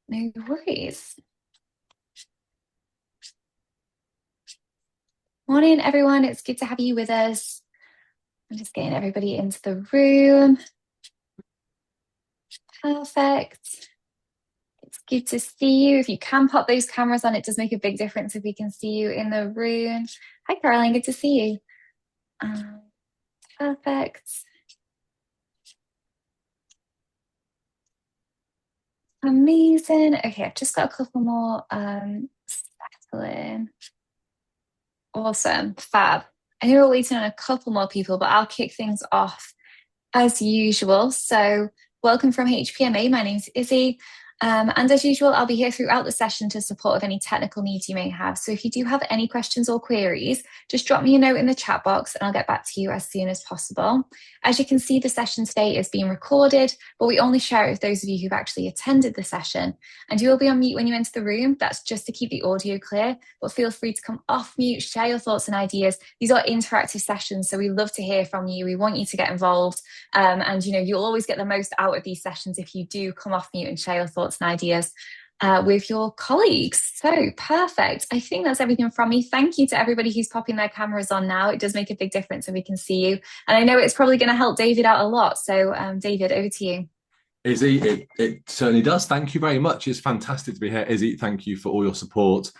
No worries. Morning, everyone. It's good to have you with us. I'm just getting everybody into the room. Perfect. It's good to see you. If you can pop those cameras on, it does make a big difference if we can see you in the room. Hi, Caroline. Good to see you. Um, Perfect. Amazing. Okay, I've just got a couple more settling. Awesome. Fab. I know we're waiting on a couple more people, but I'll kick things off as usual. So, welcome from HPMA. My name's Izzy. And as usual, I'll be here throughout the session to support with any technical needs you may have. So, if you do have any questions or queries, just drop me a note in the chat box and I'll get back to you as soon as possible. As you can see, the session today is being recorded, but we only share it with those of you who've actually attended the session. And you will be on mute when you enter the room. That's just to keep the audio clear, but feel free to come off mute, share your thoughts and ideas. These are interactive sessions, so we love to hear from you. We want you to get involved. And you'll always get the most out of these sessions if you do come off mute and share your thoughts and ideas with your colleagues. So perfect. I think that's everything from me. Thank you to everybody who's popping their cameras on now. It does make a big difference if we can see you. And I know it's probably going to help David out a lot. So David, over to you. Izzy, it certainly does. Thank you very much. It's fantastic to be here. Izzy, thank you for all your support,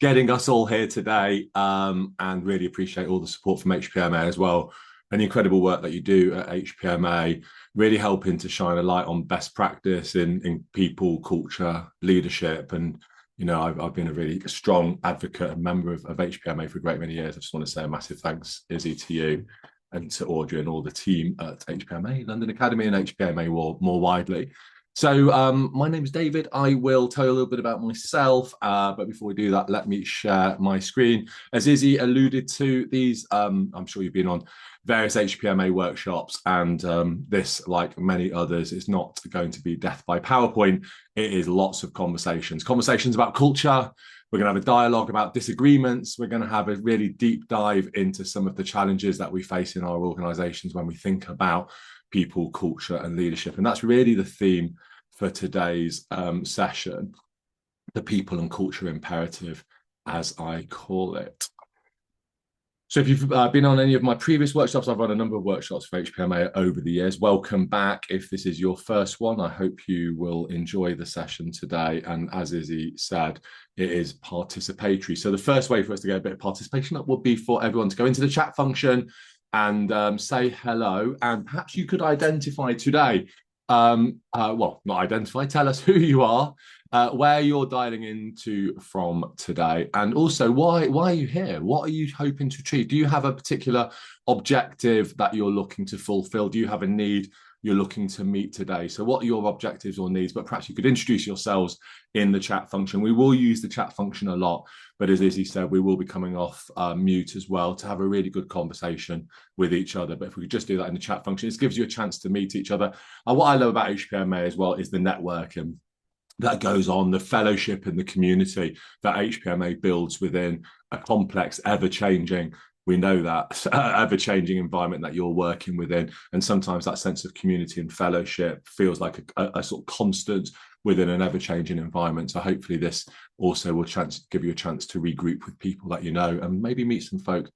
getting us all here today, and really appreciate all the support from HPMA as well. And the incredible work that you do at HPMA, really helping to shine a light on best practice in people, culture, leadership. And, I've been a really strong advocate and member of HPMA for a great many years. I just want to say a massive thanks, Izzy, to you and to Audrey and all the team at HPMA, London Academy, and HPMA more widely. So my name is David. I will tell you a little bit about myself, but before we do that, let me share my screen. As Izzy alluded to, these, I'm sure you've been on various HPMA workshops, and this, like many others, is not going to be death by PowerPoint. It is lots of conversations about culture. We're going to have a dialogue about disagreements. We're going to have a really deep dive into some of the challenges that we face in our organizations when we think about people, culture, and leadership. And that's really the theme for today's session, the people and culture imperative, as I call it. So if you've been on any of my previous workshops, I've run a number of workshops for HPMA over the years. Welcome back. If this is your first one, I hope you will enjoy the session today. And as Izzy said, it is participatory. So the first way for us to get a bit of participation up would be for everyone to go into the chat function and say hello. And perhaps you could identify today, not identify, tell us who you are, where you're dialing into from today, and also why are you here? What are you hoping to achieve? Do you have a particular objective that you're looking to fulfill? Do you have a need you're looking to meet today? So what are your objectives or needs? But perhaps you could introduce yourselves in the chat function. We will use the chat function a lot, but as Izzy said, we will be coming off mute as well to have a really good conversation with each other. But if we could just do that in the chat function, it gives you a chance to meet each other. And what I love about HPMA as well is the networking that goes on, the fellowship and the community that HPMA builds within a complex, ever-changing, we know that, ever-changing environment that you're working within. And sometimes that sense of community and fellowship feels like a sort of constant within an ever-changing environment. So hopefully this also will give you a chance to regroup with people that you know and maybe meet some folk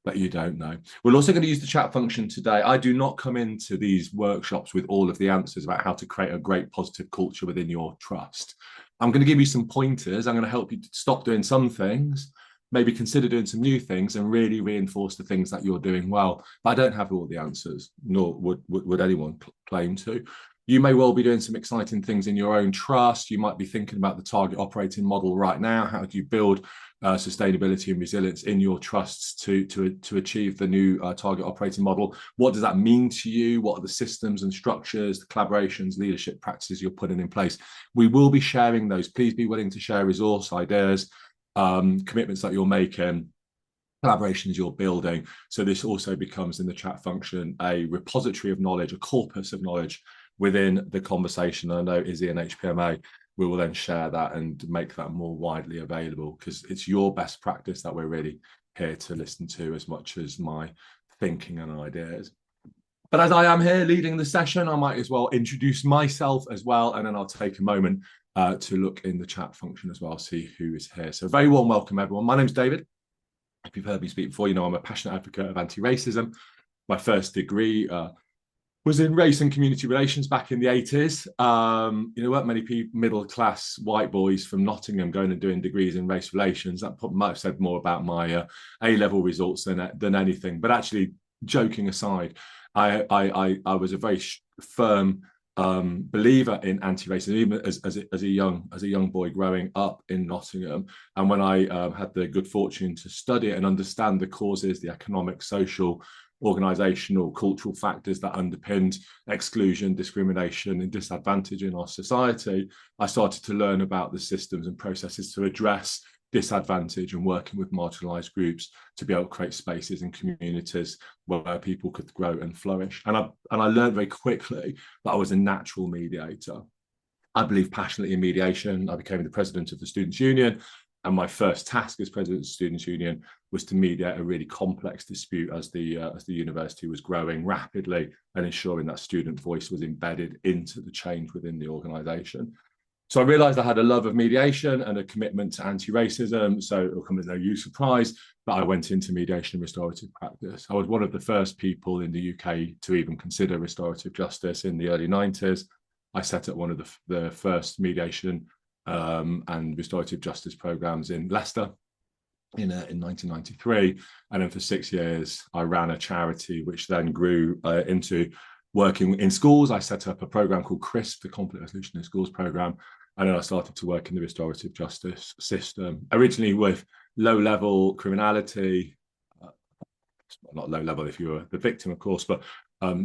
that you don't know. We're also going to use the chat function today. I do not come into these workshops with all of the answers about how to create a great positive culture within your trust. I'm going to give you some pointers. I'm going to help you to stop doing some things, maybe consider doing some new things, and really reinforce the things that you're doing well. But I don't have all the answers, nor would anyone claim to. You may well be doing some exciting things in your own trust. You might be thinking about the target operating model right now. How do you build sustainability and resilience in your trusts to achieve the new target operating model? What does that mean to you? What are the systems and structures, the collaborations, leadership practices you're putting in place? We will be sharing those. Please be willing to share resource ideas, commitments that you're making, collaborations you're building. So this also becomes in the chat function a repository of knowledge, a corpus of knowledge within the conversation. I know Izzy and HPMA, we will then share that and make that more widely available, because it's your best practice that we're really here to listen to as much as my thinking and ideas. But as I am here leading the session, I might as well introduce myself as well, and then I'll take a moment to look in the chat function as well, see who is here. So very warm welcome, everyone. My name's David. If you've heard me speak before, you know I'm a passionate advocate of anti-racism. My first degree was in race and community relations back in the 80s. You know, weren't many people, middle-class white boys from Nottingham going and doing degrees in race relations. That might have said more about my A-level results than anything. But actually, joking aside, I was a very firm believer in anti-racism, even as a young boy growing up in Nottingham. And when I had the good fortune to study it and understand the causes, the economic, social, organizational, cultural factors that underpinned exclusion, discrimination, and disadvantage in our society, I started to learn about the systems and processes to address disadvantage and working with marginalized groups to be able to create spaces and communities where people could grow and flourish. And I learned very quickly that I was a natural mediator. I believe passionately in mediation. I became the president of the Students' Union, and my first task as president of the Students' Union was to mediate a really complex dispute as the university was growing rapidly and ensuring that student voice was embedded into the change within the organisation. So I realised I had a love of mediation and a commitment to anti-racism. So it'll come as no surprise that I went into mediation and restorative practice. I was one of the first people in the UK to even consider restorative justice in the early 90s. I set up one of the first mediation and restorative justice programs in Leicester in 1993. And then for 6 years, I ran a charity, which then grew into working in schools. I set up a program called CRISP, the Conflict Resolution in Schools program. And then I started to work in the restorative justice system, originally with low-level criminality, not low-level if you were the victim, of course, but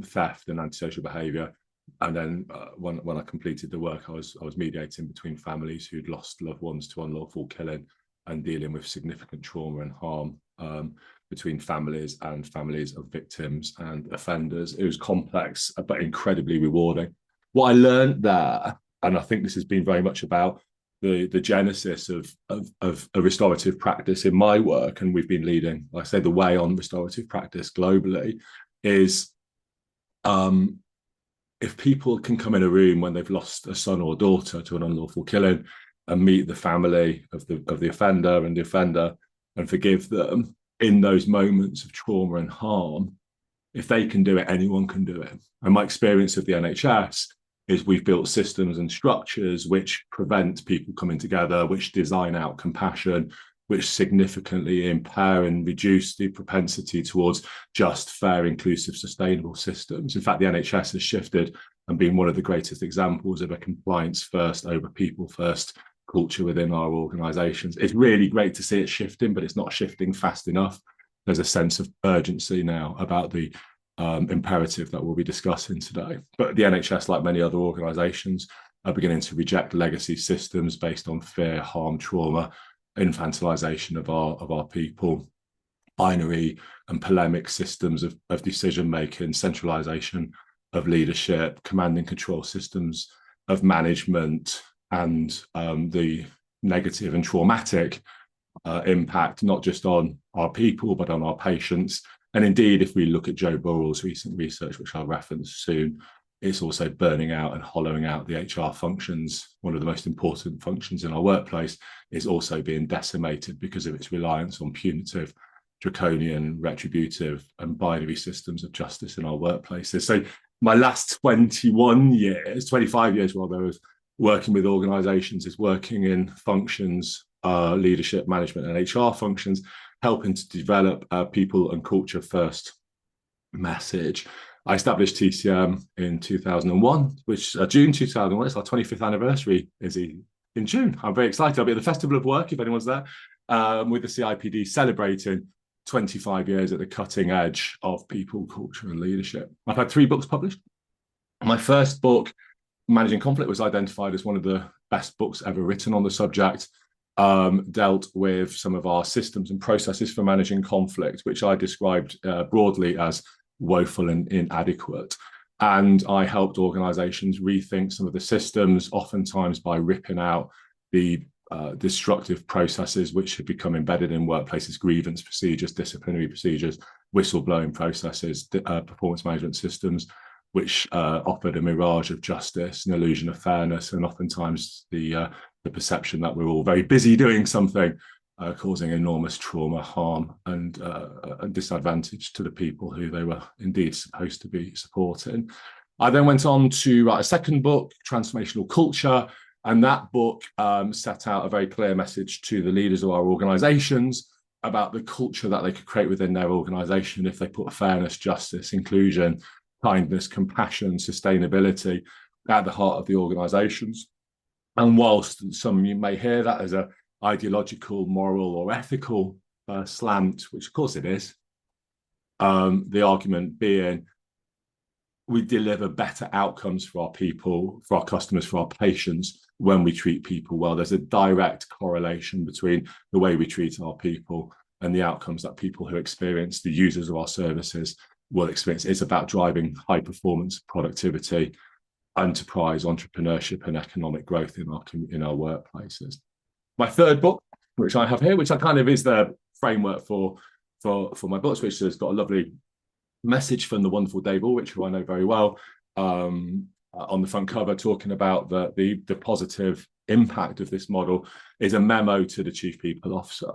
theft and antisocial behaviour. And then when I completed the work, I was mediating between families who'd lost loved ones to unlawful killing and dealing with significant trauma and harm between families and families of victims and offenders. It was complex, but incredibly rewarding. What I learned there, and I think this has been very much about the genesis of a restorative practice in my work, and we've been leading, like I say, the way on restorative practice globally, is if people can come in a room when they've lost a son or daughter to an unlawful killing and meet the family of the offender and the offender and forgive them in those moments of trauma and harm, if they can do it, anyone can do it. And my experience of the NHS is we've built systems and structures which prevent people coming together, which design out compassion, which significantly impair and reduce the propensity towards just, fair, inclusive, sustainable systems. In fact, the NHS has shifted and been one of the greatest examples of a compliance first over people first culture within our organisations. It's really great to see it shifting, but it's not shifting fast enough. There's a sense of urgency now about the imperative that we'll be discussing today. But the NHS, like many other organisations, are beginning to reject legacy systems based on fear, harm, trauma, infantilization of our people, binary and polemic systems of decision making, centralization of leadership, command and control systems of management, and the negative and traumatic impact not just on our people but on our patients. And indeed, if we look at Joe Burrell's recent research, which I'll reference soon, it's also burning out and hollowing out the HR functions. One of the most important functions in our workplace is also being decimated because of its reliance on punitive, draconian, retributive, and binary systems of justice in our workplaces. So my last 25 years rather, I was working with organizations, is working in functions, leadership, management, and HR functions, helping to develop a people and culture first message. I established TCM in 2001, which June 2001, it's our 25th anniversary, is in June. I'm very excited. I'll be at the Festival of Work, if anyone's there, with the CIPD celebrating 25 years at the cutting edge of people, culture, and leadership. I've had 3 books published. My first book, Managing Conflict, was identified as one of the best books ever written on the subject. Dealt with some of our systems and processes for managing conflict, which I described broadly as woeful and inadequate. And I helped organizations rethink some of the systems, oftentimes by ripping out the destructive processes which have become embedded in workplaces, grievance procedures, disciplinary procedures, whistleblowing processes, performance management systems, which offered a mirage of justice, an illusion of fairness, and oftentimes the perception that we're all very busy doing something, causing enormous trauma, harm, and disadvantage to the people who they were indeed supposed to be supporting. I then went on to write a second book, Transformational Culture, and that book set out a very clear message to the leaders of our organizations about the culture that they could create within their organization if they put fairness, justice, inclusion, kindness, compassion, sustainability at the heart of the organizations. And whilst some of you may hear that as an ideological, moral, or ethical slant, which of course it is, the argument being we deliver better outcomes for our people, for our customers, for our patients when we treat people well. There's a direct correlation between the way we treat our people and the outcomes that people who experience, the users of our services, will experience. It's about driving high performance, productivity, enterprise, entrepreneurship, and economic growth in our workplaces. My third book, which I have here, which I kind of is the framework for my books, which has got a lovely message from the wonderful Dave Ulrich, who I know very well, on the front cover, talking about the positive impact of this model, is a memo to the Chief People Officer.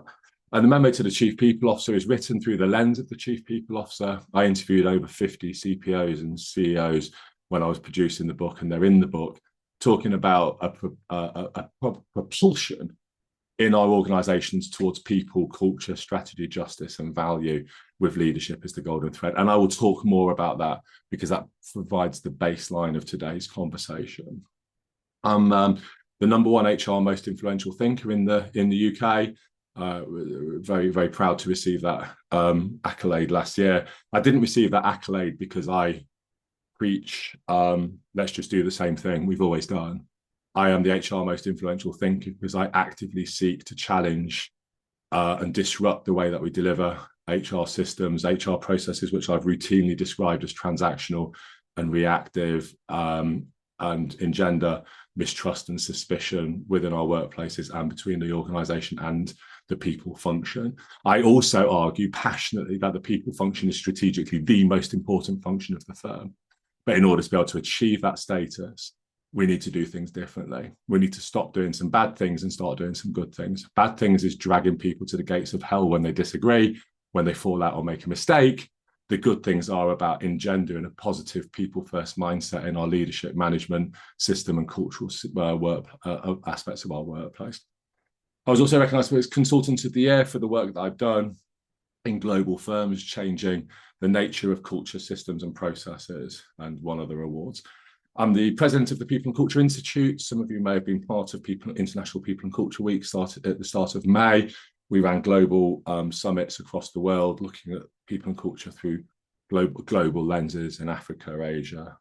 And the memo to the Chief People Officer is written through the lens of the Chief People Officer. I interviewed over 50 CPOs and CEOs when I was producing the book, and they're in the book, talking about a propulsion in our organizations towards people, culture, strategy, justice, and value, with leadership as the golden thread. And I will talk more about that because that provides the baseline of today's conversation. I'm the number one HR most influential thinker in the UK. Very, very proud to receive that accolade last year. I didn't receive that accolade because I preach, let's just do the same thing we've always done. I am the HR most influential thinker because I actively seek to challenge and disrupt the way that we deliver HR systems, HR processes, which I've routinely described as transactional and reactive, and engender mistrust and suspicion within our workplaces and between the organisation and the people function. I also argue passionately that the people function is strategically the most important function of the firm. But in order to be able to achieve that status, we need to do things differently. We need to stop doing some bad things and start doing some good things. Bad things is dragging people to the gates of hell when they disagree, when they fall out or make a mistake. The good things are about engendering a positive people-first mindset in our leadership, management, system, and cultural work aspects of our workplace. I was also recognised as Consultant of the Year for the work that I've done in global firms, changing the nature of culture, systems, and processes, and won other awards. I'm the president of the People and Culture Institute. Some of you may have been part of International People and Culture Week, started at the start of May. We ran global summits across the world, looking at people and culture through global lenses in Africa, Asia,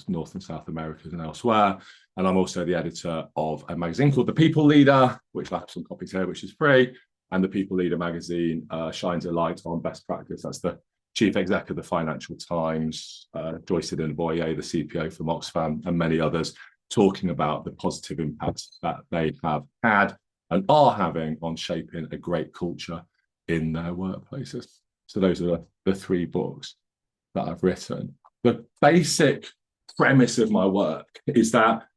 North and South America, and elsewhere. And I'm also the editor of a magazine called The People Leader, which I have some copies here, which is free. And The People Leader magazine shines a light on best practice. That's the Chief Exec of the Financial Times, Joyce Boyer, the CPO from Oxfam, and many others, talking about the positive impacts that they have had and are having on shaping a great culture in their workplaces. So those are the three books that I've written. The basic premise of my work is that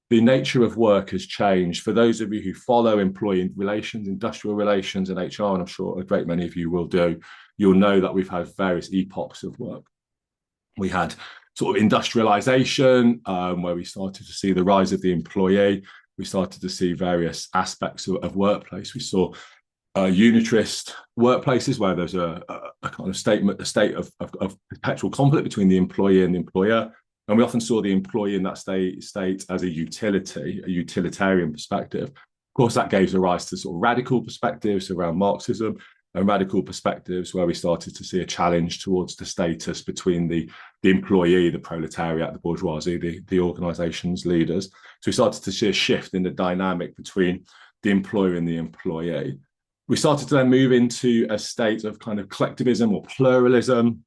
the nature of work has changed. For those of you who follow employee relations, industrial relations, and HR, and I'm sure a great many of you will do, you'll know that we've had various epochs of work. We had sort of industrialization, where we started to see the rise of the employee. We started to see various aspects of workplace. We saw unitarist workplaces where there's a kind of state of perpetual conflict between the employee and the employer. And we often saw the employee in that state as a utilitarian perspective. Of course, that gave rise to sort of radical perspectives around Marxism, and radical perspectives where we started to see a challenge towards the status between the employee, the proletariat, the bourgeoisie, the organization's leaders. So we started to see a shift in the dynamic between the employer and the employee. We started to then move into a state of kind of collectivism or pluralism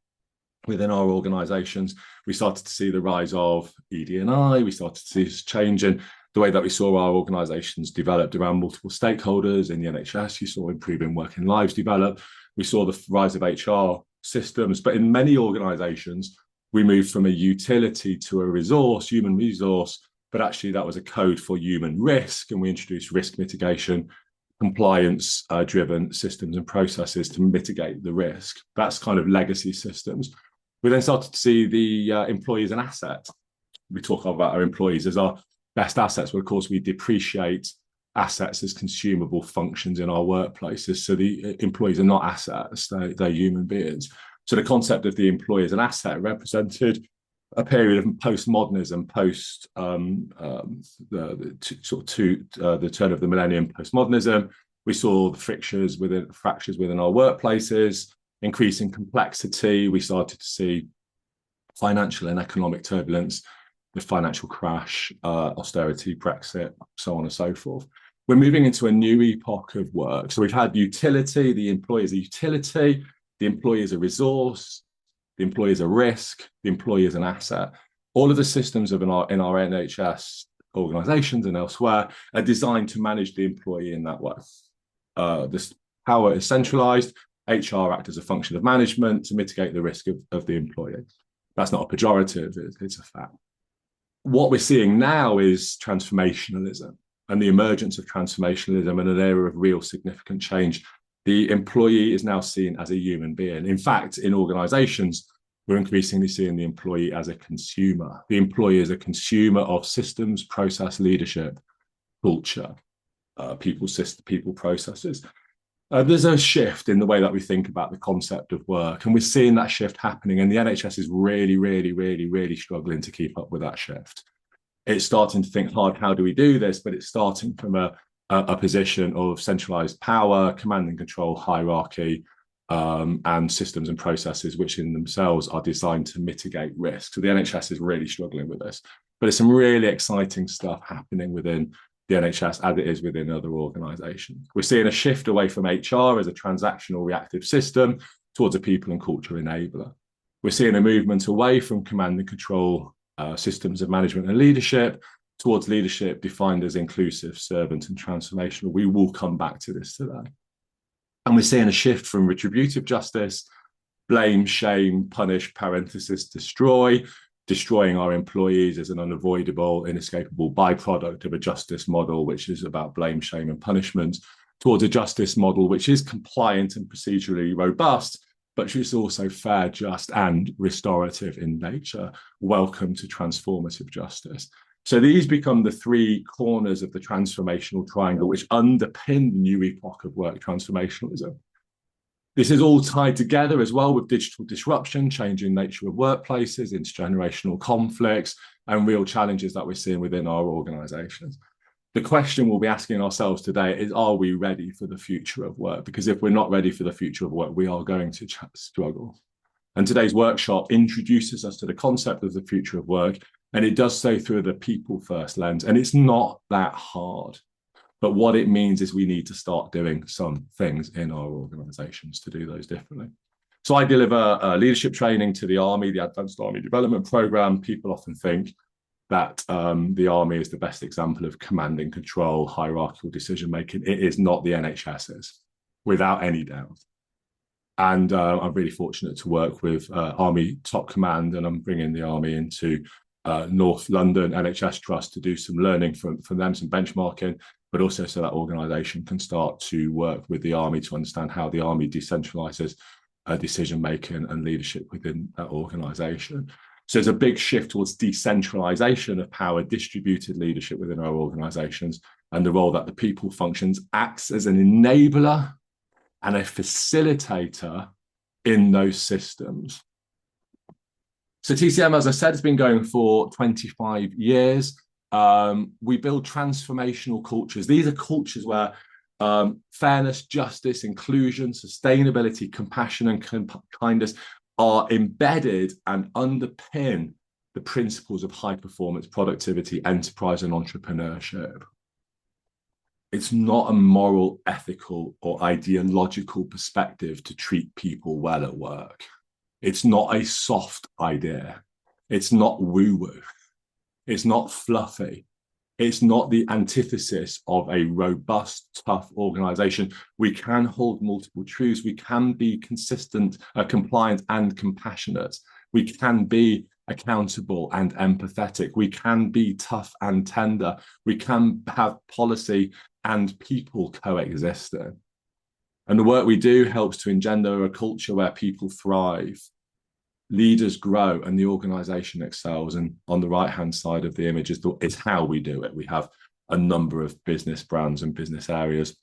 within our organizations. We started to see the rise of ED&I. We started to see this change in the way that we saw our organisations developed around multiple stakeholders in the NHS. You saw improving working lives develop. We saw the rise of HR systems, but in many organisations, we moved from a utility to a resource, human resource, but actually that was a code for human risk, and we introduced risk mitigation, compliance driven systems and processes to mitigate the risk. That's kind of legacy systems. We then started to see the employee as an asset. We talk about our employees as our best assets, but of course we depreciate assets as consumable functions in our workplaces. So the employees are not assets, they're human beings. So the concept of the employee as an asset represented a period of postmodernism, post the turn of the millennium, postmodernism. We saw the fractures within our workplaces, increasing complexity. We started to see financial and economic turbulence, the financial crash, austerity, Brexit, so on and so forth. We're moving into a new epoch of work. So we've had utility, the employee is a utility, the employee is a resource, the employee is a risk, the employee is an asset. All of the systems in our NHS organisations and elsewhere are designed to manage the employee in that way. This power is centralised. HR act as a function of management to mitigate the risk of the employee. That's not a pejorative, it's a fact. What we're seeing now is transformationalism and the emergence of transformationalism in an era of real significant change. The employee is now seen as a human being. In fact, in organizations, we're increasingly seeing the employee as a consumer. The employee is a consumer of systems, process, leadership, culture, people processes. There's a shift in the way that we think about the concept of work, and we're seeing that shift happening, and the NHS is really struggling to keep up with that shift. It's starting to think hard, how do we do this? But it's starting from a position of centralized power, command and control, hierarchy, and systems and processes which in themselves are designed to mitigate risk. So the NHS is really struggling with this. But there's some really exciting stuff happening within the NHS as it is within other organisations. We're seeing a shift away from HR as a transactional reactive system towards a people and culture enabler. We're seeing a movement away from command and control systems of management and leadership towards leadership defined as inclusive, servant and transformational. We will come back to this today. And we're seeing a shift from retributive justice, blame, shame, punish, parenthesis, destroying our employees as an unavoidable, inescapable byproduct of a justice model, which is about blame, shame, and punishment, towards a justice model which is compliant and procedurally robust, but which is also fair, just, and restorative in nature. Welcome to transformative justice. So these become the three corners of the transformational triangle, which underpin the new epoch of work transformationalism. This is all tied together as well with digital disruption, changing nature of workplaces, intergenerational conflicts, and real challenges that we're seeing within our organisations. The question we'll be asking ourselves today is, are we ready for the future of work? Because if we're not ready for the future of work, we are going to struggle. And today's workshop introduces us to the concept of the future of work, and it does so through the people first lens. And it's not that hard. But what it means is we need to start doing some things in our organisations to do those differently. So I deliver leadership training to the Army, the Advanced Army Development Programme. People often think that the Army is the best example of command and control, hierarchical decision-making. It is not. The NHS is, without any doubt. And I'm really fortunate to work with Army top command, and I'm bringing the Army into North London NHS Trust to do some learning from them, some benchmarking, but also so that organisation can start to work with the Army to understand how the Army decentralises decision-making and leadership within that organisation. So there's a big shift towards decentralisation of power, distributed leadership within our organisations, and the role that the people functions acts as an enabler and a facilitator in those systems. So TCM, as I said, has been going for 25 years. We build transformational cultures. These are cultures where fairness, justice, inclusion, sustainability, compassion, and kindness are embedded and underpin the principles of high performance, productivity, enterprise, and entrepreneurship. It's not a moral, ethical, or ideological perspective to treat people well at work. It's not a soft idea. It's not woo-woo. It's not fluffy. It's not the antithesis of a robust, tough organization. We can hold multiple truths. We can be consistent, compliant, and compassionate. We can be accountable and empathetic. We can be tough and tender. We can have policy and people coexisting. And the work we do helps to engender a culture where people thrive, leaders grow, and the organization excels. And on the right-hand side of the image is how we do it. We have a number of business brands and business areas,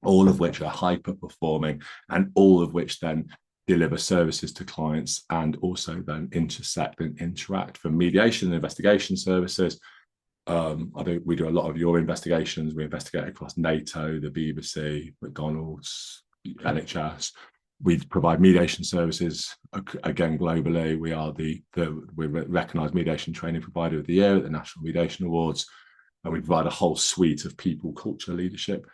all of which are hyper-performing, and all of which then deliver services to clients and also then intersect and interact, from mediation and investigation services. We do a lot of your investigations. We investigate across NATO, the BBC, McDonald's, NHS. We provide mediation services again globally. We're recognised mediation training provider of the year at the National Mediation Awards, and we provide a whole suite of people, culture, leadership,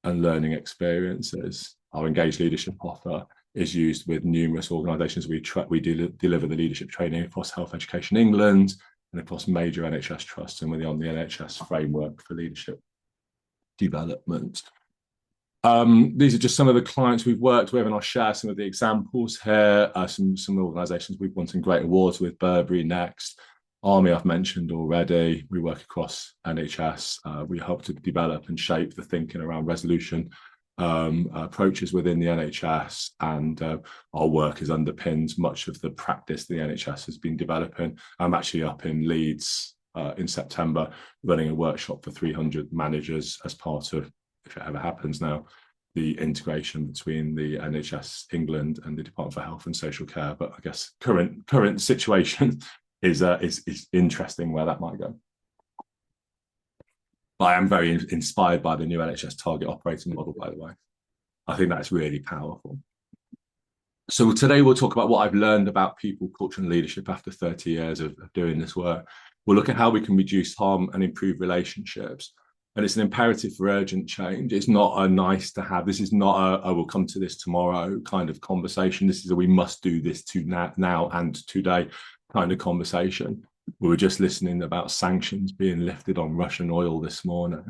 and learning experiences. Our engaged leadership offer is used with numerous organisations. We deliver the leadership training across Health Education England and across major NHS trusts, and we're on the NHS framework for leadership development. These are just some of the clients we've worked with, and I'll share some of the examples here. Some organisations we've won some great awards with: Burberry, Next, Army I've mentioned already. We work across NHS. We help to develop and shape the thinking around resolution approaches within the NHS, and our work has underpinned much of the practice the NHS has been developing. I'm actually up in Leeds in September running a workshop for 300 managers as part of, if it ever happens now, the integration between the NHS England and the Department for Health and Social Care. But I guess current situation is interesting where that might go. I am very inspired by the new NHS target operating model, by the way. I think that's really powerful. So today we'll talk about what I've learned about people, culture, and leadership after 30 years of doing this work. We'll look at how we can reduce harm and improve relationships. And it's an imperative for urgent change. It's not a nice to have. This is not a, oh, we'll come to this tomorrow kind of conversation. This is a we must do this now and today kind of conversation. We were just listening about sanctions being lifted on Russian oil this morning.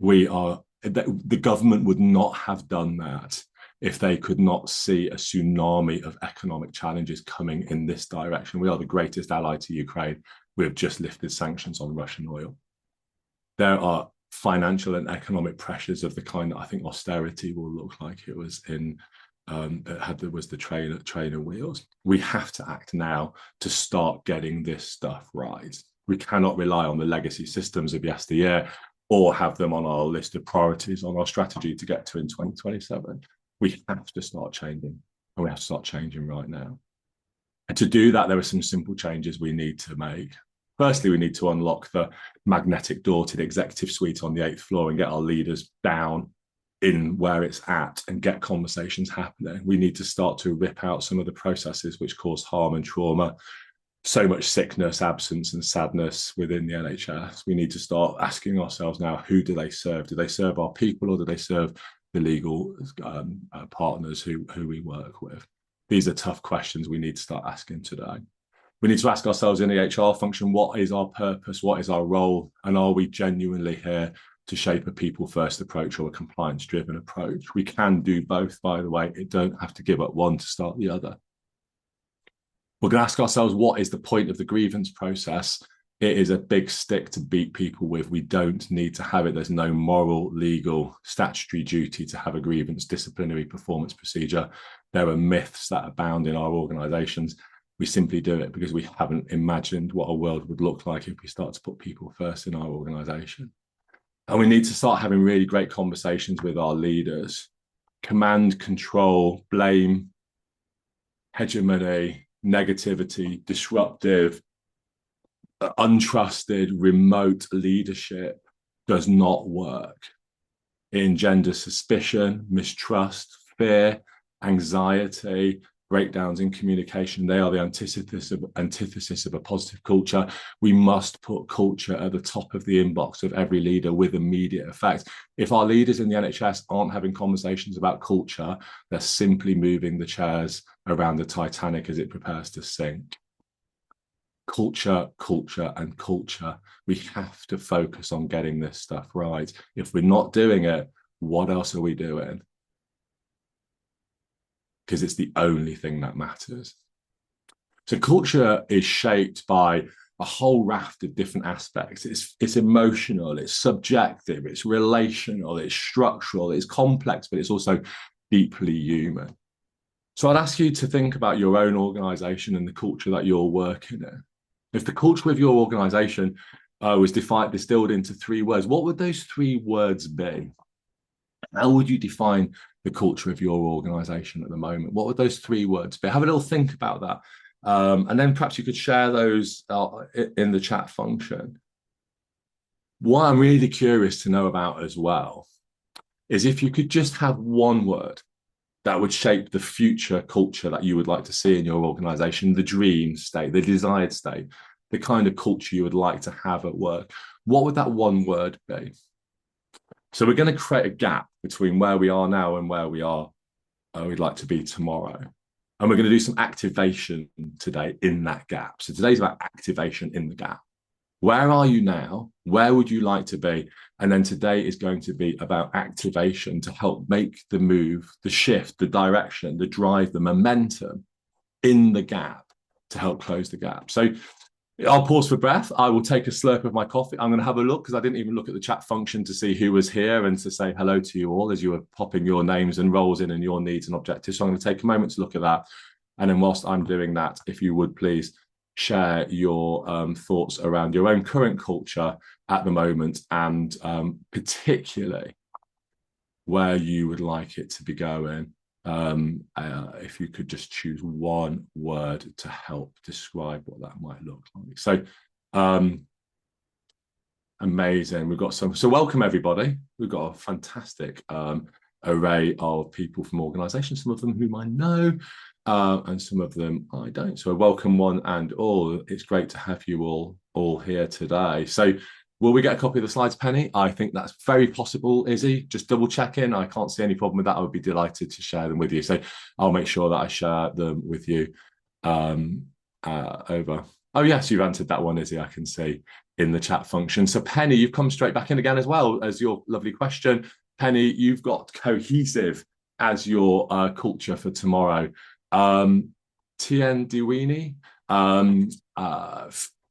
The government would not have done that if they could not see a tsunami of economic challenges coming in this direction. We are the greatest ally to Ukraine. We have just lifted sanctions on Russian oil. There are financial and economic pressures of the kind that I think austerity will look like it was in there was the train wheels. We have to act now to start getting this stuff right. We cannot rely on the legacy systems of yesteryear or have them on our list of priorities on our strategy to get to in 2027. We have to start changing, and we have to start changing right now. And to do that, there are some simple changes we need to make. Firstly, we need to unlock the magnetic door to the executive suite on the 8th floor and get our leaders down in where it's at and get conversations happening. We need to start to rip out some of the processes which cause harm and trauma, so much sickness, absence, and sadness within the NHS. We need to start asking ourselves now, who do they serve? Do they serve our people, or do they serve the legal partners who we work with? These are tough questions we need to start asking today. We need to ask ourselves in the HR function, what is our purpose? What is our role? And are we genuinely here to shape a people-first approach or a compliance-driven approach? We can do both, by the way. It don't have to give up one to start the other. We're going to ask ourselves, what is the point of the grievance process? It is a big stick to beat people with. We don't need to have it. There's no moral, legal, statutory duty to have a grievance disciplinary performance procedure. There are myths that abound in our organisations. We simply do it because we haven't imagined what a world would look like if we start to put people first in our organisation. And we need to start having really great conversations with our leaders. Command, control, blame, hegemony, negativity, disruptive, untrusted, remote leadership does not work. It engenders suspicion, mistrust, fear, anxiety, breakdowns in communication. They are the antithesis of a positive culture. We must put culture at the top of the inbox of every leader with immediate effect. If our leaders in the NHS aren't having conversations about culture, they're simply moving the chairs around the Titanic as it prepares to sink. culture, culture, and culture. We have to focus on getting this stuff right. If we're not doing it, what else are we doing? Because it's the only thing that matters. So culture is shaped by a whole raft of different aspects. It's emotional, it's subjective, it's relational, it's structural, it's complex, but it's also deeply human. So I'd ask you to think about your own organization and the culture that you're working in. If the culture of your organization was distilled into 3 words, what would those 3 words be? How would you define the culture of your organization at the moment? What would those 3 words be? Have a little think about that. And then perhaps you could share those in the chat function. What I'm really curious to know about as well is if you could just have one word that would shape the future culture that you would like to see in your organization, the dream state, the desired state, the kind of culture you would like to have at work. What would that one word be? So we're going to create a gap between where we are now and where we'd like to be tomorrow. And we're going to do some activation today in that gap. So today's about activation in the gap. Where are you now? Where would you like to be? And then today is going to be about activation to help make the move, the shift, the direction, the drive, the momentum in the gap to help close the gap. So I'll pause for breath. I will take a slurp of my coffee. I'm going to have a look because I didn't even look at the chat function to see who was here and to say hello to you all as you were popping your names and roles in and your needs and objectives. So I'm going to take a moment to look at that. And then whilst I'm doing that, if you would please share your thoughts around your own current culture at the moment and particularly where you would like it to be going. If you could just choose one word to help describe what that might look like. So amazing. We've got some. So welcome everybody. We've got a fantastic array of people from organizations, some of them whom I know and some of them I don't. So welcome one and all. It's great to have you all here today. So will we get a copy of the slides, Penny? I think that's very possible, Izzy. Just double checking. I can't see any problem with that. I would be delighted to share them with you. So I'll make sure that I share them with you over. Oh, yes, you've answered that one, Izzy, I can see in the chat function. So Penny, you've come straight back in again as well as your lovely question. Penny, you've got cohesive as your culture for tomorrow. Tien Dewini,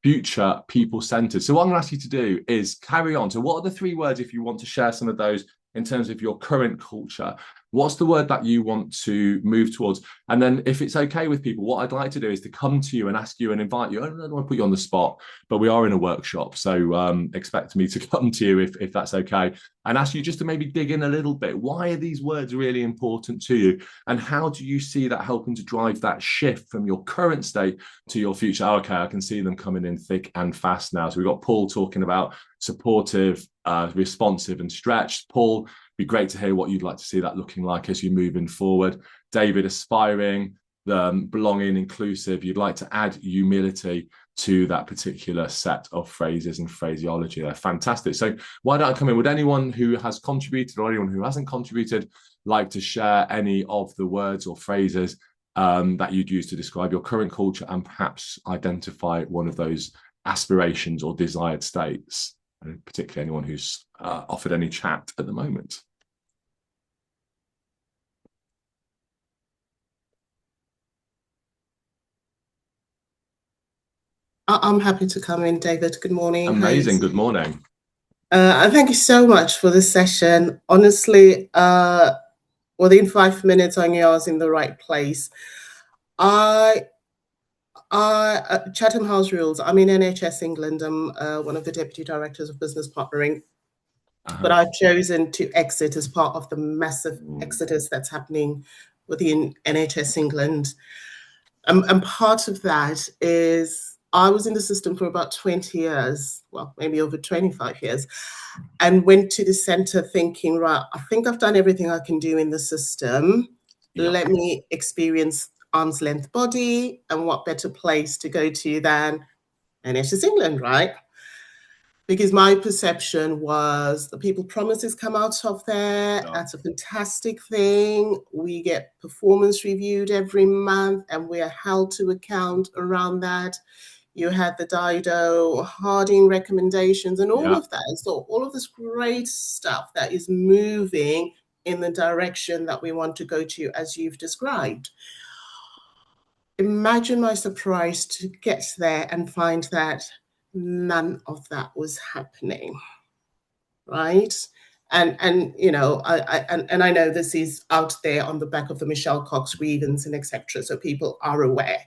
future people centered. So what I'm going to ask you to do is carry on. So what are the 3 words if you want to share some of those in terms of your current culture? What's the word that you want to move towards? And then if it's okay with people, what I'd like to do is to come to you and ask you and invite you. I don't want to put you on the spot, but we are in a workshop. So expect me to come to you if that's okay and ask you just to maybe dig in a little bit. Why are these words really important to you? And how do you see that helping to drive that shift from your current state to your future? Okay, I can see them coming in thick and fast now. So we've got Paul talking about supportive, responsive and stretched. Paul, be great to hear what you'd like to see that looking like as you're moving forward. David, aspiring, belonging, inclusive. You'd like to add humility to that particular set of phrases and phraseology. They're fantastic. So why don't I come in? Would anyone who has contributed or anyone who hasn't contributed like to share any of the words or phrases that you'd use to describe your current culture and perhaps identify one of those aspirations or desired states, particularly anyone who's offered any chat at the moment? I'm happy to come in, David. Good morning. Amazing. Good morning. Thank you so much for this session. Honestly, within 5 minutes, I knew I was in the right place. Chatham House Rules. I'm in NHS England. I'm one of the deputy directors of business partnering. But I've chosen to exit as part of the massive exodus that's happening within NHS England. And part of that is I was in the system for about 20 years, well, maybe over 25 years, and went to the center thinking, right, I think I've done everything I can do in the system. Yeah. Let me experience arm's length body, and what better place to go to than NHS England, right? Because my perception was the people promises come out of there. Yeah. That's a fantastic thing. We get performance reviewed every month and we are held to account around that. you had the Dido Harding recommendations and all of that. So all of this great stuff that is moving in the direction that we want to go to, as you've described. Imagine my surprise to get there and find that none of that was happening, right? And you know, I know this is out there on the back of the Michelle Cox grievance and etc. So people are aware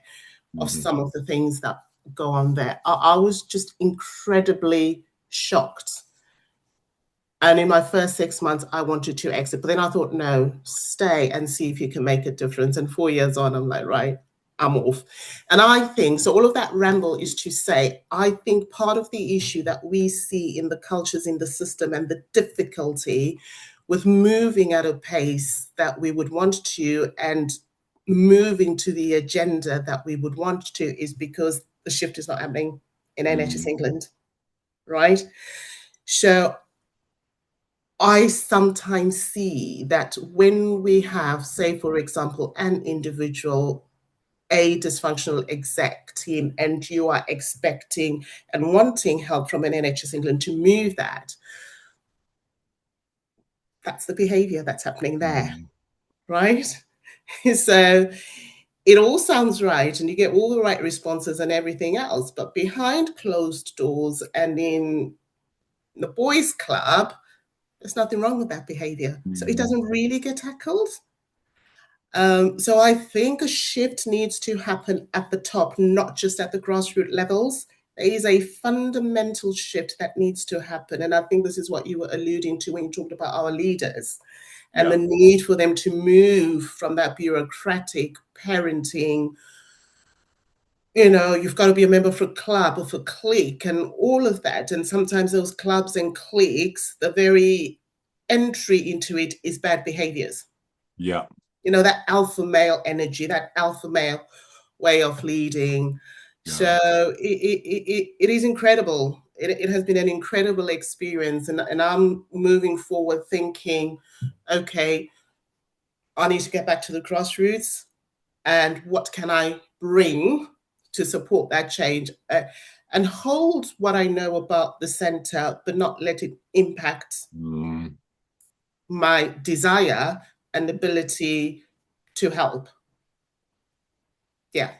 of some of the things that go on there. I was just incredibly shocked. And in my first 6 months, I wanted to exit. But then I thought, no, stay and see if you can make a difference. And 4 years on, I'm like, right, I'm off. And I think, so all of that ramble is to say, I think part of the issue that we see in the cultures in the system and the difficulty with moving at a pace that we would want to and moving to the agenda that we would want to is because the shift is not happening in NHS England, right? So I sometimes see that when we have, say, for example, an individual, a dysfunctional exec team, and you are expecting and wanting help from an NHS England to move that, that's the behavior that's happening there, right? So it all sounds right and you get all the right responses and everything else, but behind closed doors and in the boys' club, there's nothing wrong with that behavior. So it doesn't really get tackled. So I think a shift needs to happen at the top, not just at the grassroots levels. There is a fundamental shift that needs to happen. And I think this is what you were alluding to when you talked about our leaders and the need for them to move from that bureaucratic parenting, you know, you've got to be a member for a club or for a clique and all of that. And sometimes those clubs and cliques, the very entry into it is bad behaviors. Yeah. You know, that alpha male energy, that alpha male way of leading. Yeah. So it is incredible. It has been an incredible experience. And I'm moving forward thinking, okay, I need to get back to the grassroots and what can I bring to support that change and hold what I know about the centre, but not let it impact my desire and ability to help. Yeah.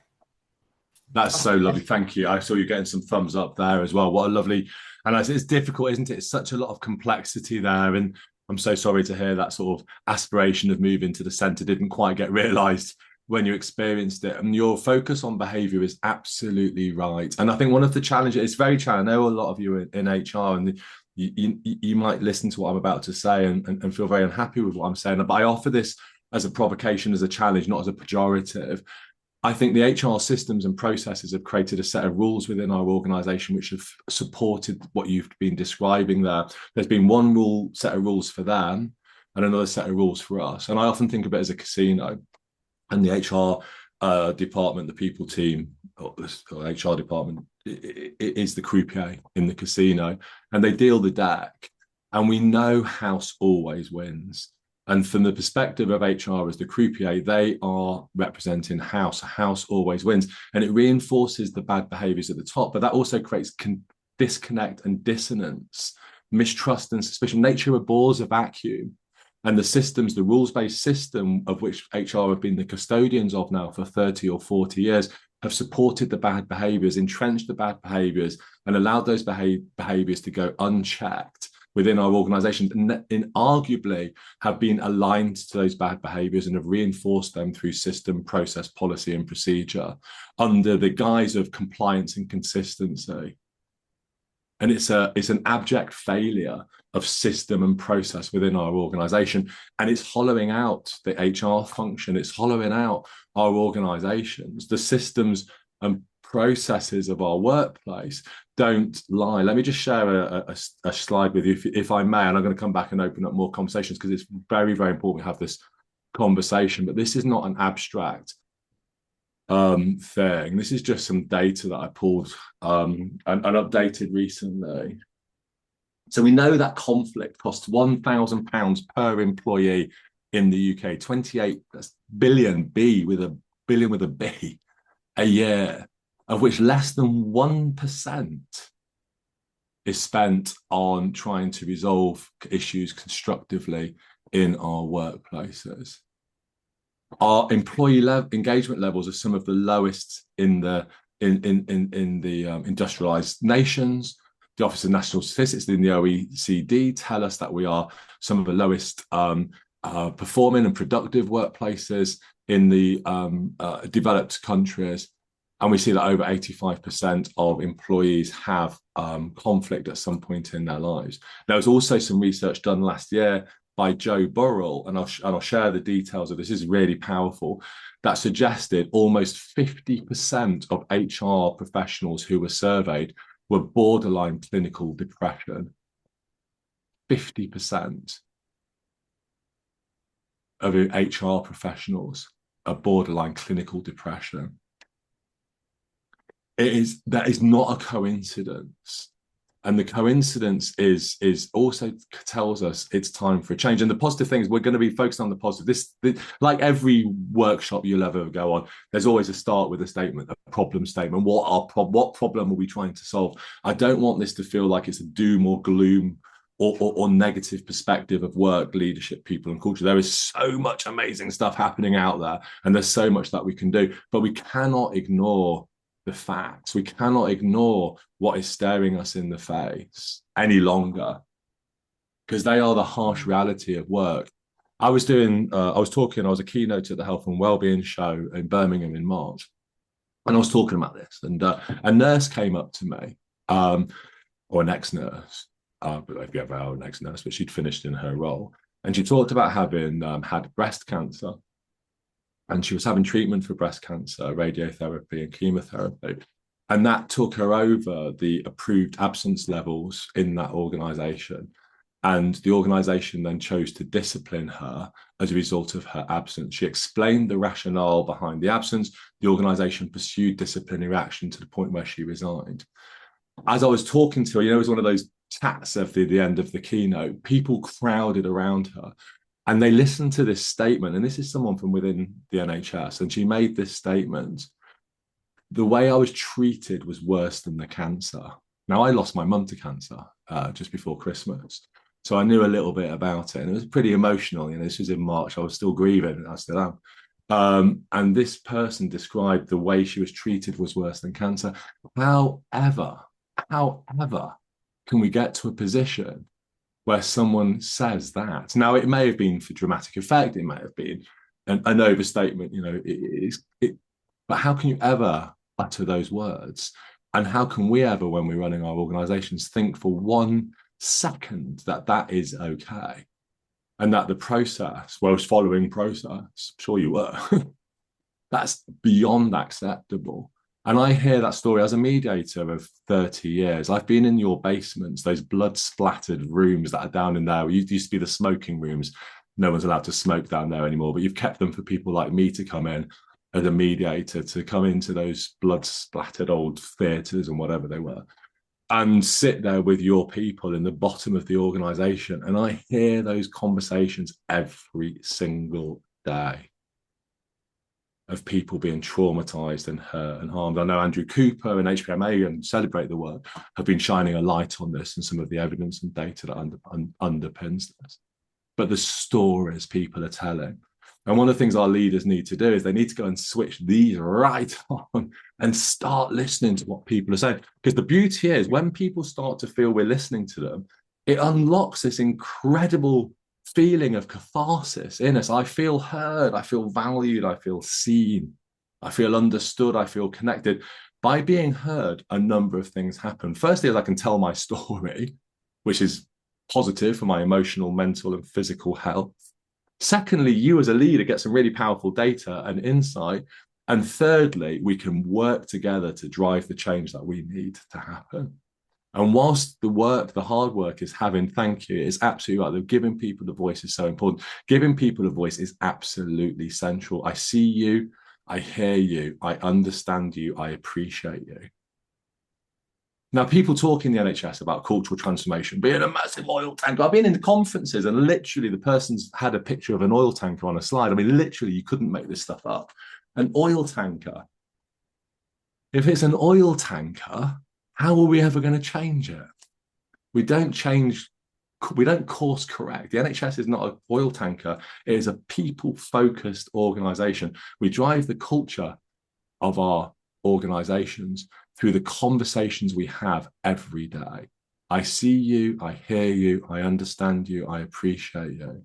That's so lovely. Thank you. I saw you getting some thumbs up there as well. What a lovely, and it's difficult, isn't it? It's such a lot of complexity there. And I'm so sorry to hear that sort of aspiration of moving to the centre didn't quite get realised when you experienced it. And your focus on behaviour is absolutely right. And I think one of the challenges, it's very challenging. I know a lot of you in HR and you might listen to what I'm about to say and feel very unhappy with what I'm saying. But I offer this as a provocation, as a challenge, not as a pejorative. I think the HR systems and processes have created a set of rules within our organisation which have supported what you've been describing there. There's been one set of rules for them and another set of rules for us. And I often think of it as a casino, and the HR department, the people team, or HR department, it is the croupier in the casino, and they deal the deck. And we know house always wins. And from the perspective of HR as the croupier, they are representing house. House always wins. And it reinforces the bad behaviors at the top, but that also creates disconnect and dissonance, mistrust and suspicion. Nature abhors a vacuum. And the systems, the rules-based system of which HR have been the custodians of now for 30 or 40 years, have supported the bad behaviors, entrenched the bad behaviors, and allowed those behaviors to go unchecked within our organizations, and arguably have been aligned to those bad behaviors and have reinforced them through system, process, policy, and procedure under the guise of compliance and consistency. And it's an abject failure of system and process within our organization. And it's hollowing out the HR function. It's hollowing out our organizations. The systems and processes of our workplace don't lie. Let me just share a slide with you, if I may, and I'm going to come back and open up more conversations because it's very, very important we have this conversation. But this is not an abstract thing. This is just some data that I pulled and updated recently. So we know that conflict costs £1,000 per employee in the UK, 28 billion, billion with a B, a year. of which less than 1% is spent on trying to resolve issues constructively in our workplaces. Our employee engagement levels are some of the lowest in the industrialized nations. The Office of National Statistics in the OECD tell us that we are some of the lowest performing and productive workplaces in the developed countries. And we see that over 85% of employees have conflict at some point in their lives. There was also some research done last year by Joe Burrell, and I'll share the details of this. This is really powerful, that suggested almost 50% of HR professionals who were surveyed were borderline clinical depression. 50% of HR professionals are borderline clinical depression. That is not a coincidence. And the coincidence is also tells us it's time for a change. And the positive thing is we're going to be focused on the positive. This like every workshop you'll ever go on, there's always a start with a statement, a problem statement. What problem are we trying to solve? I don't want this to feel like it's a doom or gloom or negative perspective of work, leadership, people, and culture. There is so much amazing stuff happening out there, and there's so much that we can do, but we cannot ignore the facts. We cannot ignore what is staring us in the face any longer, because they are the harsh reality of work. I was a keynote at the Health and Wellbeing Show in Birmingham in March, and I was talking about this, and a nurse came up to me, or an ex-nurse, if you ever had an ex-nurse, but she'd finished in her role, and she talked about having had breast cancer. And she was having treatment for breast cancer, radiotherapy and chemotherapy. And that took her over the approved absence levels in that organization. And the organization then chose to discipline her as a result of her absence. She explained the rationale behind the absence. The organization pursued disciplinary action to the point where she resigned. As I was talking to her, it was one of those chats at the end of the keynote, people crowded around her. And they listened to this statement, and this is someone from within the NHS, and she made this statement: the way I was treated was worse than the cancer. Now, I lost my mum to cancer just before Christmas, so I knew a little bit about it, and it was pretty emotional. This was in March. I was still grieving, and I still am. And this person described the way she was treated was worse than cancer. However, can we get to a position where someone says that? Now, it may have been for dramatic effect, it may have been an overstatement, but how can you ever utter those words? And how can we ever, when we're running our organizations, think for 1 second that is okay? And that the process, following process, sure you were, that's beyond acceptable. And I hear that story as a mediator of 30 years. I've been in your basements, those blood-splattered rooms that are down in there. It used to be the smoking rooms. No one's allowed to smoke down there anymore, but you've kept them for people like me to come in as a mediator, to come into those blood-splattered old theatres and whatever they were, and sit there with your people in the bottom of the organisation. And I hear those conversations every single day, of people being traumatized and hurt and harmed. I know Andrew Cooper and HPMA and Celebrate the Work have been shining a light on this and some of the evidence and data that underpins this. But the stories people are telling. And one of the things our leaders need to do is they need to go and switch these right on and start listening to what people are saying. Because the beauty is, when people start to feel we're listening to them, it unlocks this incredible feeling of catharsis in us. I feel heard, I feel valued, I feel seen, I feel understood, I feel connected. By being heard, a number of things happen. Firstly, as I can tell my story, which is positive for my emotional, mental, and physical health. Secondly, you as a leader get some really powerful data and insight. And thirdly, we can work together to drive the change that we need to happen. And whilst the hard work is having, thank you, it's absolutely right. Giving people the voice is so important. Giving people a voice is absolutely central. I see you, I hear you, I understand you, I appreciate you. Now, people talk in the NHS about cultural transformation, being a massive oil tanker. I've been in the conferences and literally the person's had a picture of an oil tanker on a slide. I mean, literally, you couldn't make this stuff up. An oil tanker If it's an oil tanker, how are we ever going to change it? We don't course correct. The NHS is not an oil tanker. It is a people-focused organisation. We drive the culture of our organisations through the conversations we have every day. I see you, I hear you, I understand you, I appreciate you.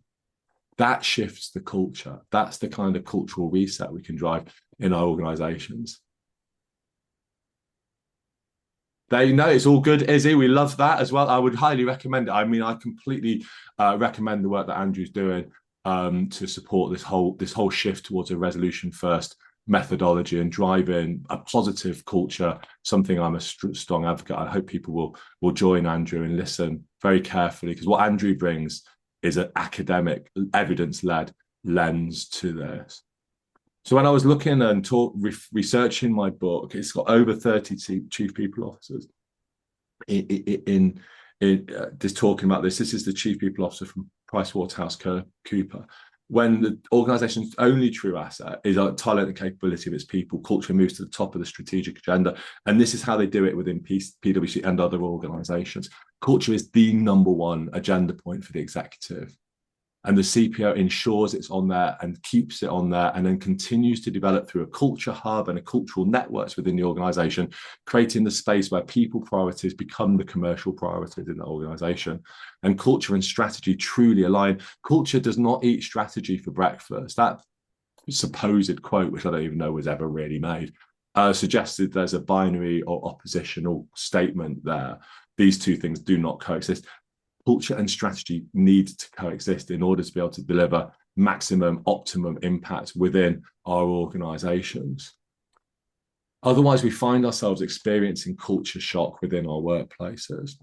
That shifts the culture. That's the kind of cultural reset we can drive in our organisations. They know it's all good, Izzy. We love that as well. I would highly recommend it. I mean, I completely recommend the work that Andrew's doing to support this whole shift towards a resolution first methodology and driving a positive culture. Something I'm a strong advocate. I hope people will join Andrew and listen very carefully, because what Andrew brings is an academic, evidence-led lens to this. So when I was looking and researching my book, it's got over 30 chief people officers in just talking about this. This is the chief people officer from PricewaterhouseCoopers. When the organization's only true asset is our talent and capability of its people, culture moves to the top of the strategic agenda. And this is how they do it within PwC and other organizations. Culture is the number one agenda point for the executive. And the CPO ensures it's on there and keeps it on there, and then continues to develop through a culture hub and a cultural networks within the organization, creating the space where people priorities become the commercial priorities in the organization. And culture and strategy truly align. Culture does not eat strategy for breakfast. That supposed quote, which I don't even know was ever really made, suggested there's a binary or oppositional statement there. These two things do not coexist. Culture and strategy need to coexist in order to be able to deliver maximum, optimum impact within our organizations. Otherwise, we find ourselves experiencing culture shock within our workplaces.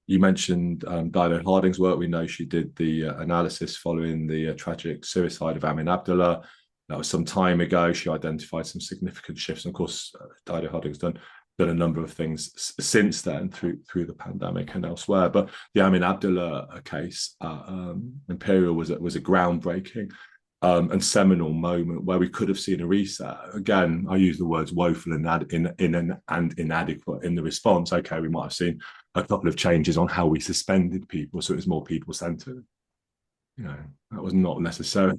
You mentioned Dido Harding's work. We know she did the analysis following the tragic suicide of Amin Abdullah. That was some time ago. She identified some significant shifts. And of course, Dido Harding's done a number of things since then through the pandemic and elsewhere. But the Amin Abdullah case, Imperial, was a groundbreaking and seminal moment where we could have seen a reset. Again, I use the words woeful and inadequate in the response. Okay, we might have seen a couple of changes on how we suspended people, so it was more people-centered. You know, that was not necessarily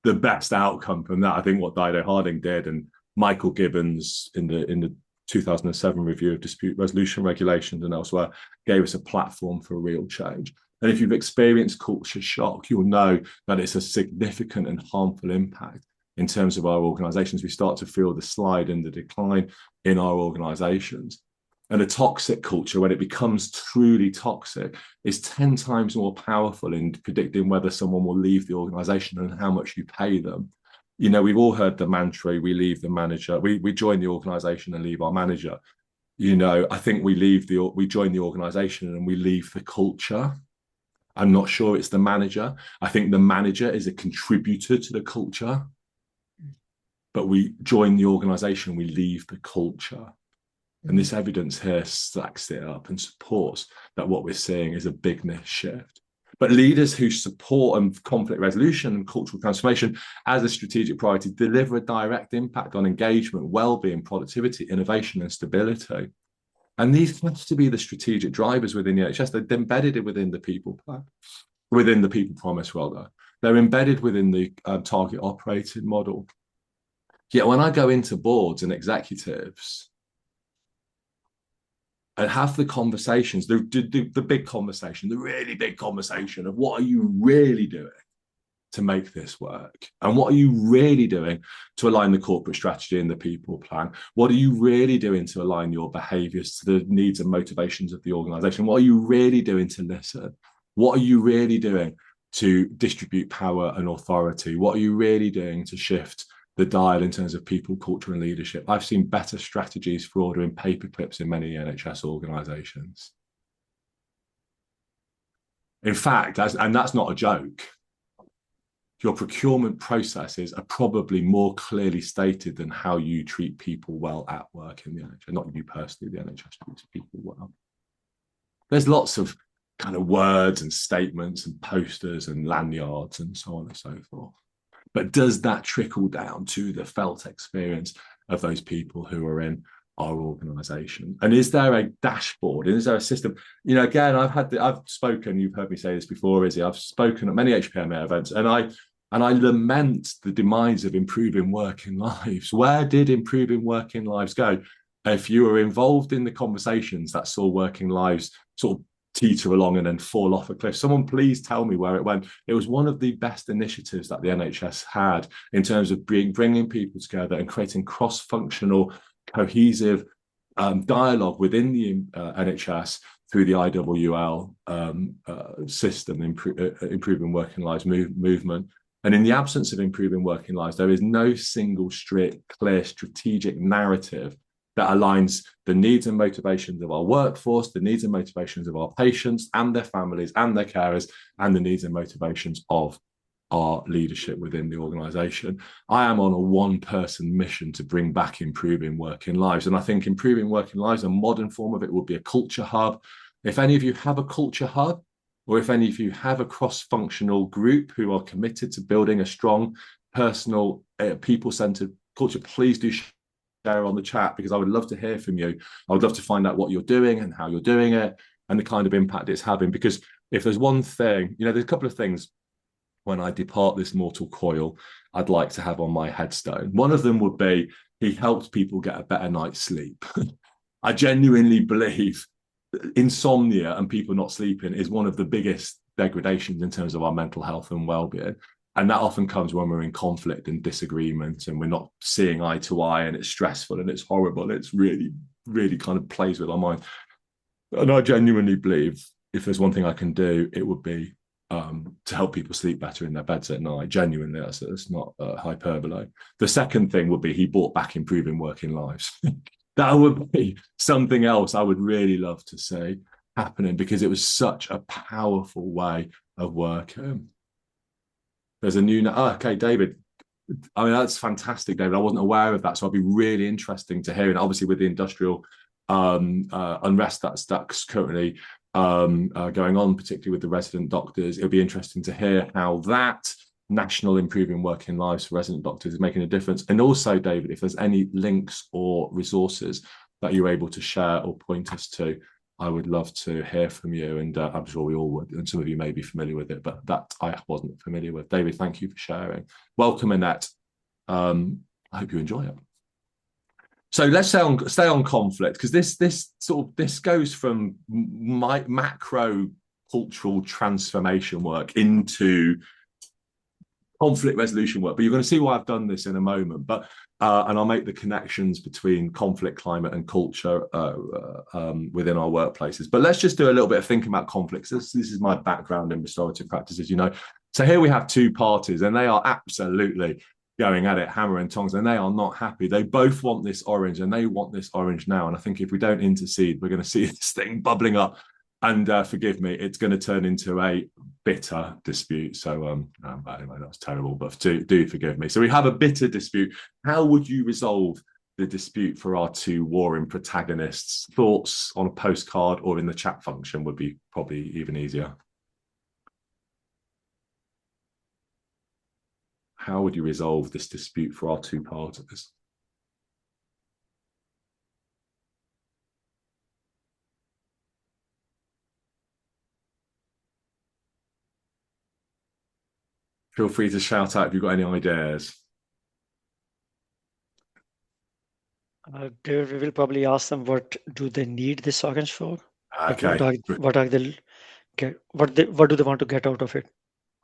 the best outcome from that. I think what Dido Harding did, and Michael Gibbons in the 2007 review of dispute resolution regulations and elsewhere, gave us a platform for real change. And if you've experienced culture shock, you'll know that it's a significant and harmful impact in terms of our organizations. We start to feel the slide and the decline in our organizations. And a toxic culture, when it becomes truly toxic, is 10 times more powerful in predicting whether someone will leave the organization and how much you pay them. You know, we've all heard the mantra, we leave the manager, we join the organization and leave our manager. You know, I think we join the organization and we leave the culture. I'm not sure it's the manager. I think the manager is a contributor to the culture, but we join the organization, we leave the culture. And this evidence here stacks it up and supports that what we're seeing is a bigness shift. But leaders who support conflict resolution and cultural transformation as a strategic priority deliver a direct impact on engagement, well-being, productivity, innovation, and stability. And these have to be the strategic drivers within the NHS. They're embedded within the people plan, within the people promise, rather. They're embedded within the target operating model. Yet when I go into boards and executives and have the conversations, the big conversation, the really big conversation of what are you really doing to make this work? And what are you really doing to align the corporate strategy and the people plan? What are you really doing to align your behaviors to the needs and motivations of the organization? What are you really doing to listen? What are you really doing to distribute power and authority? What are you really doing to shift the dial in terms of people, culture, and leadership? I've seen better strategies for ordering paper clips in many NHS organisations. In fact, and that's not a joke, your procurement processes are probably more clearly stated than how you treat people well at work in the NHS. Not you personally, the NHS treats people well. There's lots of kind of words and statements and posters and lanyards and so on and so forth. But does that trickle down to the felt experience of those people who are in our organisation? And is there a dashboard? And is there a system? You know, again, I've spoken. You've heard me say this before, Izzy. I've spoken at many HPMA events, and I lament the demise of improving working lives. Where did improving working lives go? If you were involved in the conversations that saw working lives sort of teeter along and then fall off a cliff, someone please tell me where it went. It was one of the best initiatives that the NHS had in terms of bringing people together and creating cross-functional, cohesive dialogue within the NHS through the IWL system, improving working lives movement. And in the absence of improving working lives, there is no single strict, clear, strategic narrative that aligns the needs and motivations of our workforce, the needs and motivations of our patients and their families and their carers, and the needs and motivations of our leadership within the organisation. I am on a one-person mission to bring back improving working lives. And I think improving working lives, a modern form of it, would be a culture hub. If any of you have a culture hub, or if any of you have a cross-functional group who are committed to building a strong, personal, people-centred culture, please do share on the chat, because I would love to hear from you. I would love to find out what you're doing and how you're doing it and the kind of impact it's having. Because if there's one thing, you know, there's a couple of things when I depart this mortal coil I'd like to have on my headstone. One of them would be, he helped people get a better night's sleep. I genuinely believe insomnia and people not sleeping is one of the biggest degradations in terms of our mental health and well-being. And that often comes when we're in conflict and disagreement and we're not seeing eye to eye, and it's stressful and it's horrible. And it's really, really kind of plays with our mind. And I genuinely believe if there's one thing I can do, it would be to help people sleep better in their beds at night. Genuinely, that's not hyperbole. The second thing would be, he brought back improving working lives. That would be something else I would really love to see happening, because it was such a powerful way of working. There's a new... okay, David. I mean, that's fantastic, David. I wasn't aware of that, so I'd be really interesting to hear. And obviously with the industrial unrest that's currently going on, particularly with the resident doctors, it'll be interesting to hear how that national improving working lives for resident doctors is making a difference. And also, David, if there's any links or resources that you're able to share or point us to, I would love to hear from you. And I'm sure we all would, and some of you may be familiar with it, but that I wasn't familiar with. David, thank you for sharing. Welcome, Annette. I hope you enjoy it. So let's stay on conflict, because this goes from my macro cultural transformation work into conflict resolution work. But you're going to see why I've done this in a moment. But and I'll make the connections between conflict, climate, and culture within our workplaces. But let's just do a little bit of thinking about conflicts. This is my background in restorative practices, you know. So here we have two parties, and they are absolutely going at it hammer and tongs, and they are not happy. They both want this orange, and they want this orange now. And I think if we don't intercede, we're going to see this thing bubbling up. And forgive me, it's going to turn into a bitter dispute. So anyway, that's terrible, but do forgive me. So we have a bitter dispute. How would you resolve the dispute for our two warring protagonists? Thoughts on a postcard or in the chat function would be probably even easier. How would you resolve this dispute for our two parties? Feel free to shout out if you've got any ideas. David, we will probably ask them, what do they need this orange for? Okay. What do they want to get out of it?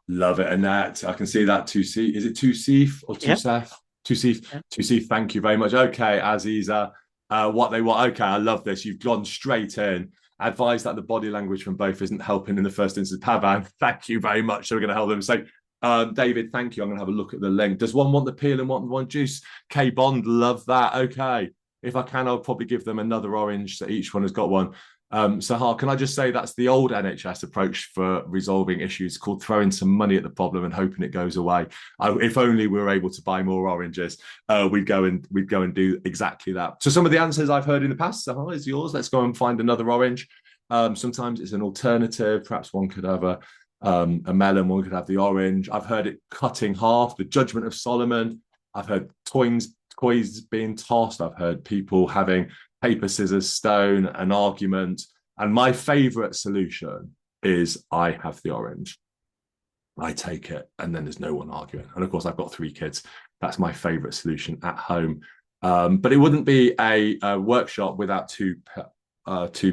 Love it, Annette. I can see that. 2C. Is it 2C or 2Sef? 2C. Yeah. 2C. Thank you very much. Okay, Aziza. What they want. Okay, I love this. You've gone straight in. Advise that the body language from both isn't helping in the first instance. Pavan, thank you very much. So we're going to help them. So, David, thank you. I'm going to have a look at the link. Does one want the peel and one juice? K Bond, love that. Okay. If I can, I'll probably give them another orange, so each one has got one. Sahar, can I just say that's the old NHS approach for resolving issues, called throwing some money at the problem and hoping it goes away. If only we were able to buy more oranges, we'd go and do exactly that. So some of the answers I've heard in the past, Sahar, is yours. Let's go and find another orange. Sometimes it's an alternative. Perhaps one could have a melon, one could have the orange. I've heard it cut in half, the judgment of Solomon. I've heard toys being tossed. I've heard people having paper, scissors, stone, an argument. And my favorite solution is I have the orange. I take it, and then there's no one arguing. And of course, I've got 3 kids. That's my favorite solution at home. But it wouldn't be a workshop without two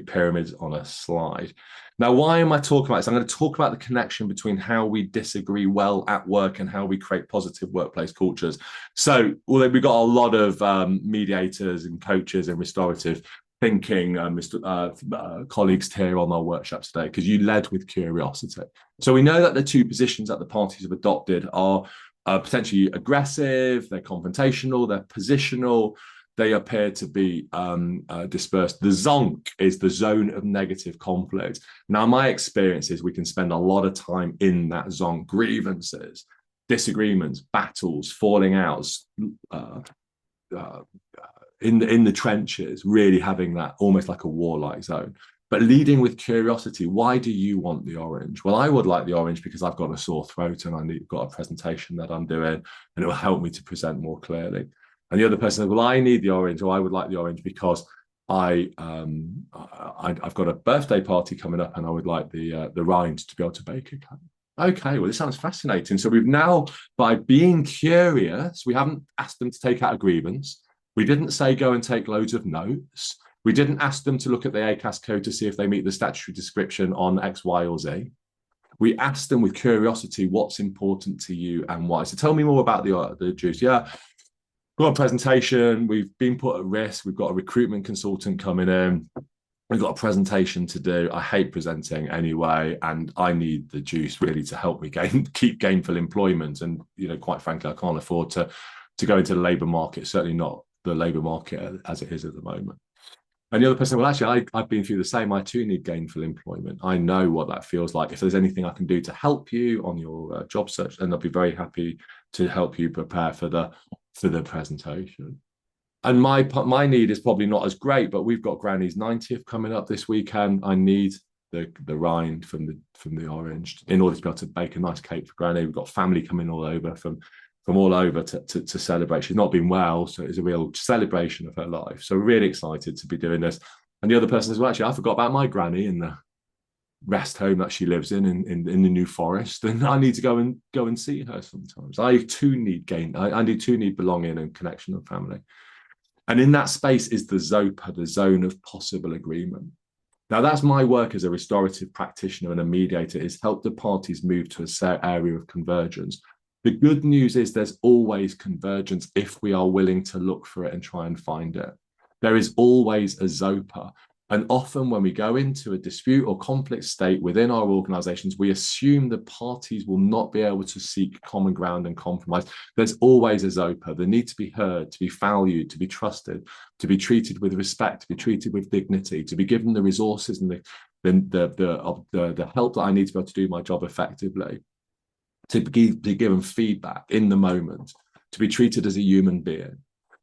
pyramids on a slide. Now, why am I talking about this? I'm going to talk about the connection between how we disagree well at work and how we create positive workplace cultures. So, although we've got a lot of mediators and coaches and restorative thinking colleagues here on our workshop today, because you led with curiosity. So we know that the 2 positions that the parties have adopted are potentially aggressive, they're confrontational, they're positional, they appear to be dispersed. The zonk is the zone of negative conflict. Now, my experience is we can spend a lot of time in that zonk: grievances, disagreements, battles, falling outs, in the trenches, really having that almost like a warlike zone. But leading with curiosity, why do you want the orange? Well, I would like the orange because I've got a sore throat and I've got a presentation that I'm doing, and it will help me to present more clearly. And the other person says, well, I need the orange, or I would like the orange because I've got a birthday party coming up and I would like the rind to be able to bake a cake. Okay, well, this sounds fascinating. So we've now, by being curious, we haven't asked them to take out a grievance. We didn't say go and take loads of notes. We didn't ask them to look at the ACAS code to see if they meet the statutory description on X, Y, or Z. We asked them with curiosity, what's important to you and why? So tell me more about the juice. Yeah, we've got a presentation. We've been put at risk. We've got a recruitment consultant coming in. We've got a presentation to do. I hate presenting anyway, and I need the juice really to help me keep gainful employment. And, quite frankly, I can't afford to go into the labour market, certainly not the labour market as it is at the moment. And the other person, well, actually, I've been through the same. I too need gainful employment. I know what that feels like. If there's anything I can do to help you on your job search, then I'll be very happy to help you prepare for the presentation. And my need is probably not as great, but we've got Granny's 90th coming up this weekend. I need the rind from the orange in order to be able to bake a nice cake for Granny. We've got family coming all over from all over to celebrate. She's not been well, so it's a real celebration of her life. So really excited to be doing this. And the other person says, well, actually, I forgot about my granny in the rest home that she lives in the New Forest, and I need to go and see her sometimes. I too need belonging and connection and family. And in that space is the ZOPA, the zone of possible agreement. Now, that's my work as a restorative practitioner and a mediator, is help the parties move to a certain area of convergence. The good news is there's always convergence if we are willing to look for it and try and find it. There is always a ZOPA. And often when we go into a dispute or conflict state within our organizations, we assume the parties will not be able to seek common ground and compromise. There's always a ZOPA. The need to be heard, to be valued, to be trusted, to be treated with respect, to be treated with dignity, to be given the resources and the help that I need to be able to do my job effectively, to be given feedback in the moment, to be treated as a human being.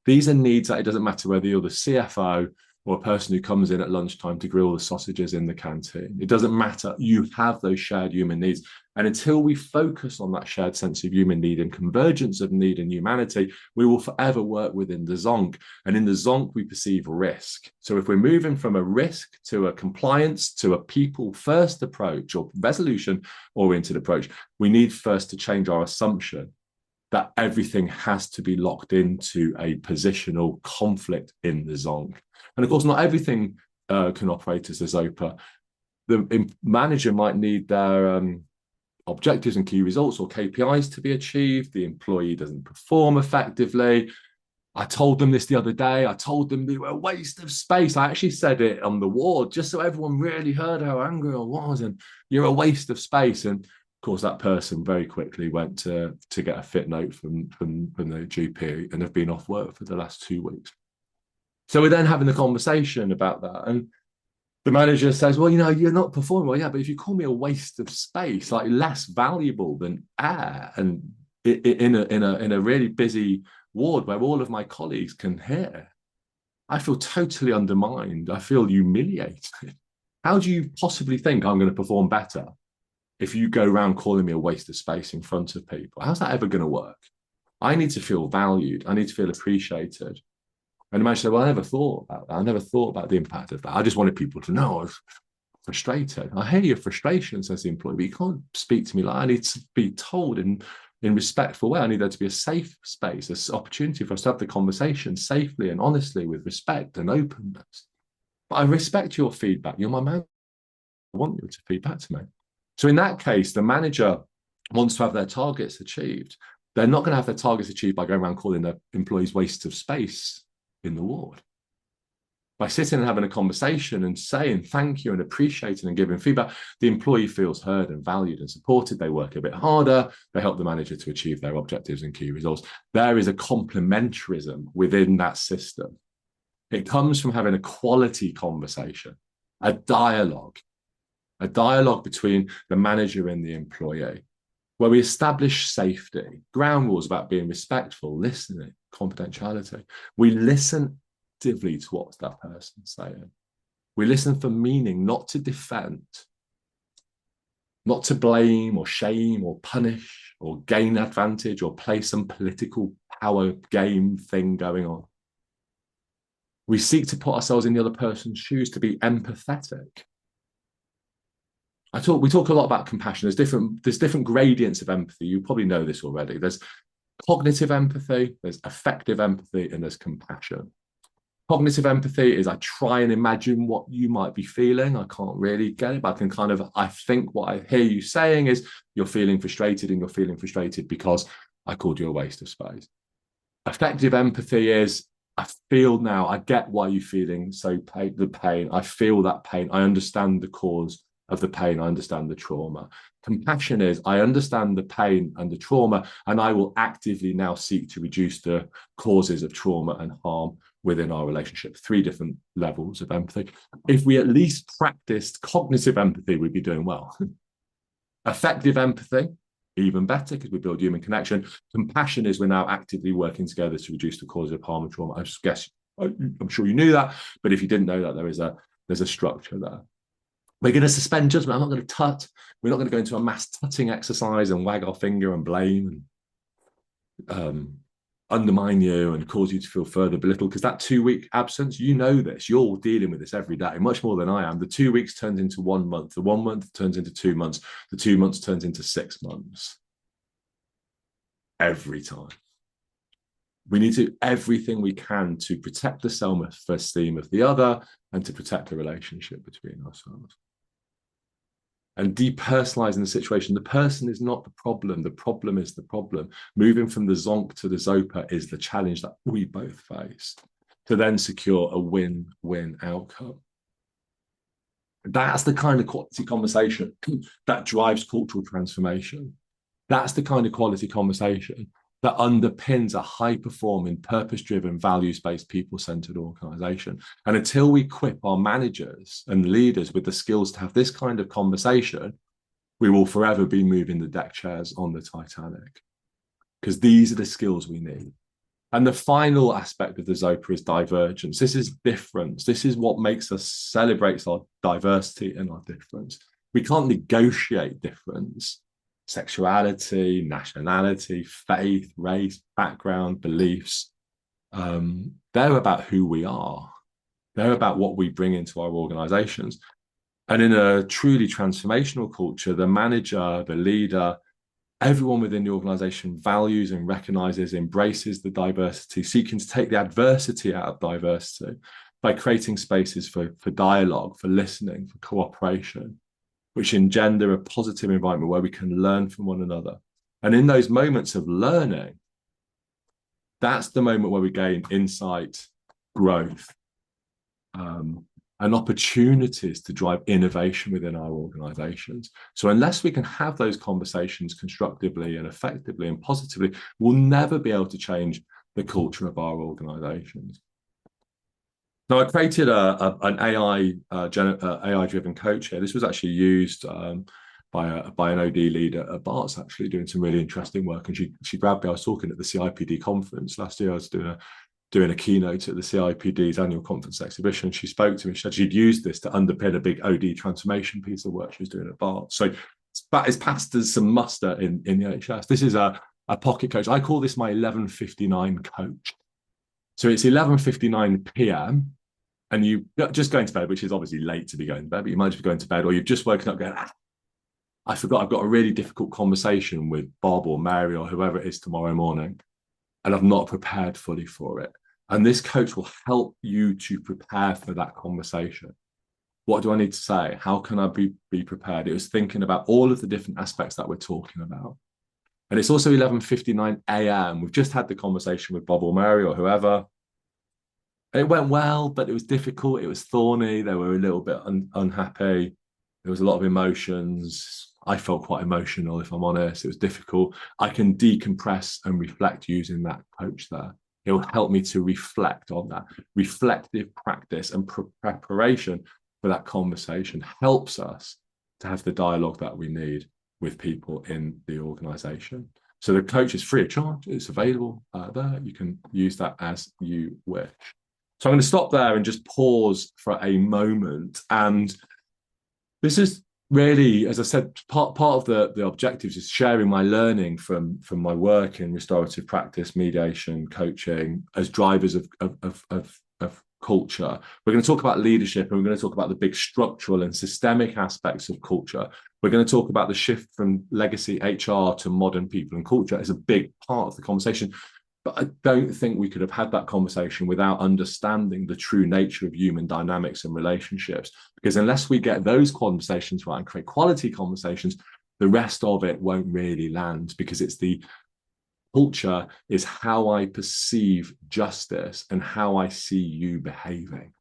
These are needs that it doesn't matter whether you're the CFO or a person who comes in at lunchtime to grill the sausages in the canteen. It doesn't matter. You have those shared human needs. And until we focus on that shared sense of human need and convergence of need and humanity, we will forever work within the zonk. And in the zonk, we perceive risk. So if we're moving from a risk to a compliance to a people-first approach or resolution-oriented approach, we need first to change our assumption that everything has to be locked into a positional conflict in the zonk. And of course, not everything can operate as a ZOPA. The manager might need their objectives and key results or KPIs to be achieved. The employee doesn't perform effectively. I told them this the other day. I told them they were a waste of space. I actually said it on the ward just so everyone really heard how angry I was. And you're a waste of space. And of course, that person very quickly went to get a fit note from the GP and have been off work for the last 2 weeks. So we're then having the conversation about that. And the manager says, well, you're not performing well. Yeah, but if you call me a waste of space, like less valuable than air, and in a really busy ward where all of my colleagues can hear, I feel totally undermined. I feel humiliated. How do you possibly think I'm going to perform better if you go around calling me a waste of space in front of people? How's that ever going to work? I need to feel valued. I need to feel appreciated. And the manager said, well, I never thought about that. I never thought about the impact of that. I just wanted people to know I was frustrated. I hear your frustration, says the employee, but you can't speak to me like I need to be told in respectful way. I need there to be a safe space, an opportunity for us to have the conversation safely and honestly with respect and openness. But I respect your feedback. You're my man. I want you to feedback to me. So in that case, the manager wants to have their targets achieved. They're not going to have their targets achieved by going around calling their employees wastes of space in the ward. By sitting and having a conversation and saying thank you and appreciating and giving feedback, the employee feels heard and valued and supported. They work a bit harder. They help the manager to achieve their objectives and key results. There is a complementarism within that system. It comes from having a quality conversation, a dialogue between the manager and the employee, where we establish safety, ground rules about being respectful, listening, confidentiality. We listen actively to what that person's saying. We listen for meaning, not to defend, not to blame or shame or punish or gain advantage or play some political power game thing going on. We seek to put ourselves in the other person's shoes, to be empathetic. We talk a lot about compassion. There's different gradients of empathy. You probably know this already. There's cognitive empathy, there's affective empathy, and there's compassion. Cognitive empathy is I try and imagine what you might be feeling. I can't really get it, but I think what I hear you saying is you're feeling frustrated, and you're feeling frustrated because I called you a waste of space. Affective empathy is I feel now, I get why you're feeling the pain. I feel that pain. I understand the cause of the pain. I understand the trauma. Compassion is I understand the pain and the trauma, and I will actively now seek to reduce the causes of trauma and harm within our relationship. 3 different levels of empathy. If we at least practiced cognitive empathy, we'd be doing well. Affective empathy, even better, because we build human connection. Compassion is we're now actively working together to reduce the cause of harm and trauma. I'm sure you knew that, but if you didn't know that, there's a structure there. We're going to suspend judgment. I'm not going to tut. We're not going to go into a mass tutting exercise and wag our finger and blame and undermine you and cause you to feel further belittled, because that 2-week absence, you know this, you're dealing with this every day, much more than I am. The 2 weeks turns into 1 month. The 1 month turns into 2 months. The 2 months turns into 6 months. Every time. We need to do everything we can to protect the self-esteem of the other and to protect the relationship between ourselves. And depersonalizing the situation. The person is not the problem. The problem is the problem. Moving from the zonk to the zopa is the challenge that we both face to then secure a win-win outcome. That's the kind of quality conversation that drives cultural transformation. That's the kind of quality conversation that underpins a high-performing, purpose-driven, values-based, people-centered organization. And until we equip our managers and leaders with the skills to have this kind of conversation, we will forever be moving the deck chairs on the Titanic, because these are the skills we need. And the final aspect of the Zopa is divergence. This is difference. This is what makes us celebrate our diversity and our difference. We can't negotiate difference. Sexuality, nationality, faith, race, background, beliefs. They're about who we are. They're about what we bring into our organizations. And in a truly transformational culture, the manager, the leader, everyone within the organization values and recognizes, embraces the diversity, seeking to take the adversity out of diversity by creating spaces for dialogue, for listening, for cooperation, which engender a positive environment where we can learn from one another. And in those moments of learning, that's the moment where we gain insight, growth, and opportunities to drive innovation within our organizations. So unless we can have those conversations constructively and effectively and positively, we'll never be able to change the culture of our organizations. Now, I created an AI-driven coach here. This was actually used by an OD leader at Barts, actually doing some really interesting work. And she grabbed me. I was talking at the CIPD conference last year. I was doing a keynote at the CIPD's annual conference exhibition. She spoke to me. She said she'd used this to underpin a big OD transformation piece of work she was doing at Barts. So it's passed as some muster in the NHS. This is a a pocket coach. I call this my 11:59 coach. So it's 11:59 p.m. and you just going to bed, which is obviously late to be going to bed, but you might just be going to bed, or you've just woken up going, I forgot I've got a really difficult conversation with Bob or Mary or whoever it is tomorrow morning, and I've not prepared fully for it. And this coach will help you to prepare for that conversation. What do I need to say? How can I be prepared? It was thinking about all of the different aspects that we're talking about. And it's also 11:59 a.m. We've just had the conversation with Bob or Mary or whoever. It went well, but it was difficult. It was thorny. They were a little bit unhappy. There was a lot of emotions. I felt quite emotional, if I'm honest. It was difficult. I can decompress and reflect using that coach there. It will help me to reflect on that. Reflective practice and preparation for that conversation helps us to have the dialogue that we need with people in the organization. So the coach is free of charge. It's available there. You can use that as you wish. So I'm going to stop there and just pause for a moment. And this is really, as I said, part of the objectives is sharing my learning from my work in restorative practice, mediation, coaching as drivers of culture. We're going to talk about leadership, and we're going to talk about the big structural and systemic aspects of culture. We're going to talk about the shift from legacy HR to modern people and culture as a big part of the conversation. But I don't think we could have had that conversation without understanding the true nature of human dynamics and relationships. Because unless we get those conversations right and create quality conversations, the rest of it won't really land, because it's the culture is how I perceive justice and how I see you behaving.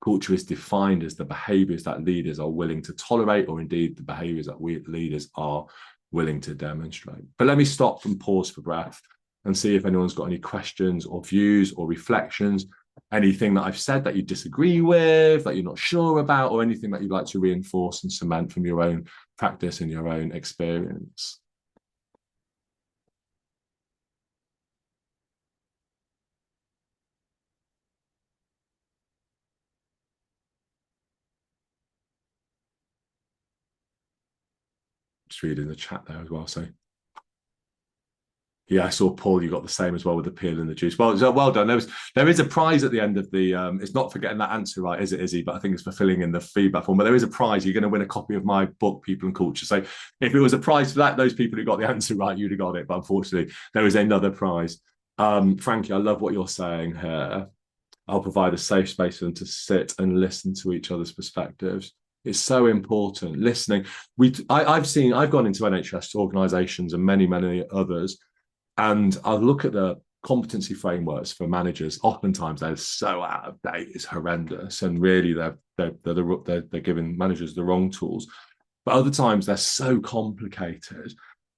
Culture is defined as the behaviors that leaders are willing to tolerate, or indeed the behaviors that we leaders are willing to demonstrate. But let me stop and pause for breath and see if anyone's got any questions or views or reflections, anything that I've said that you disagree with, that you're not sure about, or anything that you'd like to reinforce and cement from your own practice and your own experience. Just reading the chat there as well. So yeah, I saw Paul, you got the same as well with the peel and the juice. Well done. There is a prize at the end of the it's not for getting that answer right, is it, Izzy? But I think it's for filling in the feedback form. But there is a prize. You're going to win a copy of my book, People and Culture. So if it was a prize for that, those people who got the answer right, you'd have got it. But unfortunately, there is another prize. Frankie, I love what you're saying here. I'll provide a safe space for them to sit and listen to each other's perspectives. It's so important. Listening. I've gone into NHS organisations and many others, and I look at the competency frameworks for managers. Oftentimes they're so out of date, it's horrendous, and really they're giving managers the wrong tools. But other times they're so complicated.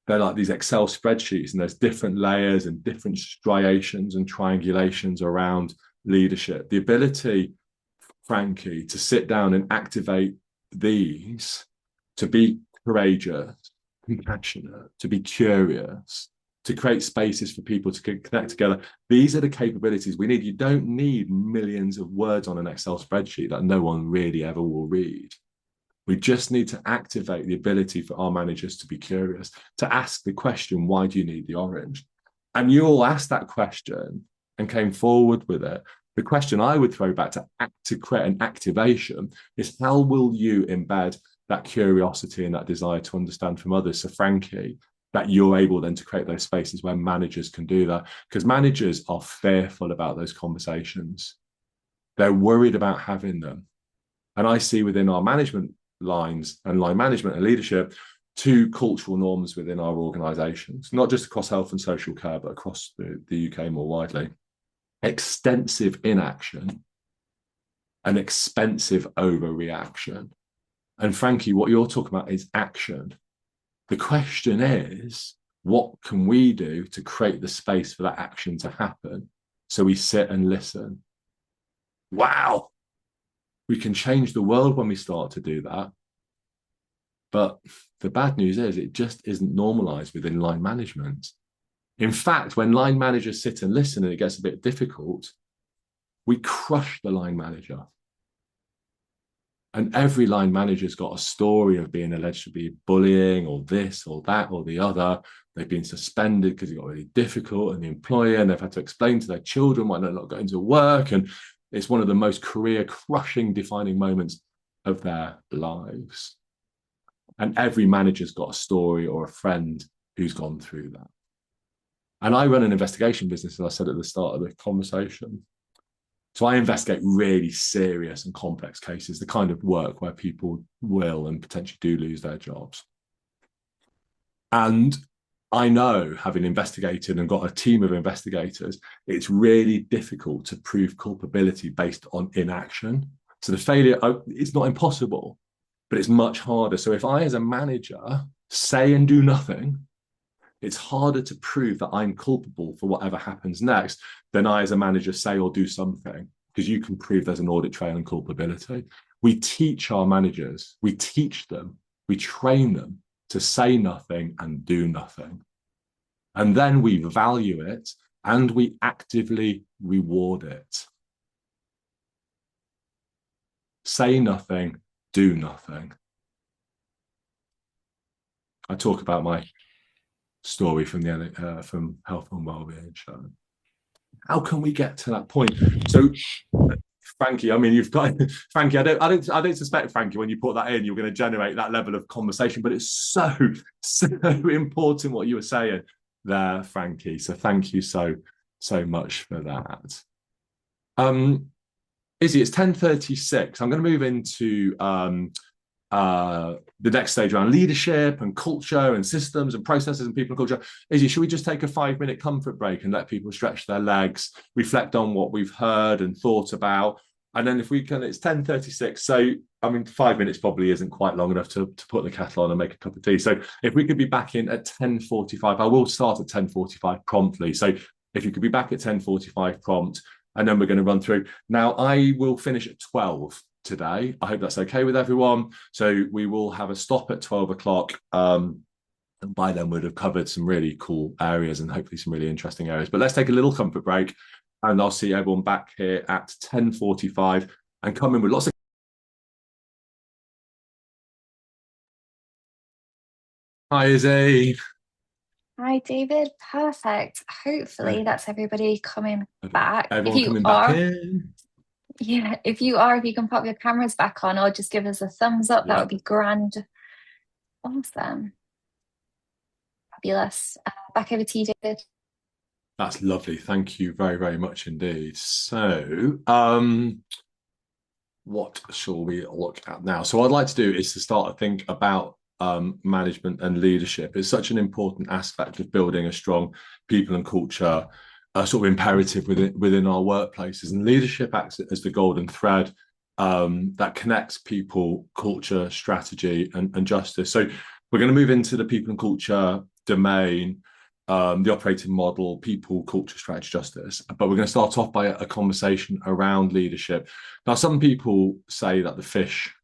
They're like these Excel spreadsheets, and there's different layers and different striations and triangulations around leadership. The ability, Frankie, to sit down and activate these, to be courageous, compassionate, to be curious, to create spaces for people to connect together. These are the capabilities we need. You don't need millions of words on an Excel spreadsheet that no one really ever will read. We just need to activate the ability for our managers to be curious, to ask the question, why do you need the orange? And you all asked that question and came forward with it. The question I would throw back to create an activation is, how will you embed that curiosity and that desire to understand from others? So Frankie, that you're able then to create those spaces where managers can do that, because managers are fearful about those conversations. They're worried about having them. And I see within our management lines and line management and leadership, two cultural norms within our organizations, not just across health and social care, but across the UK more widely. Extensive inaction and expensive overreaction. And Frankie, what you're talking about is action. The question is, what can we do to create the space for that action to happen? So we sit and listen. Wow, we can change the world when we start to do that. But the bad news is it just isn't normalized within line management. In fact, when line managers sit and listen and it gets a bit difficult, we crush the line manager. And every line manager's got a story of being alleged to be bullying or this or that or the other. They've been suspended because it got really difficult, and the employer, and they've had to explain to their children why they're not going to work. And it's one of the most career crushing, defining moments of their lives. And every manager's got a story or a friend who's gone through that. And I run an investigation business, as I said at the start of the conversation. So I investigate really serious and complex cases, the kind of work where people will and potentially do lose their jobs. And I know, having investigated and got a team of investigators, it's really difficult to prove culpability based on inaction. So the failure, it's not impossible, but it's much harder. So if I, as a manager, say and do nothing, it's harder to prove that I'm culpable for whatever happens next than I, as a manager, say or do something, because you can prove there's an audit trail and culpability. We teach our managers, we teach them, we train them to say nothing and do nothing. And then we value it and we actively reward it. Say nothing, do nothing. I talk about my story from the from Health and Wellbeing Show. How can we get to that point? So, Frankie, I mean, you've got Frankie. I don't suspect, Frankie, when you put that in, you're going to generate that level of conversation. But it's so important what you were saying there, Frankie. So thank you so much for that. Izzy, it's 10:36. I'm going to move into the next stage around leadership and culture and systems and processes and people and culture. Izzy, should we just take a 5-minute comfort break and let people stretch their legs, reflect on what we've heard and thought about? And then if we can, it's 10:36. So, I mean, 5 minutes probably isn't quite long enough to put the kettle on and make a cup of tea. So if we could be back in at 10:45, I will start at 10:45 promptly. So if you could be back at 10:45 prompt, and then we're going to run through. Now, I will finish at 12 today. I hope that's okay with everyone. So we will have a stop at 12 o'clock. And by then we'd have covered some really cool areas and hopefully some really interesting areas. But let's take a little comfort break, and I'll see everyone back here at 10:45 and come in with lots of... Hi, Izzy. Hi, David. Perfect. Hopefully that's everybody coming back. Everyone coming back in. Yeah, if you can pop your cameras back on or just give us a thumbs up, that would be grand. Awesome. Fabulous. Back over to you, David. That's lovely. Thank you very, very much indeed. So, what shall we look at now? So what I'd like to do is to start to think about management and leadership. It's such an important aspect of building a strong people and culture, sort of imperative within our workplaces. And leadership acts as the golden thread that connects people, culture, strategy, and justice. So we're going to move into the people and culture domain, the operating model, people, culture, strategy, justice. But we're going to start off by a conversation around leadership. Now, some people say that the fish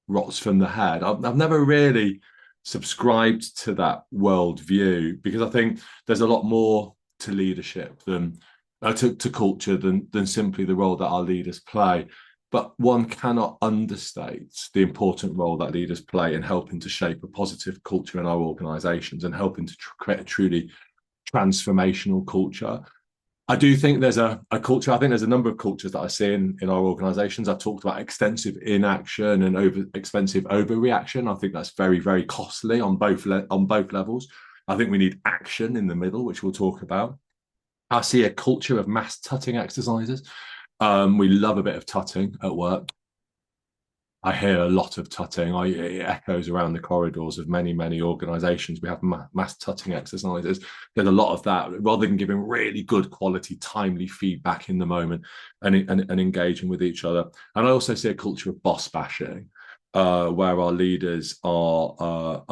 rots from the head. I've never really subscribed to that worldview, because I think there's a lot more to leadership than to culture than simply the role that our leaders play. But one cannot understate the important role that leaders play in helping to shape a positive culture in our organizations and helping to create a truly transformational culture. I do think there's a culture. I think there's a number of cultures that I see in our organizations. I've talked about extensive inaction and expensive overreaction. I think that's very, very costly on both levels. I think we need action in the middle, which we'll talk about. I see a culture of mass tutting exercises. We love a bit of tutting at work. I hear a lot of tutting. It echoes around the corridors of many, many organizations. We have mass tutting exercises. There's a lot of that, rather than giving really good quality, timely feedback in the moment and engaging with each other. And I also see a culture of boss bashing, where our leaders are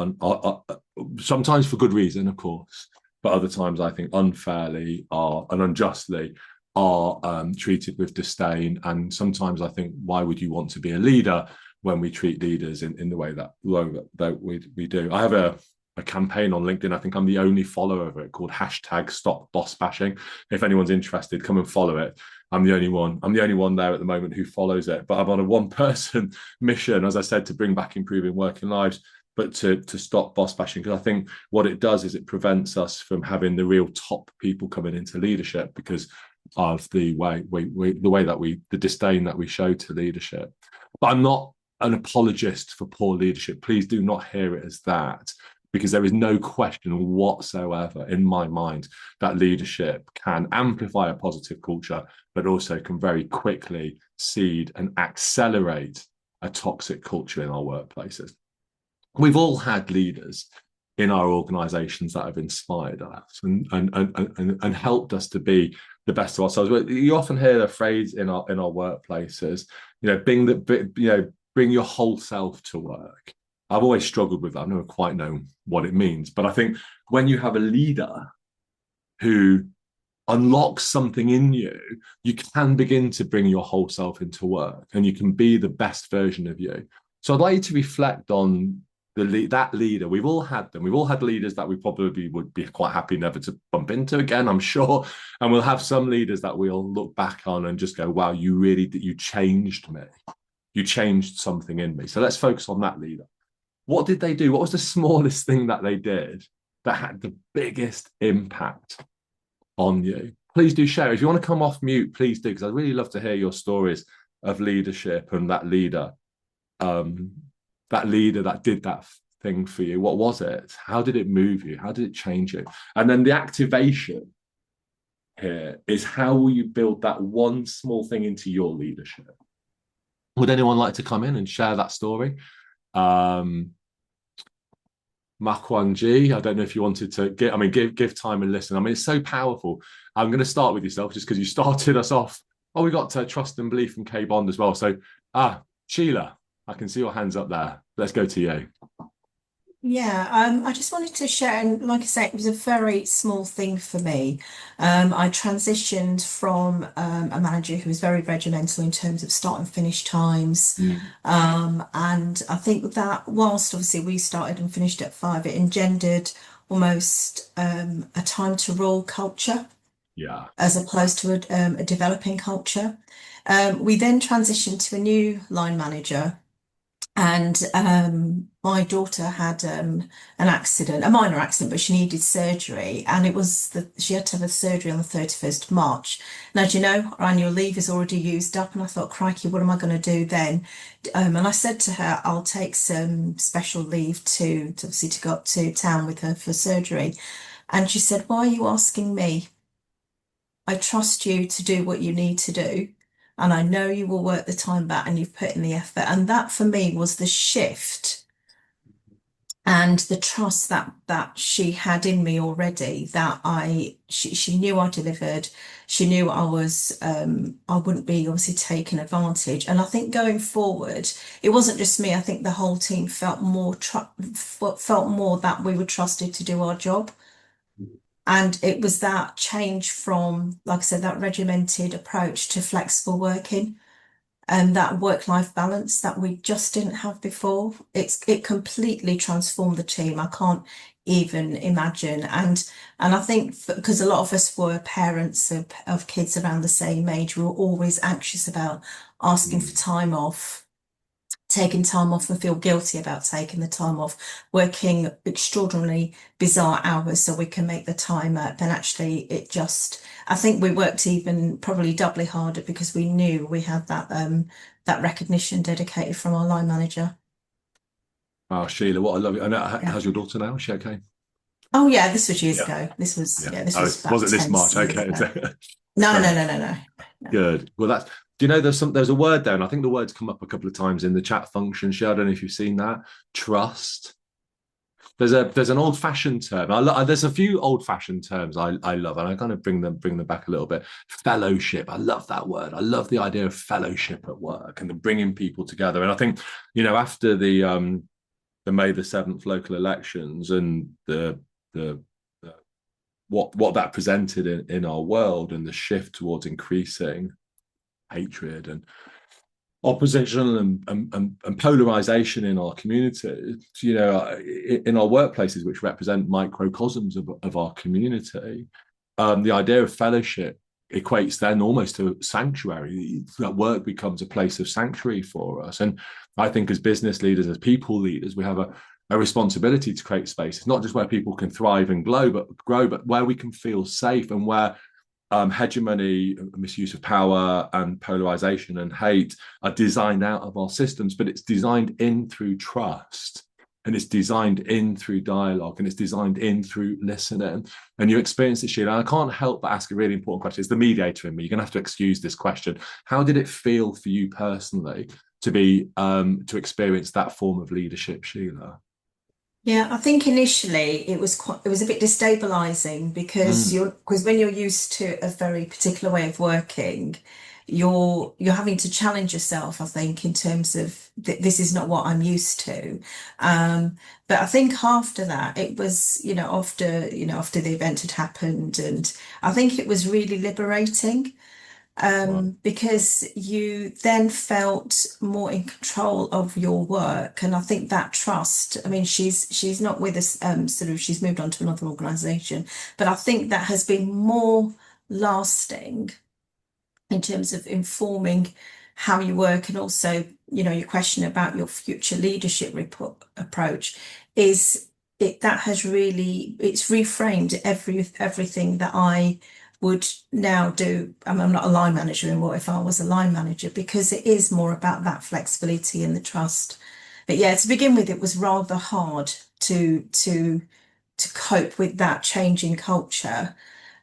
sometimes for good reason, of course, but other times I think unfairly and unjustly are treated with disdain. And sometimes I think, why would you want to be a leader when we treat leaders in the way that we do? I have a a campaign on LinkedIn. I think I'm the only follower of it, called #StopBossBashing. If anyone's interested, come and follow it. I'm the only one there at the moment who follows it. But I'm on a one-person mission, as I said, to bring back improving working lives, but to stop boss bashing. Because I think what it does is it prevents us from having the real top people coming into leadership because of the disdain that we show to leadership. But I'm not an apologist for poor leadership. Please do not hear it as that, because there is no question whatsoever in my mind that leadership can amplify a positive culture, but also can very quickly seed and accelerate a toxic culture in our workplaces. We've all had leaders in our organizations that have inspired us and helped us to be the best of ourselves. You often hear the phrase in our workplaces, bring your whole self to work. I've always struggled with that. I've never quite known what it means. But I think when you have a leader who unlocks something in you, you can begin to bring your whole self into work and you can be the best version of you. So I'd like you to reflect on that leader. We've all had them. We've all had leaders that we probably would be quite happy never to bump into again, I'm sure. And we'll have some leaders that we'll look back on and just go, wow, you changed me. You changed something in me. So let's focus on that leader. What did they do? What was the smallest thing that they did that had the biggest impact on you? Please do share. If you want to come off mute, please do, because I'd really love to hear your stories of leadership and that leader that did that thing for you. What was it? How did it move you? How did it change you? And then the activation here is, how will you build that one small thing into your leadership? Would anyone like to come in and share that story? Makwan G, I don't know if you wanted to give time and listen. I mean, it's so powerful. I'm going to start with yourself just because you started us off. Oh, we got trust and belief from K Bond as well. So, Sheila, I can see your hands up there. Let's go to you. Yeah, I just wanted to share, and like I say, it was a very small thing for me. I transitioned from a manager who was very regimental in terms of start and finish times. And I think that whilst obviously we started and finished at 5, it engendered almost a time to rule culture. Yeah. As opposed to a developing culture. We then transitioned to a new line manager. And my daughter had an accident, a minor accident, but she needed surgery. And she had to have a surgery on the 31st of March. And as you know, our annual leave is already used up. And I thought, crikey, what am I going to do then? And I said to her, I'll take some special leave to go up to town with her for surgery. And she said, why are you asking me? I trust you to do what you need to do. And I know you will work the time back and you've put in the effort. And that for me was the shift and the trust that she had in me already, that she knew I delivered. She knew I wouldn't be obviously taken advantage. And I think going forward, it wasn't just me. I think the whole team felt more that we were trusted to do our job. And it was that change from, like I said, that regimented approach to flexible working and that work-life balance that we just didn't have before. It completely transformed the team. I can't even imagine. And I think because a lot of us were parents of kids around the same age, we were always anxious about asking for time off, taking time off and feel guilty about taking the time off, working extraordinarily bizarre hours so we can make the time up. And actually I think we worked even probably doubly harder because we knew we had that recognition dedicated from our line manager. Wow, Sheila, what I love it. And how's your daughter now? Is she okay? Oh yeah, this was years ago. This was wasn't this March? Okay. No. Good. Well, do you know there's a word there, and I think the word's come up a couple of times in the chat function. I don't know if you've seen that. Trust. There's an old-fashioned term. There's a few old-fashioned terms I love, and I kind of bring them back a little bit. Fellowship. I love that word. I love the idea of fellowship at work and the bringing people together. And I think, after the May the 7th local elections and what that presented in our world and the shift towards increasing hatred and opposition and polarization in our community, you know, in our workplaces, which represent microcosms of our community, the idea of fellowship equates then almost to sanctuary. That work becomes a place of sanctuary for us. And I think as business leaders, as people leaders, we have a responsibility to create spaces, not just where people can thrive and grow, but where we can feel safe, and where hegemony, misuse of power, and polarization and hate are designed out of our systems, but it's designed in through trust, and it's designed in through dialogue, and it's designed in through listening. And you experience it, Sheila. And I can't help but ask a really important question. It's the mediator in me. You're going to have to excuse this question. How did it feel for you personally to be to experience that form of leadership, Sheila? Yeah, I think initially it was a bit destabilizing because when you're used to a very particular way of working, you're having to challenge yourself, I think, in terms of this is not what I'm used to. But I think after that, it was, after the event had happened, and I think it was really liberating. Because you then felt more in control of your work. And I think that trust, I mean, she's not with us, she's moved on to another organisation, but I think that has been more lasting in terms of informing how you work. And also, your question about your future leadership approach is that has really, it's reframed everything that I would now do. I'm not a line manager anymore if I was a line manager, because it is more about that flexibility and the trust. But yeah, to begin with, it was rather hard to cope with that changing culture.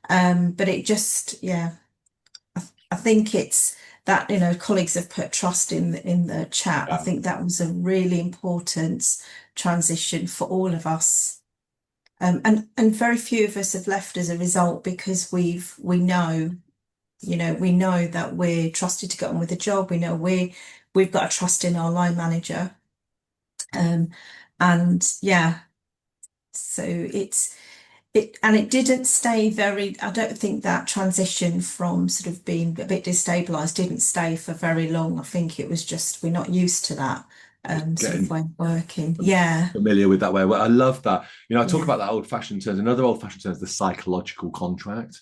But it just, I think it's that, colleagues have put trust in the chat. I think that was a really important transition for all of us. And very few of us have left as a result, because we know that we're trusted to get on with the job. We know we've got a trust in our line manager. So it didn't stay I don't think that transition from sort of being a bit destabilized didn't stay for very long. I think it was just, we're not used to that. Sort of way of working. Familiar with that way. Well, I love that. I talk about that old-fashioned terms. Another old-fashioned term is the psychological contract.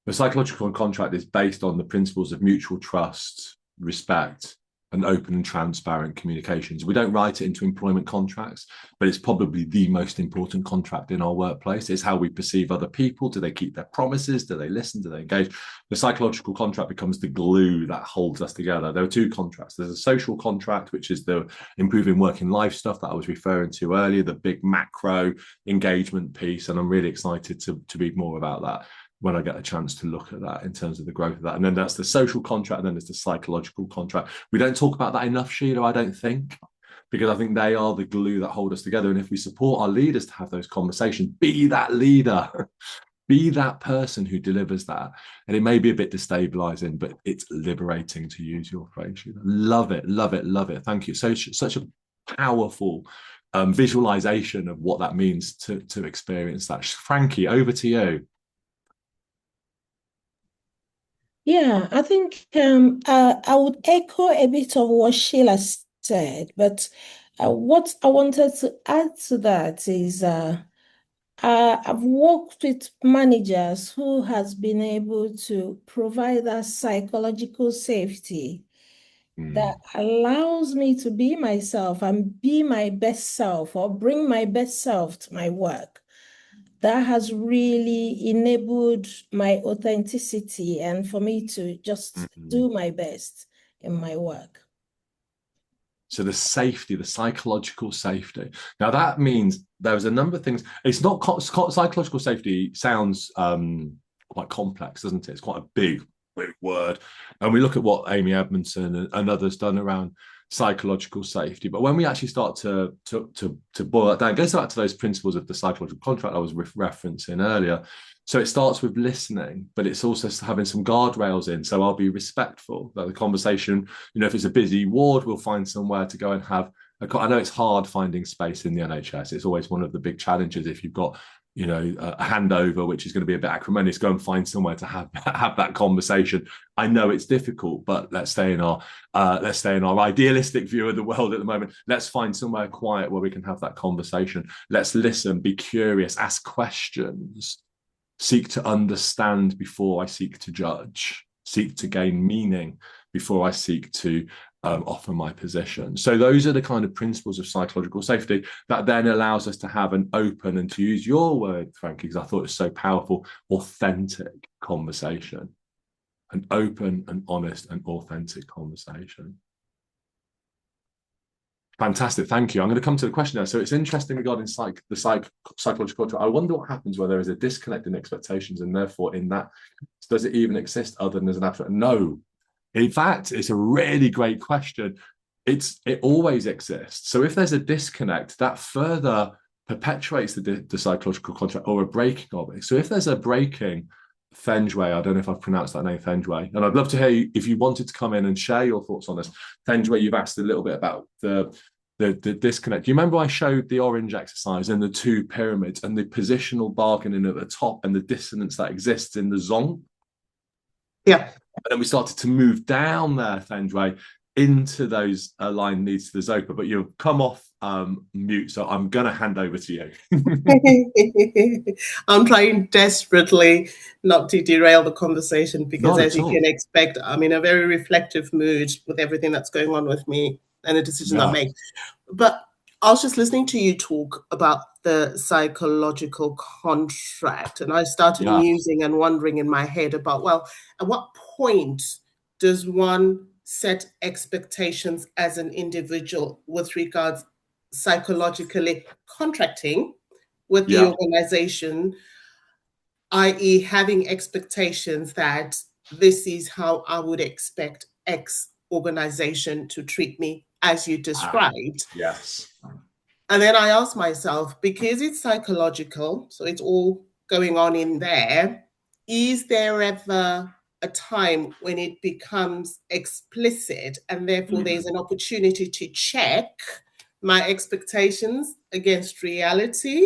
The psychological contract is based on the principles of mutual trust, respect, and open and transparent communications. We don't write it into employment contracts, but it's probably the most important contract in our workplace. It's how we perceive other people. Do they keep their promises? Do they listen? Do they engage? The psychological contract becomes the glue that holds us together. There are two contracts. There's a social contract, which is the improving working life stuff that I was referring to earlier, the big macro engagement piece. And I'm really excited to read more about that when I get a chance to look at that in terms of the growth of that. And then that's the social contract, and then there's the psychological contract. We don't talk about that enough, Sheila, I don't think, because I think they are the glue that hold us together. And if we support our leaders to have those conversations, be that leader, be that person who delivers that. And it may be a bit destabilizing, but it's liberating, to use your phrase, Sheila. Love it, love it, love it. Thank you. So such a powerful visualization of what that means to experience that. Frankie, over to you. Yeah, I think I would echo a bit of what Sheila said, but what I wanted to add to that is I've worked with managers who has been able to provide that psychological safety that allows me to be myself and be my best self, or bring my best self to my work. That has really enabled my authenticity and for me to just do my best in my work. So the safety, the psychological safety. Now that means there's a number of things. It's not psychological safety sounds quite complex, doesn't it? It's quite a big word. And we look at what Amy Edmondson and others done around psychological safety. But when we actually start to boil that down, it goes back to those principles of the psychological contract I was referencing earlier. So it starts with listening, but it's also having some guardrails in. So I'll be respectful that the conversation, if it's a busy ward, we'll find somewhere to go and have I know it's hard finding space in the NHS. It's always one of the big challenges if you've got a handover, which is going to be a bit acrimonious. Go and find somewhere to have that conversation. I know it's difficult, but let's stay in our idealistic view of the world at the moment. Let's find somewhere quiet where we can have that conversation. Let's listen, be curious, ask questions, seek to understand before I seek to judge, seek to gain meaning before I seek to offer my position. So those are the kind of principles of psychological safety that then allows us to have an open, and to use your word, Frankie, because I thought it was so powerful, authentic conversation. An open and honest and authentic conversation. Fantastic, thank you. I'm going to come to the question now. So it's interesting regarding psychological culture. I wonder what happens where there is a disconnect in expectations, and therefore in that, does it even exist other than as an abstract? No. In fact, it's a really great question. It always exists. So if there's a disconnect, that further perpetuates the psychological contract, or a breaking of it. So if there's a breaking, Fenjue, I don't know if I've pronounced that name, Fenjue, and I'd love to hear you, if you wanted to come in and share your thoughts on this. Fenjue, you've asked a little bit about the disconnect. Do you remember I showed the orange exercise and the two pyramids and the positional bargaining at the top and the dissonance that exists in the zong? Yeah. And then we started to move down there, Fenjue, into those aligned needs to the Zopa, but you've come off mute, so I'm going to hand over to you. I'm trying desperately not to derail the conversation, because as you can expect, I'm in a very reflective mood with everything that's going on with me and the decisions I make. But I was just listening to you talk about the psychological contract, and I started musing and wondering in my head about, well, at what point does one set expectations as an individual with regards psychologically contracting with the organization, i.e. having expectations that this is how I would expect X organization to treat me as you described. Yes. And then I asked myself, because it's psychological, so it's all going on in there, is there ever a time when it becomes explicit, and therefore there's an opportunity to check my expectations against reality?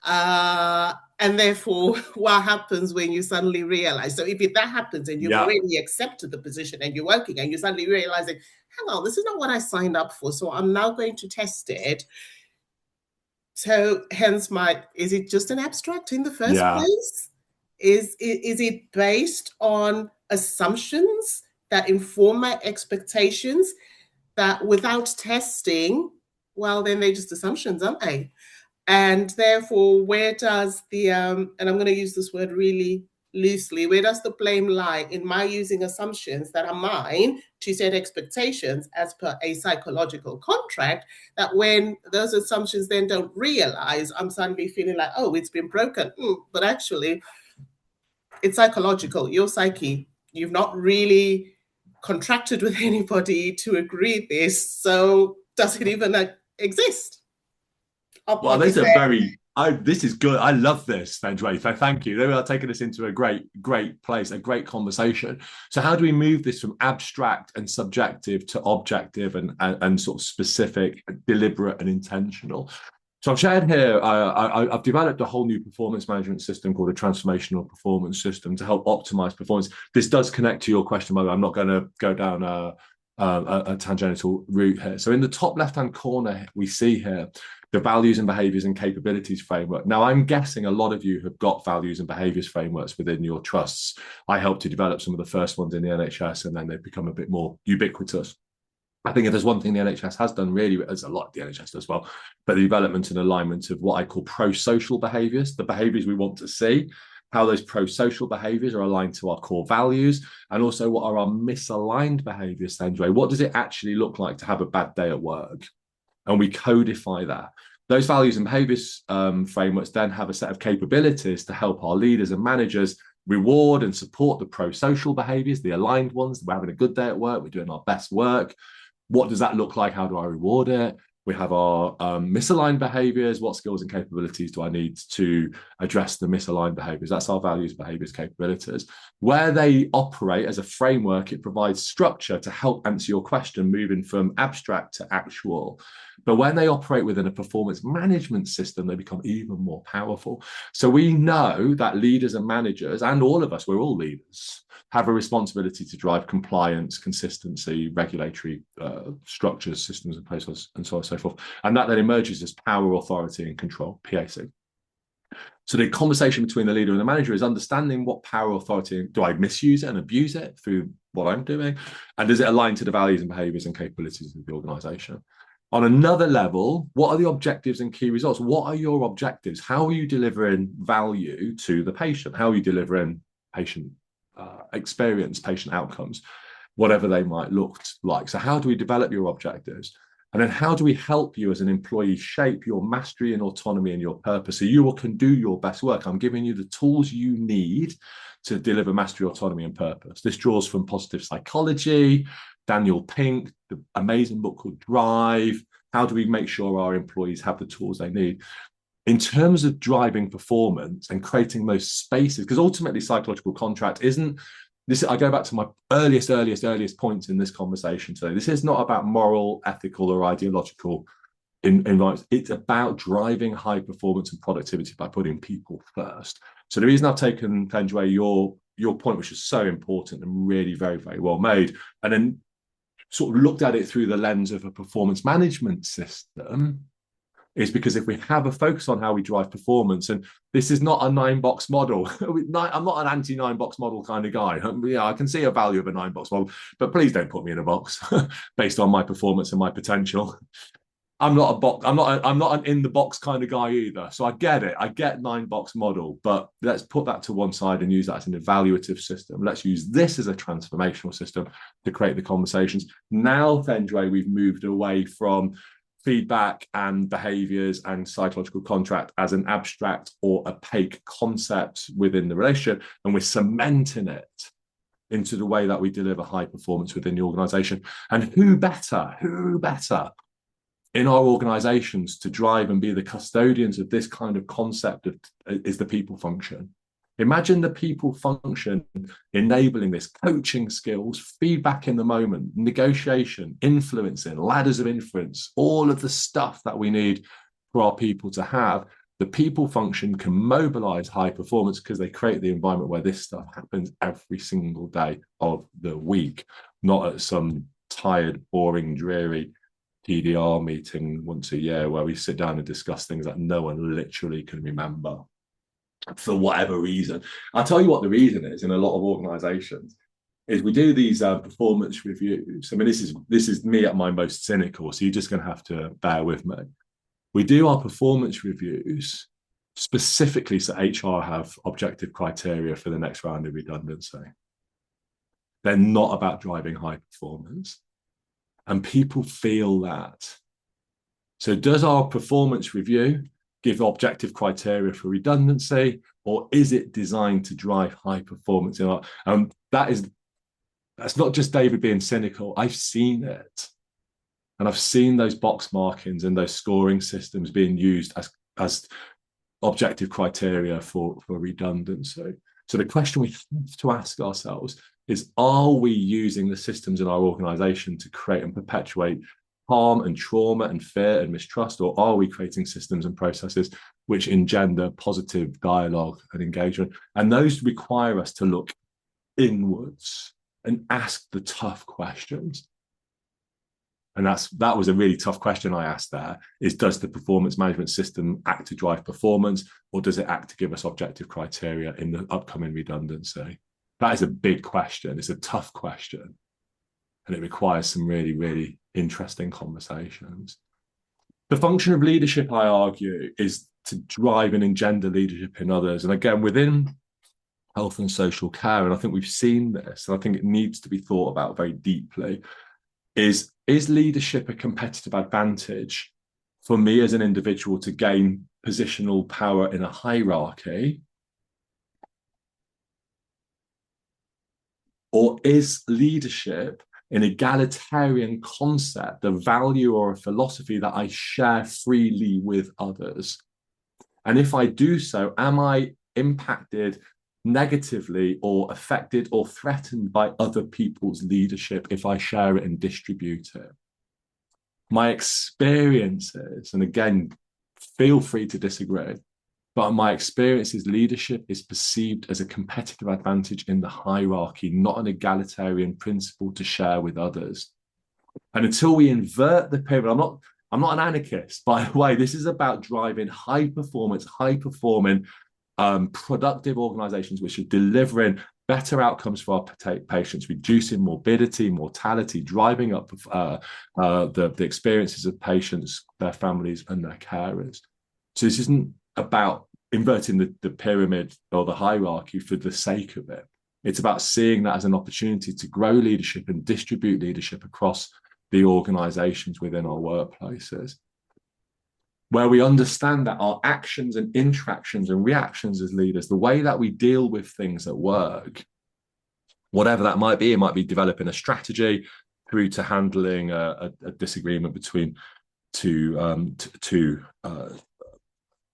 And therefore, what happens when you suddenly realize? So if that happens and you've already accepted the position and you're working and you're suddenly realizing, hang on, this is not what I signed up for, so I'm now going to test it. So hence is it just an abstract in the first place? Is it based on assumptions that inform my expectations that without testing, well, then they're just assumptions, aren't they? And therefore, where does the, and I'm going to use this word really loosely, where does the blame lie in my using assumptions that are mine to set expectations as per a psychological contract, that when those assumptions then don't realize, I'm suddenly feeling like, oh, it's been broken. But actually, it's psychological, your psyche. You've not really contracted with anybody to agree this, so does it even exist? Well, this is good. I love this, Fenjue. Thank you. They are taking us into a great place, a great conversation. So how do we move this from abstract and subjective to objective and sort of specific, deliberate and intentional? So I've shared here, I've developed a whole new performance management system called a transformational performance system to help optimize performance. This does connect to your question, but I'm not going to go down a tangential route here. So in the top left-hand corner, we see here the values and behaviors and capabilities framework. Now, I'm guessing a lot of you have got values and behaviors frameworks within your trusts. I helped to develop some of the first ones in the NHS, and then they've become a bit more ubiquitous. I think if there's one thing the NHS has done really, there's a lot the NHS does well, but the development and alignment of what I call pro-social behaviors, the behaviors we want to see, how those pro-social behaviors are aligned to our core values, and also what are our misaligned behaviors, Fenjue. What does it actually look like to have a bad day at work? And we codify that. Those values and behaviors frameworks then have a set of capabilities to help our leaders and managers reward and support the pro-social behaviors, the aligned ones. We're having a good day at work, we're doing our best work. What does that look like? How do I reward it? We have our misaligned behaviors. What skills and capabilities do I need to address the misaligned behaviors? That's our values, behaviors, capabilities. Where they operate as a framework, it provides structure to help answer your question, moving from abstract to actual. But when they operate within a performance management system, they become even more powerful. So we know that leaders and managers, and all of us, we're all leaders, have a responsibility to drive compliance, consistency, regulatory structures, systems and processes, and so on and so forth. And that then emerges as power, authority, and control, PAC. So the conversation between the leader and the manager is understanding what power, authority, do I misuse it and abuse it through what I'm doing? And does it align to the values and behaviors and capabilities of the organization? On another level, what are the objectives and key results? What are your objectives? How are you delivering value to the patient? How are you delivering patient experience, patient outcomes, whatever they might look like? So how do we develop your objectives? And then how do we help you as an employee shape your mastery and autonomy and your purpose so you can do your best work? I'm giving you the tools you need to deliver mastery, autonomy, and purpose. This draws from positive psychology, Daniel Pink, the amazing book called Drive. How do we make sure our employees have the tools they need? In terms of driving performance and creating those spaces, because ultimately psychological contract isn't this. I go back to my earliest points in this conversation today. This is not about moral, ethical, or ideological environments. It's about driving high performance and productivity by putting people first. So the reason I've taken, Fenjue, your point, which is so important and really very, very well made, and then sort of looked at it through the lens of a performance management system, is because if we have a focus on how we drive performance, and this is not a 9-box model. I'm not an anti-9-box model kind of guy. Yeah, I can see a value of a 9-box model, but please don't put me in a box based on my performance and my potential. I'm not an in the box kind of guy either. So I get it. I get 9-box model, but let's put that to one side and use that as an evaluative system. Let's use this as a transformational system to create the conversations. Now, Fenjue, we've moved away from feedback and behaviors and psychological contract as an abstract or opaque concept within the relationship, and we're cementing it into the way that we deliver high performance within the organization. And who better in our organizations to drive and be the custodians of this kind of concept is the people function. Imagine the people function enabling this: coaching skills, feedback in the moment, negotiation, influencing, ladders of influence, all of the stuff that we need for our people to have. The people function can mobilize high performance because they create the environment where this stuff happens every single day of the week, not at some tired, boring, dreary TDR meeting once a year where we sit down and discuss things that no one literally can remember for whatever reason. I'll tell you what the reason is in a lot of organizations is we do these performance reviews. I mean, this is me at my most cynical, so you're just going to have to bear with me. We do our performance reviews specifically so HR have objective criteria for the next round of redundancy. They're not about driving high performance. And people feel that. So does our performance review give objective criteria for redundancy, or is it designed to drive high performance? That's not just David being cynical. I've seen it. And I've seen those box markings and those scoring systems being used as objective criteria for redundancy. So the question we have to ask ourselves is, are we using the systems in our organization to create and perpetuate harm and trauma and fear and mistrust, or are we creating systems and processes which engender positive dialogue and engagement? And those require us to look inwards and ask the tough questions. And that was a really tough question I asked there, is does the performance management system act to drive performance, or does it act to give us objective criteria in the upcoming redundancy? That is a big question. It's a tough question. And it requires some really, really interesting conversations. The function of leadership, I argue, is to drive and engender leadership in others. And again, within health and social care, and I think we've seen this, and I think it needs to be thought about very deeply, is leadership a competitive advantage for me as an individual to gain positional power in a hierarchy? Or is leadership an egalitarian concept, a value or a philosophy that I share freely with others? And if I do so, am I impacted negatively or affected or threatened by other people's leadership if I share it and distribute it? My experiences, and again, feel free to disagree, but my experience is leadership is perceived as a competitive advantage in the hierarchy, not an egalitarian principle to share with others. And until we invert the pyramid, I'm not an anarchist, by the way. This is about driving high performance, high performing, productive organizations which are delivering better outcomes for our patients, reducing morbidity, mortality, driving up the experiences of patients, their families, and their carers. So this isn't about inverting the pyramid or the hierarchy for the sake of it. It's about seeing that as an opportunity to grow leadership and distribute leadership across the organizations within our workplaces, where we understand that our actions and interactions and reactions as leaders, the way that we deal with things at work, whatever that might be, it might be developing a strategy through to handling a disagreement between two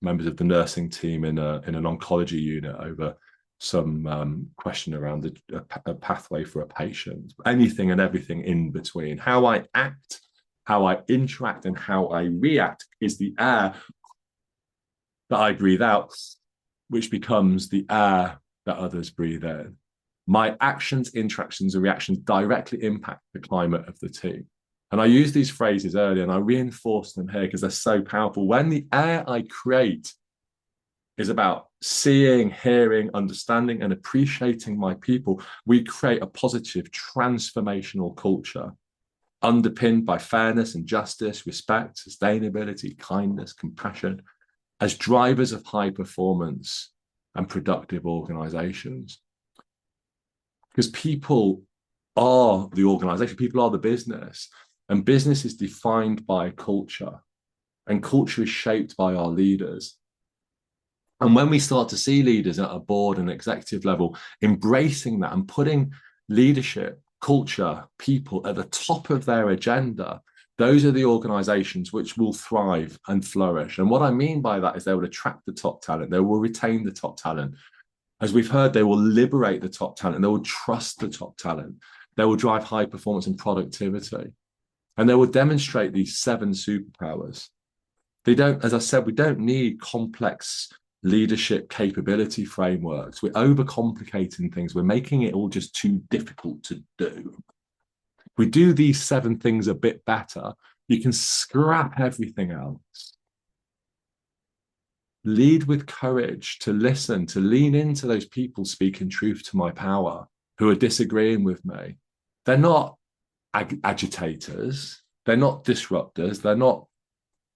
members of the nursing team in an oncology unit over some question around a pathway for a patient, anything and everything in between. How I act, how I interact, and how I react is the air that I breathe out, which becomes the air that others breathe in. My actions, interactions, and reactions directly impact the climate of the team. And I used these phrases earlier and I reinforce them here because they're so powerful. When the air I create is about seeing, hearing, understanding, and appreciating my people, we create a positive, transformational culture underpinned by fairness and justice, respect, sustainability, kindness, compassion, as drivers of high performance and productive organizations. Because people are the organization, people are the business, and business is defined by culture, and culture is shaped by our leaders. And when we start to see leaders at a board and executive level embracing that and putting leadership, culture, people at the top of their agenda, those are the organizations which will thrive and flourish. And what I mean by that is they will attract the top talent, they will retain the top talent. As we've heard, they will liberate the top talent, and they will trust the top talent. They will drive high performance and productivity. And they will demonstrate these 7 superpowers. They don't, as I said, we don't need complex leadership capability frameworks. We're overcomplicating things. We're making it all just too difficult to do. If we do these 7 things a bit better, you can scrap everything else. Lead with courage, to listen, to lean into those people speaking truth to my power, who are disagreeing with me. They're not agitators. They're not disruptors. They're not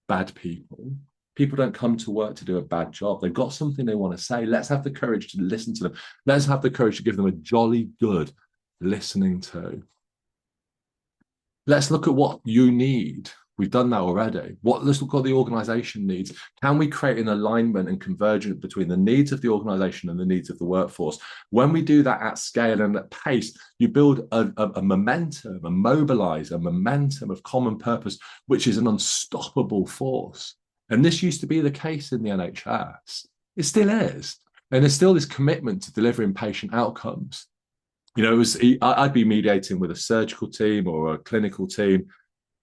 bad people. People don't come to work to do a bad job. They've got something they want to say. Let's have the courage to listen to them. Let's have the courage to give them a jolly good listening to. Let's look at what you need. We've done that already. Let's look at what the organization needs. Can we create an alignment and convergence between the needs of the organization and the needs of the workforce? When we do that at scale and at pace, you build a momentum, a mobilize, a momentum of common purpose, which is an unstoppable force. And this used to be the case in the NHS. It still is. And there's still this commitment to delivering patient outcomes. You know, I'd be mediating with a surgical team or a clinical team,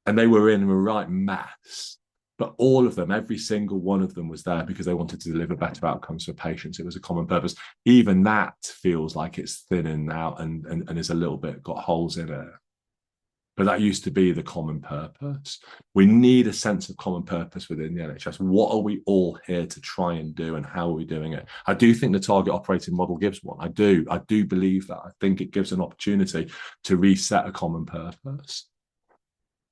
and they were in a right mess. But all of them, every single one of them was there because they wanted to deliver better outcomes for patients. It was a common purpose. Even that feels like it's thinning out and is a little bit got holes in it. But that used to be the common purpose. We need a sense of common purpose within the NHS. What are we all here to try and do, and how are we doing it? I do think the target operating model gives one. I do believe that. I think it gives an opportunity to reset a common purpose.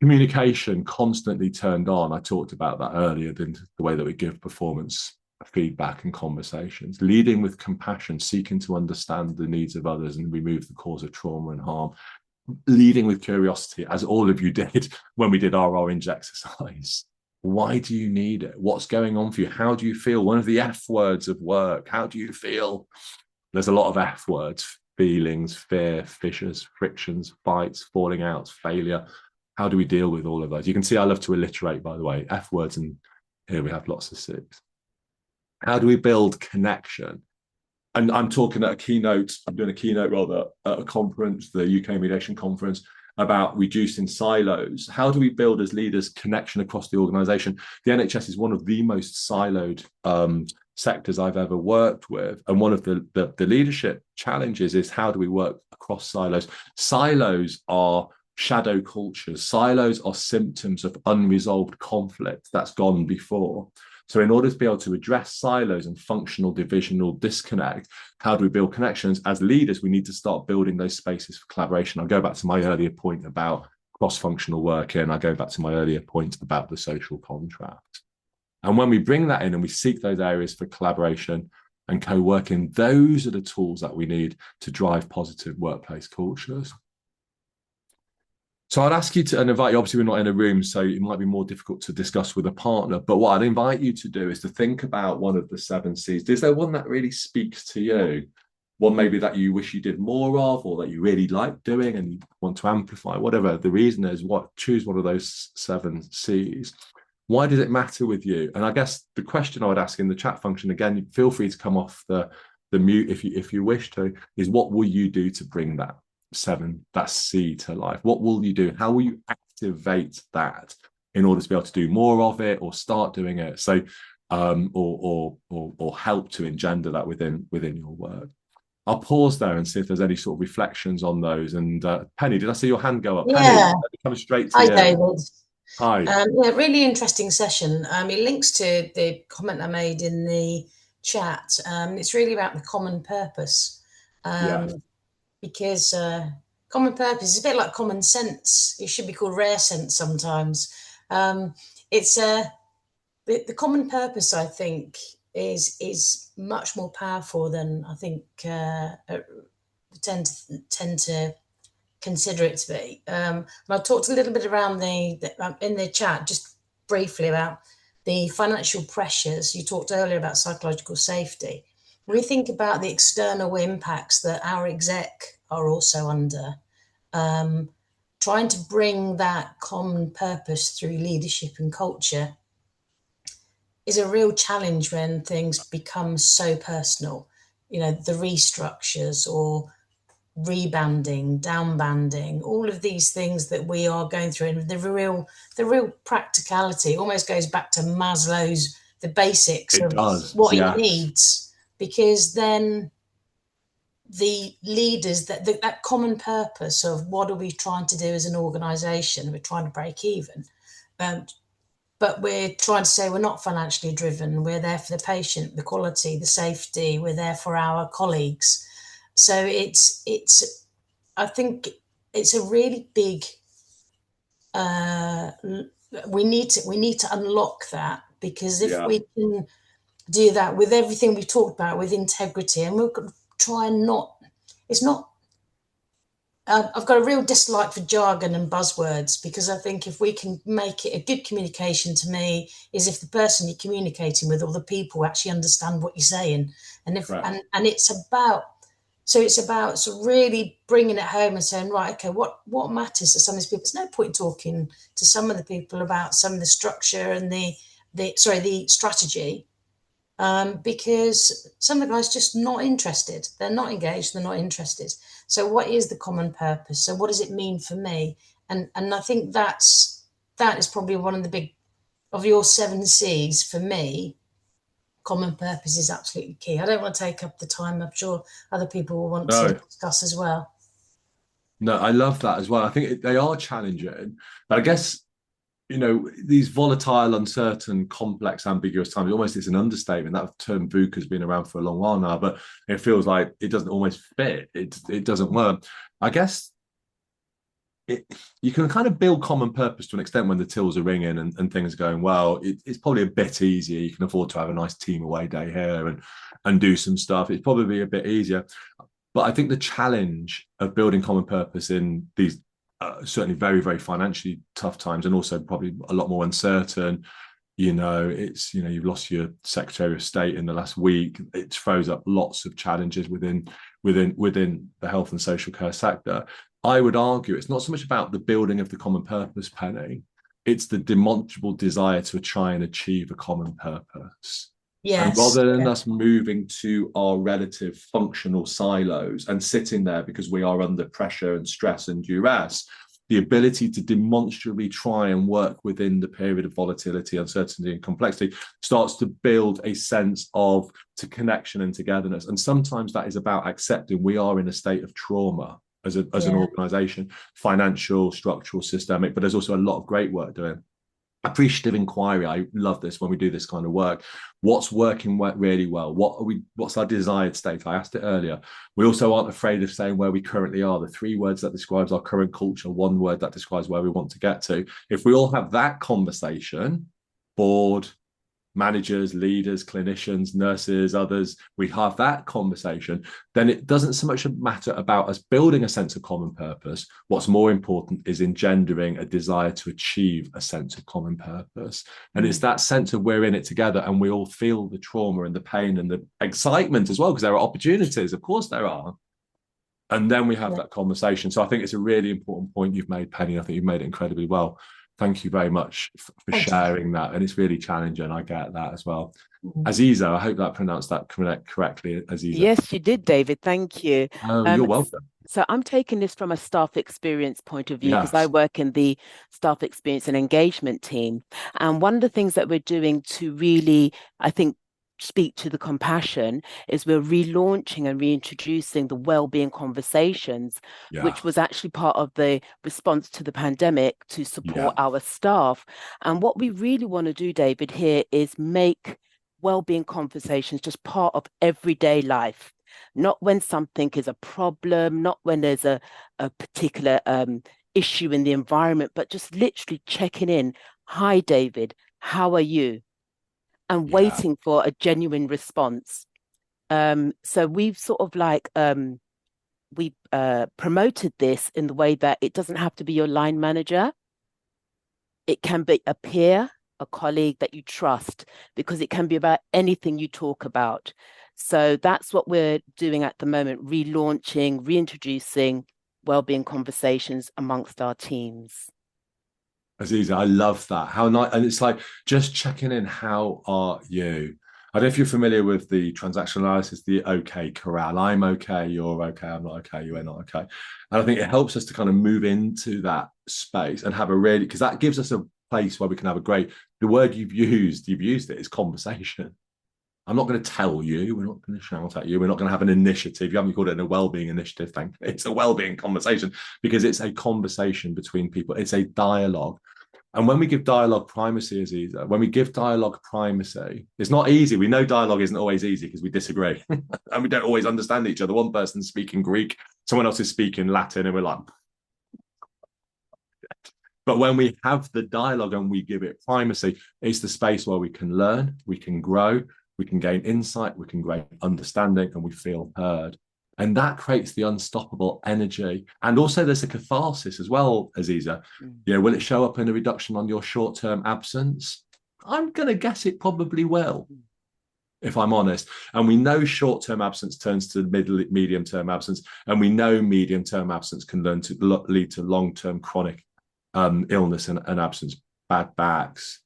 Communication constantly turned on. I talked about that earlier, the way that we give performance feedback and conversations. Leading with compassion, seeking to understand the needs of others and remove the cause of trauma and harm. Leading with curiosity, as all of you did when we did our orange exercise. Why do you need it? What's going on for you? How do you feel? One of the F words of work. How do you feel? There's a lot of F words. feelings, fear, fissures, frictions, fights, falling outs, failure. How do we deal with all of those? You can see I love to alliterate, by the way, F words, and here we have lots of Cs. How do we build connection? And I'm talking at a keynote, I'm doing a keynote rather at a conference, the UK Mediation Conference, about reducing silos. How do we build as leaders connection across the organisation? The NHS is one of the most siloed sectors I've ever worked with. And one of the leadership challenges is how do we work across silos? Silos are shadow cultures. Silos are symptoms of unresolved conflict that's gone before. So in order to be able to address silos and functional divisional disconnect, how do we build connections? As leaders, we need to start building those spaces for collaboration. I'll go back to my earlier point about cross-functional working. I go back to my earlier point about the social contract. And when we bring that in and we seek those areas for collaboration and co-working, those are the tools that we need to drive positive workplace cultures. So I'd ask you to, and invite you, obviously we're not in a room, so it might be more difficult to discuss with a partner, but what I'd invite you to do is to think about one of the 7 Cs. Is there one that really speaks to you? One maybe that you wish you did more of, or that you really like doing and you want to amplify, whatever the reason is, choose one of those 7 Cs. Why does it matter with you? And I guess the question I would ask in the chat function, again, feel free to come off the mute if you wish to, is what will you do to bring that C to life? What will you do? How will you activate that in order to be able to do more of it or start doing it? So, or help to engender that within your work. I'll pause there and see if there's any sort of reflections on those. And Penny, did I see your hand go up? Yeah. Penny, come straight to you. Hi, David. Hi. Yeah, really interesting session. It links to the comment I made in the chat. It's really about the common purpose. Because common purpose is a bit like common sense. It should be called rare sense sometimes. It's the common purpose, I think, is much more powerful than I think tend to consider it to be. And I talked a little bit around in the chat, just briefly, about the financial pressures. You talked earlier about psychological safety. When we think about the external impacts that our exec are also under, trying to bring that common purpose through leadership and culture is a real challenge when things become so personal. You know, the restructures or rebanding, downbanding, all of these things that we are going through, and the real practicality almost goes back to Maslow's the basics of what he needs. Because then the leaders, that common purpose of what are we trying to do as an organisation, we're trying to break even, but we're trying to say we're not financially driven, we're there for the patient, the quality, the safety, we're there for our colleagues. So I think it's a really big, we need to unlock that, because if we can do that with everything we talked about, with integrity, and we'll try and I've got a real dislike for jargon and buzzwords, because I think if we can make it a good communication, to me, is if the person you're communicating with or the people actually understand what you're saying. And it's about sort of really bringing it home and saying, right, okay, what matters to some of these people? There's no point talking to some of the people about some of the structure and the strategy. Because some of the guys just not interested. They're not engaged. They're not interested. So what is the common purpose? So what does it mean for me? And I think that is probably one of the big, of your 7 Cs for me. Common purpose is absolutely key. I don't want to take up the time. I'm sure other people will want to discuss as well. No, I love that as well. I think they are challenging, but I guess, you know, these volatile, uncertain, complex, ambiguous times, almost it's an understatement. That term VUCA has been around for a long while now, but it feels like it doesn't almost fit. It doesn't work. I guess you can kind of build common purpose to an extent when the tills are ringing and things are going well. It's probably a bit easier. You can afford to have a nice team away day here and do some stuff. It's probably a bit easier. But I think the challenge of building common purpose in these certainly very, very financially tough times, and also probably a lot more uncertain, It's, you've lost your Secretary of State in the last week. It throws up lots of challenges within the health and social care sector. I would argue it's not so much about the building of the common purpose, Penny. It's the demonstrable desire to try and achieve a common purpose. Yes. And rather than us moving to our relative functional silos and sitting there because we are under pressure and stress and duress, the ability to demonstrably try and work within the period of volatility, uncertainty, and complexity starts to build a sense of connection and togetherness. And sometimes that is about accepting we are in a state of trauma as an organization, financial, structural, systemic, but there's also a lot of great work doing. Appreciative inquiry. I love this when we do this kind of work. What's working really well? What's our desired state? I asked it earlier. We also aren't afraid of saying where we currently are. The 3 words that describes our current culture, 1 word that describes where we want to get to. If we all have that conversation, board, managers, leaders, clinicians, nurses, others, we have that conversation, then it doesn't so much matter about us building a sense of common purpose. What's more important is engendering a desire to achieve a sense of common purpose. And it's that sense of we're in it together, and we all feel the trauma and the pain and the excitement as well, because there are opportunities, of course there are. And then we have that conversation. So I think it's a really important point you've made, Penny. I think you've made it incredibly well. Thank you very much for sharing that. And it's really challenging. I get that as well. Aziza, I hope that I pronounced that correctly, Aziza. Yes, you did, David. Thank you. You're welcome. So I'm taking this from a staff experience point of view, because I work in the staff experience and engagement team. And one of the things that we're doing to really, I think, speak to the compassion is we're relaunching and reintroducing the wellbeing conversations, which was actually part of the response to the pandemic to support our staff. And what we really want to do, David, here is make wellbeing conversations just part of everyday life, not when something is a problem, not when there's a particular issue in the environment, but just literally checking in. Hi, David, how are you? And waiting for a genuine response. So we've sort of like, we promoted this in the way that it doesn't have to be your line manager. It can be a peer, a colleague that you trust, because it can be about anything you talk about. So that's what we're doing at the moment, relaunching, reintroducing wellbeing conversations amongst our teams. Aziza, I love that. How nice. And it's like just checking in. How are you? I don't know if you're familiar with the transactional analysis, the OK corral. I'm okay, you're okay, I'm not okay, you're not okay. And I think it helps us to kind of move into that space and have a really, because that gives us a place where we can have a great, the word you've used it, is conversation. I'm not going to tell you, we're not going to shout at you, we're not going to have an initiative. You haven't called it a wellbeing initiative, thankfully. It's a wellbeing conversation, because it's a conversation between people. It's a dialogue. And when we give dialogue primacy, Aziza, when we give dialogue primacy, it's not easy. We know dialogue isn't always easy because we disagree and we don't always understand each other. One person's speaking Greek, someone else is speaking Latin, and we're like, but when we have the dialogue and we give it primacy, it's the space where we can learn, we can grow, we can gain insight, we can gain understanding, and we feel heard. And that creates the unstoppable energy. And also there's a catharsis as well, Aziza. Will it show up in a reduction on your short-term absence? I'm going to guess it probably will, if I'm honest. And we know short-term absence turns to medium-term absence. And we know medium-term absence can lead to long-term chronic illness and absence, bad backs,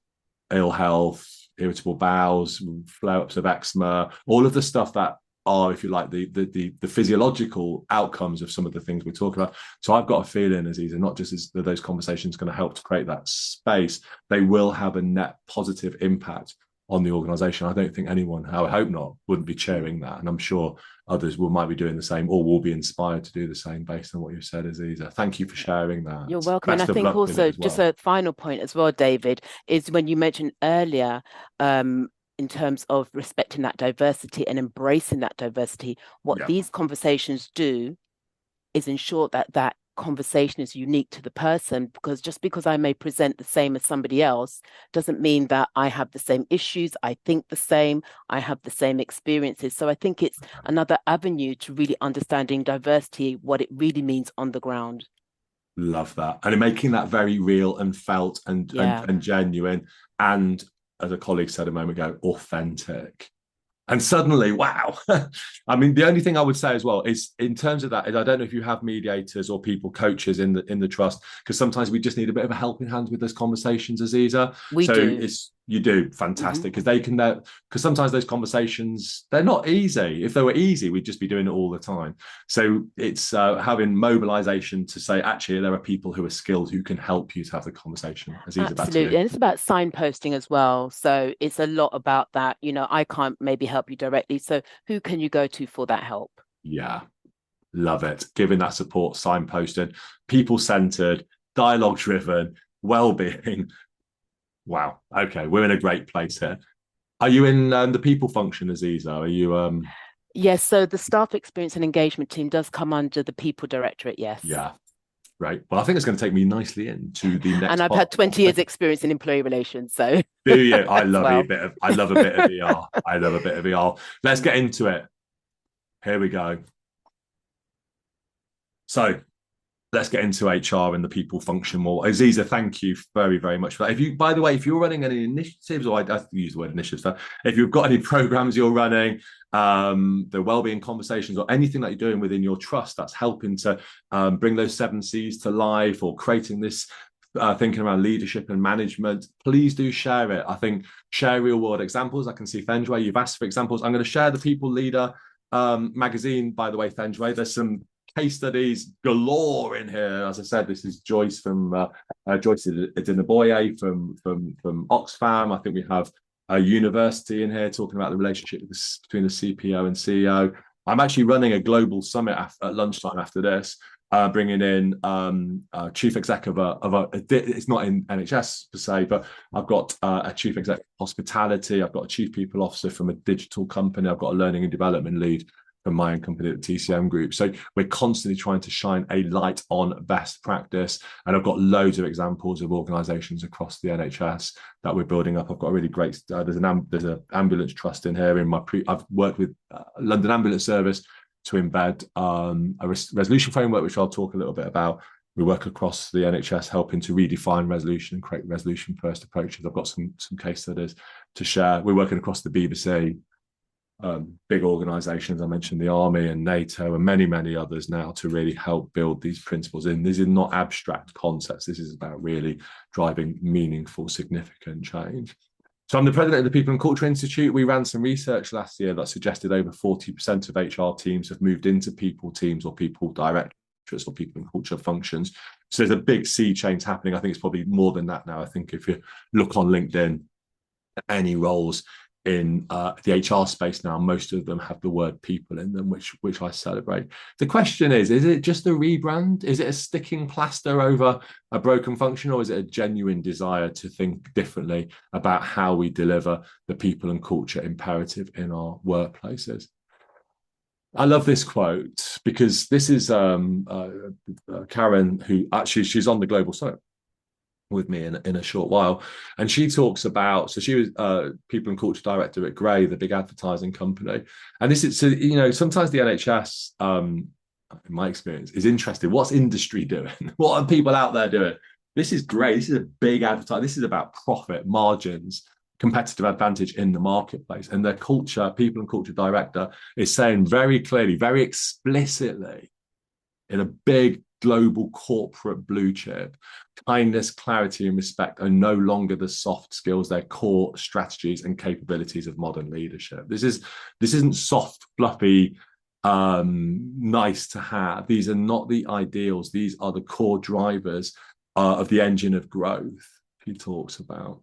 ill health, irritable bowels, flare-ups of eczema, all of the stuff that are, if you like, the physiological outcomes of some of the things we're talking about. So I've got a feeling, Aziza, not just is those conversations going to help to create that space, they will have a net positive impact on the organisation. I don't think anyone, I hope not, wouldn't be chairing that. And I'm sure others might be doing the same, or will be inspired to do the same based on what you've said, Aziza. Thank you for sharing that. You're welcome. And I think also, just a final point as well, David, is when you mentioned earlier, in terms of respecting that diversity and embracing that diversity, what these conversations do is ensure that that conversation is unique to the person, because just because I may present the same as somebody else doesn't mean that I have the same issues, I think the same, I have the same experiences. So I think it's another avenue to really understanding diversity, what it really means on the ground. Love that. And making that very real and felt and genuine, and as a colleague said a moment ago, authentic. And suddenly, wow. I mean, the only thing I would say as well is in terms of that is I don't know if you have mediators or people, coaches in the trust, because sometimes we just need a bit of a helping hand with those conversations, Aziza. We do. You do fantastic, because they can, because sometimes those conversations, they're not easy. If they were easy, we'd just be doing it all the time. So it's having mobilization to say, actually, there are people who are skilled who can help you to have the conversation. Aziza, absolutely. And it's about signposting as well. So it's a lot about that. You know, I can't maybe help you directly. So who can you go to for that help? Yeah, love it. Giving that support, signposted, people-centered, dialogue-driven, well-being. Wow. Okay, we're in a great place here. Are you in the people function, Aziza? Are you? Yes. So the staff experience and engagement team does come under the people directorate. Yes. Yeah. Right. Well, I think it's going to take me nicely into the next. And I've had 20 years experience in employee relations. So do you? I love a bit of ER. I love a bit of ER. Let's get into it. Here we go. So let's get into HR and the people function more. Aziza, thank you very, very much for that. If you, by the way, if you're running any initiatives, or I have to use the word initiatives, so if you've got any programs you're running, the wellbeing conversations or anything that you're doing within your trust that's helping to bring those 7 C's to life, or creating this thinking around leadership and management, please do share it. I think share real world examples. I can see Fenjway, you've asked for examples. I'm going to share the People Leader magazine, by the way, Fenjway. There's some case studies galore in here. As I said, this is Joyce from Joyce Idinaboye from Oxfam. I think we have a university in here talking about the relationship between the CPO and CEO. I'm actually running a global summit at lunchtime after this, bringing in chief exec of a it's not in NHS per se, but I've got a chief exec hospitality. I've got a chief people officer from a digital company. I've got a learning and development lead from my own company at the TCM Group. So we're constantly trying to shine a light on best practice. And I've got loads of examples of organisations across the NHS that we're building up. I've got a really great, there's an ambulance trust in here. I've worked with London Ambulance Service to embed a resolution framework, which I'll talk a little bit about. We work across the NHS helping to redefine resolution and create resolution first approaches. I've got some case studies to share. We're working across the BBC, big organisations. I mentioned the Army and NATO and many others now to really help build these principles in. These are not abstract concepts. This is about really driving meaningful, significant change. So I'm the president of the People and Culture Institute. We ran some research last year that suggested over 40% of HR teams have moved into people teams or people directorates or people and culture functions. So there's a big sea change happening. I think it's probably more than that now. I think if you look on LinkedIn, any roles in the HR space now, most of them have the word people in them, which I celebrate. The question is it just a rebrand? Is it a sticking plaster over a broken function, or is it a genuine desire to think differently about how we deliver the people and culture imperative in our workplaces? I love this quote because this is Karen, who actually, she's on the Global Summit with me in a short while, and she talks about, so she was people and culture director at Grey, the big advertising company, and this is, so you know, sometimes the NHS in my experience is interested, what's industry doing? What are people out there doing? This is great. This is a big advertising. This is about profit margins, competitive advantage in the marketplace, and their culture, people and culture director is saying very clearly, very explicitly, in a big global corporate blue chip, kindness, clarity, and respect are no longer the soft skills, they're core strategies and capabilities of modern leadership. This isn't soft, fluffy, nice to have. These are not the ideals. These are the core drivers of the engine of growth he talks about.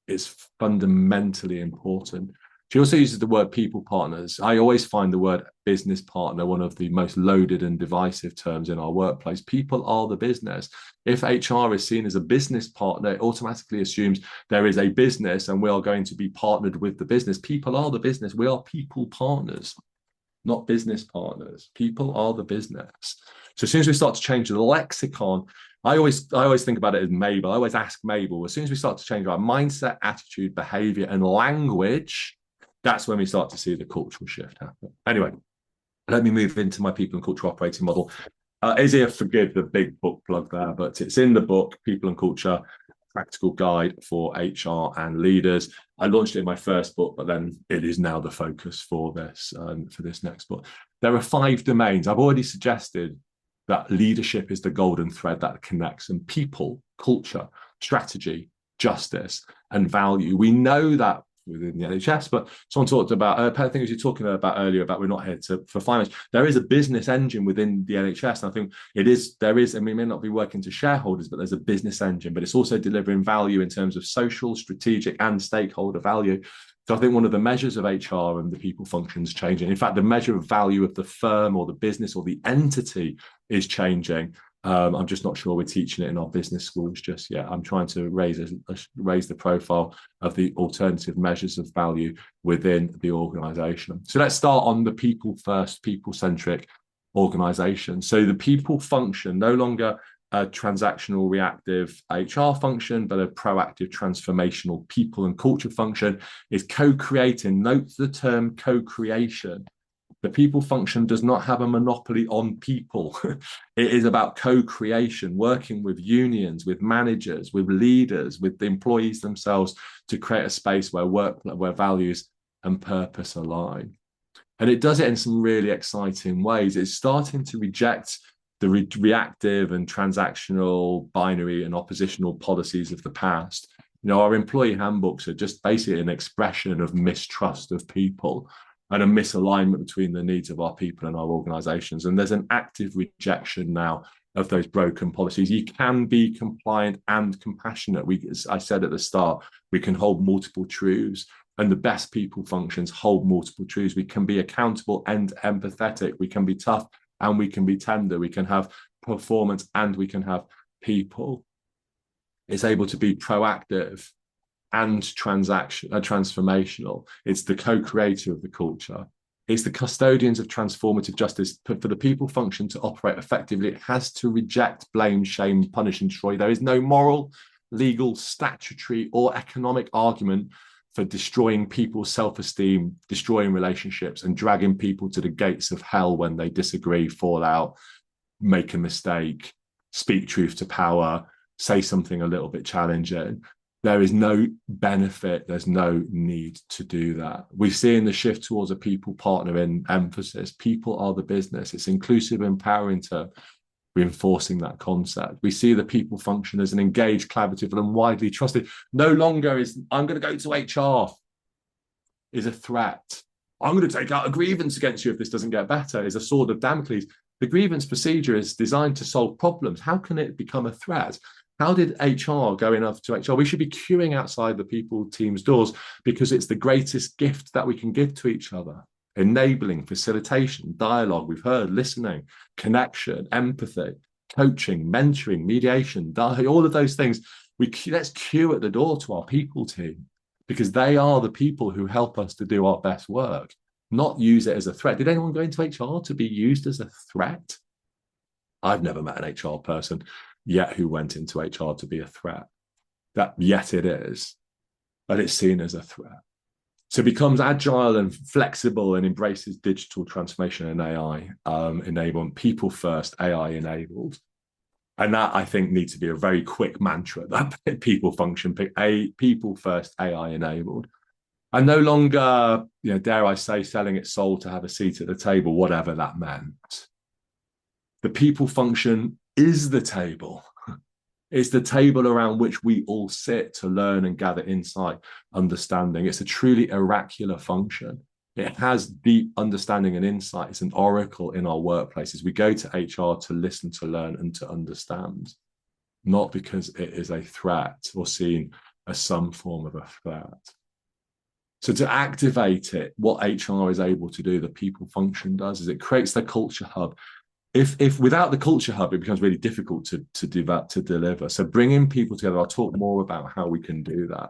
It's fundamentally important. She also uses the word people partners. I always find the word business partner one of the most loaded and divisive terms in our workplace. People are the business. If HR is seen as a business partner, it automatically assumes there is a business and we are going to be partnered with the business. People are the business. We are people partners, not business partners. People are the business. So as soon as we start to change the lexicon, I always think about it as Mabel. I always ask Mabel, as soon as we start to change our mindset, attitude, behavior, and language, that's when we start to see the cultural shift happen. Anyway, let me move into my people and culture operating model. Izzy, forgive the big book plug there, but it's in the book, People and Culture. practical guide for HR and leaders. I launched it in my first book, but then it is now the focus for this next book. There are 5 domains. I've already suggested that leadership is the golden thread that connects, and people, culture, strategy, justice, and value. We know that within the NHS, but someone talked about things you're talking about earlier about we're not here for finance. There is a business engine within the NHS, and I think there is, and we may not be working to shareholders, but there's a business engine, but it's also delivering value in terms of social, strategic, and stakeholder value. So I think one of the measures of HR and the people functions changing. In fact, the measure of value of the firm or the business or the entity is changing. I'm just not sure we're teaching it in our business schools just yet. I'm trying to raise the profile of the alternative measures of value within the organisation. So let's start on the people first, people-centric organisation. So the people function, no longer a transactional reactive HR function, but a proactive transformational people and culture function, is co-creating. Note the term co-creation. The people function does not have a monopoly on people. It is about co-creation, working with unions, with managers, with leaders, with the employees themselves to create a space where values and purpose align. And it does it in some really exciting ways. It's starting to reject the reactive and transactional, binary and oppositional policies of the past. Our employee handbooks are just basically an expression of mistrust of people and a misalignment between the needs of our people and our organizations. And there's an active rejection now of those broken policies. You can be compliant and compassionate. As I said at the start, we can hold multiple truths, and the best people functions hold multiple truths. We can be accountable and empathetic. We can be tough and we can be tender. We can have performance and we can have people. It's able to be proactive and transformational. It's the co-creator of the culture. It's the custodians of transformative justice. For the people function to operate effectively, it has to reject blame, shame, punish, and destroy. There is no moral, legal, statutory, or economic argument for destroying people's self-esteem, destroying relationships, and dragging people to the gates of hell when they disagree, fall out, make a mistake, speak truth to power, say something a little bit challenging. There is no benefit, there's no need to do that. We see in the shift towards a people partner in emphasis, people are the business. It's inclusive, empowering to reinforcing that concept. We see the people function as an engaged, collaborative, and widely trusted. No longer is, I'm going to go to HR, is a threat. I'm going to take out a grievance against you if this doesn't get better, is a sword of Damocles. The grievance procedure is designed to solve problems. How can it become a threat? How did HR go enough to HR? We should be queuing outside the people team's doors because it's the greatest gift that we can give to each other. Enabling, facilitation, dialogue, we've heard, listening, connection, empathy, coaching, mentoring, mediation, all of those things. Let's queue at the door to our people team because they are the people who help us to do our best work, not use it as a threat. Did anyone go into HR to be used as a threat? I've never met an HR person yet who went into HR to be a threat. Yet it is, but it's seen as a threat. So it becomes agile and flexible and embraces digital transformation and AI enablement, people first, AI enabled. And that, I think, needs to be a very quick mantra, that people function, people first, AI enabled. And no longer, dare I say, selling its soul to have a seat at the table, whatever that meant. The people function is the table. It's the table around which we all sit to learn and gather insight, understanding. It's a truly oracular function. It has deep understanding and insight. It's an oracle in our workplaces. We go to HR to listen, to learn, and to understand, not because it is a threat or seen as some form of a threat. So to activate it, what HR is able to do, the people function does, is it creates the culture hub. If without the culture hub, it becomes really difficult to do that, to deliver. So bringing people together, I'll talk more about how we can do that.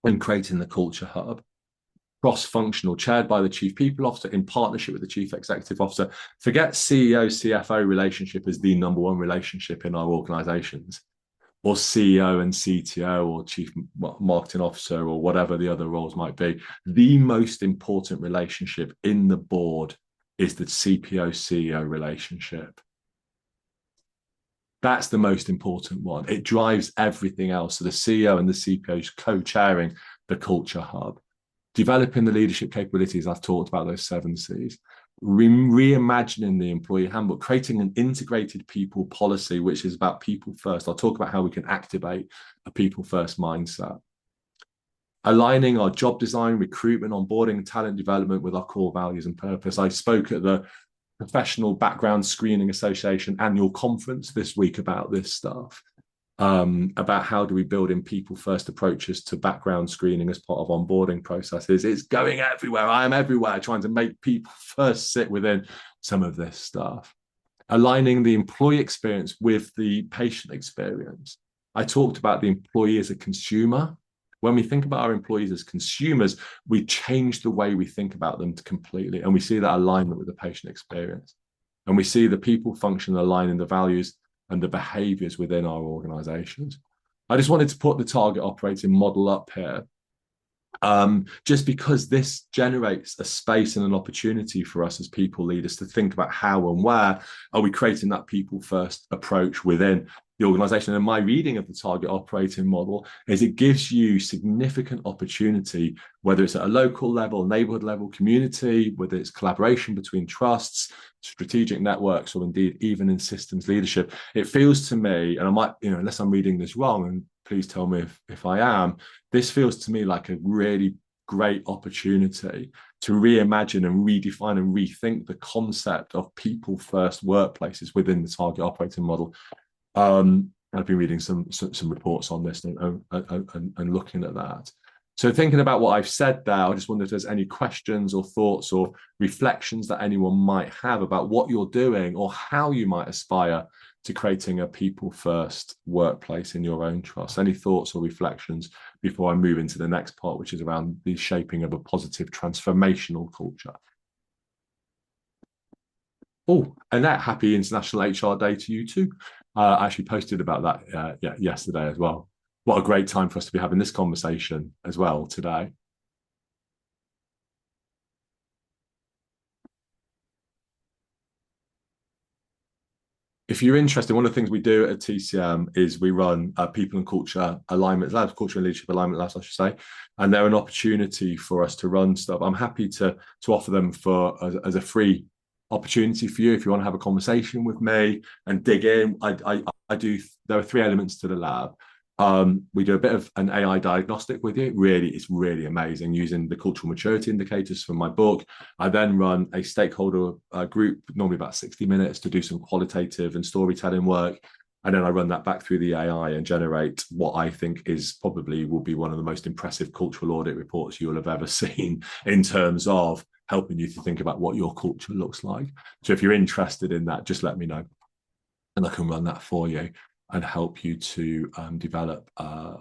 And creating the culture hub, cross-functional, chaired by the chief people officer in partnership with the chief executive officer. Forget CEO, CFO relationship as the number one relationship in our organizations, or CEO and CTO or chief marketing officer or whatever the other roles might be. The most important relationship in the board is the CPO-CEO relationship. That's the most important one. It drives everything else. So the CEO and the CPO is co-chairing the culture hub. Developing the leadership capabilities, I've talked about those 7 C's. Reimagining the employee handbook, creating an integrated people policy, which is about people first. I'll talk about how we can activate a people first mindset. Aligning our job design, recruitment, onboarding, talent development with our core values and purpose. I spoke at the Professional Background Screening Association annual conference this week about this stuff, about how do we build in people first approaches to background screening as part of onboarding processes. It's going everywhere. I am everywhere trying to make people first sit within some of this stuff. Aligning the employee experience with the patient experience. I talked about the employee as a consumer. When we think about our employees as consumers, we change the way we think about them completely. And we see that alignment with the patient experience. And we see the people function aligning the values and the behaviors within our organizations. I just wanted to put the target operating model up here, just because this generates a space and an opportunity for us as people leaders to think about how and where are we creating that people first approach within the organization. And my reading of the target operating model is it gives you significant opportunity, whether it's at a local level, neighborhood level, community, whether it's collaboration between trusts, strategic networks, or indeed even in systems leadership. It feels to me, and I might, unless I'm reading this wrong, and please tell me if I am, this feels to me like a really great opportunity to reimagine and redefine and rethink the concept of people first workplaces within the target operating model. I've been reading some reports on this and looking at that. So thinking about what I've said there, I just wonder if there's any questions or thoughts or reflections that anyone might have about what you're doing or how you might aspire to creating a people-first workplace in your own trust. Any thoughts or reflections before I move into the next part, which is around the shaping of a positive transformational culture? Oh, Annette, happy International HR Day to you too. I actually posted about that yesterday as well. What a great time for us to be having this conversation as well today. If you're interested, one of the things we do at TCM is we run people and culture alignment labs, culture and leadership alignment labs, I should say, and they're an opportunity for us to run stuff. I'm happy to offer them as a free opportunity for you if you want to have a conversation with me and dig in. I do. There are 3 elements to the lab. We do a bit of an AI diagnostic with you. It's really amazing using the cultural maturity indicators from my book. I then run a stakeholder group, normally about 60 minutes, to do some qualitative and storytelling work. And then I run that back through the AI and generate what I think will be one of the most impressive cultural audit reports you'll have ever seen in terms of helping you to think about what your culture looks like. So if you're interested in that, just let me know and I can run that for you and help you to develop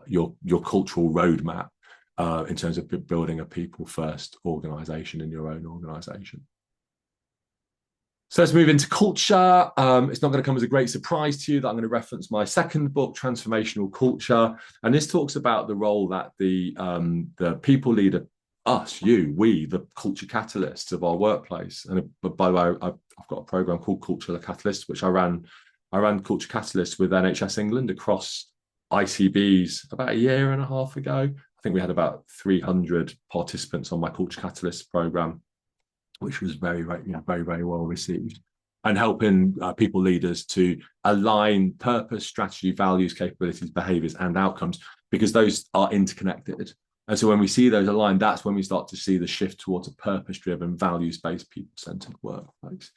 your cultural roadmap in terms of building a people-first organization in your own organization. So let's move into culture. It's not going to come as a great surprise to you that I'm going to reference my second book, Transformational Culture. And this talks about the role that the people leader, we, the culture catalysts of our workplace. And by the way, I've got a program called Culture Catalyst, which I ran Culture Catalyst with NHS England across ICBs about a year and a half ago. I think we had about 300 participants on my Culture Catalyst program, which was very, very well received, and helping people leaders to align purpose, strategy, values, capabilities, behaviors, and outcomes, because those are interconnected. And so when we see those aligned, that's when we start to see the shift towards a purpose-driven, values-based, people-centered workplace.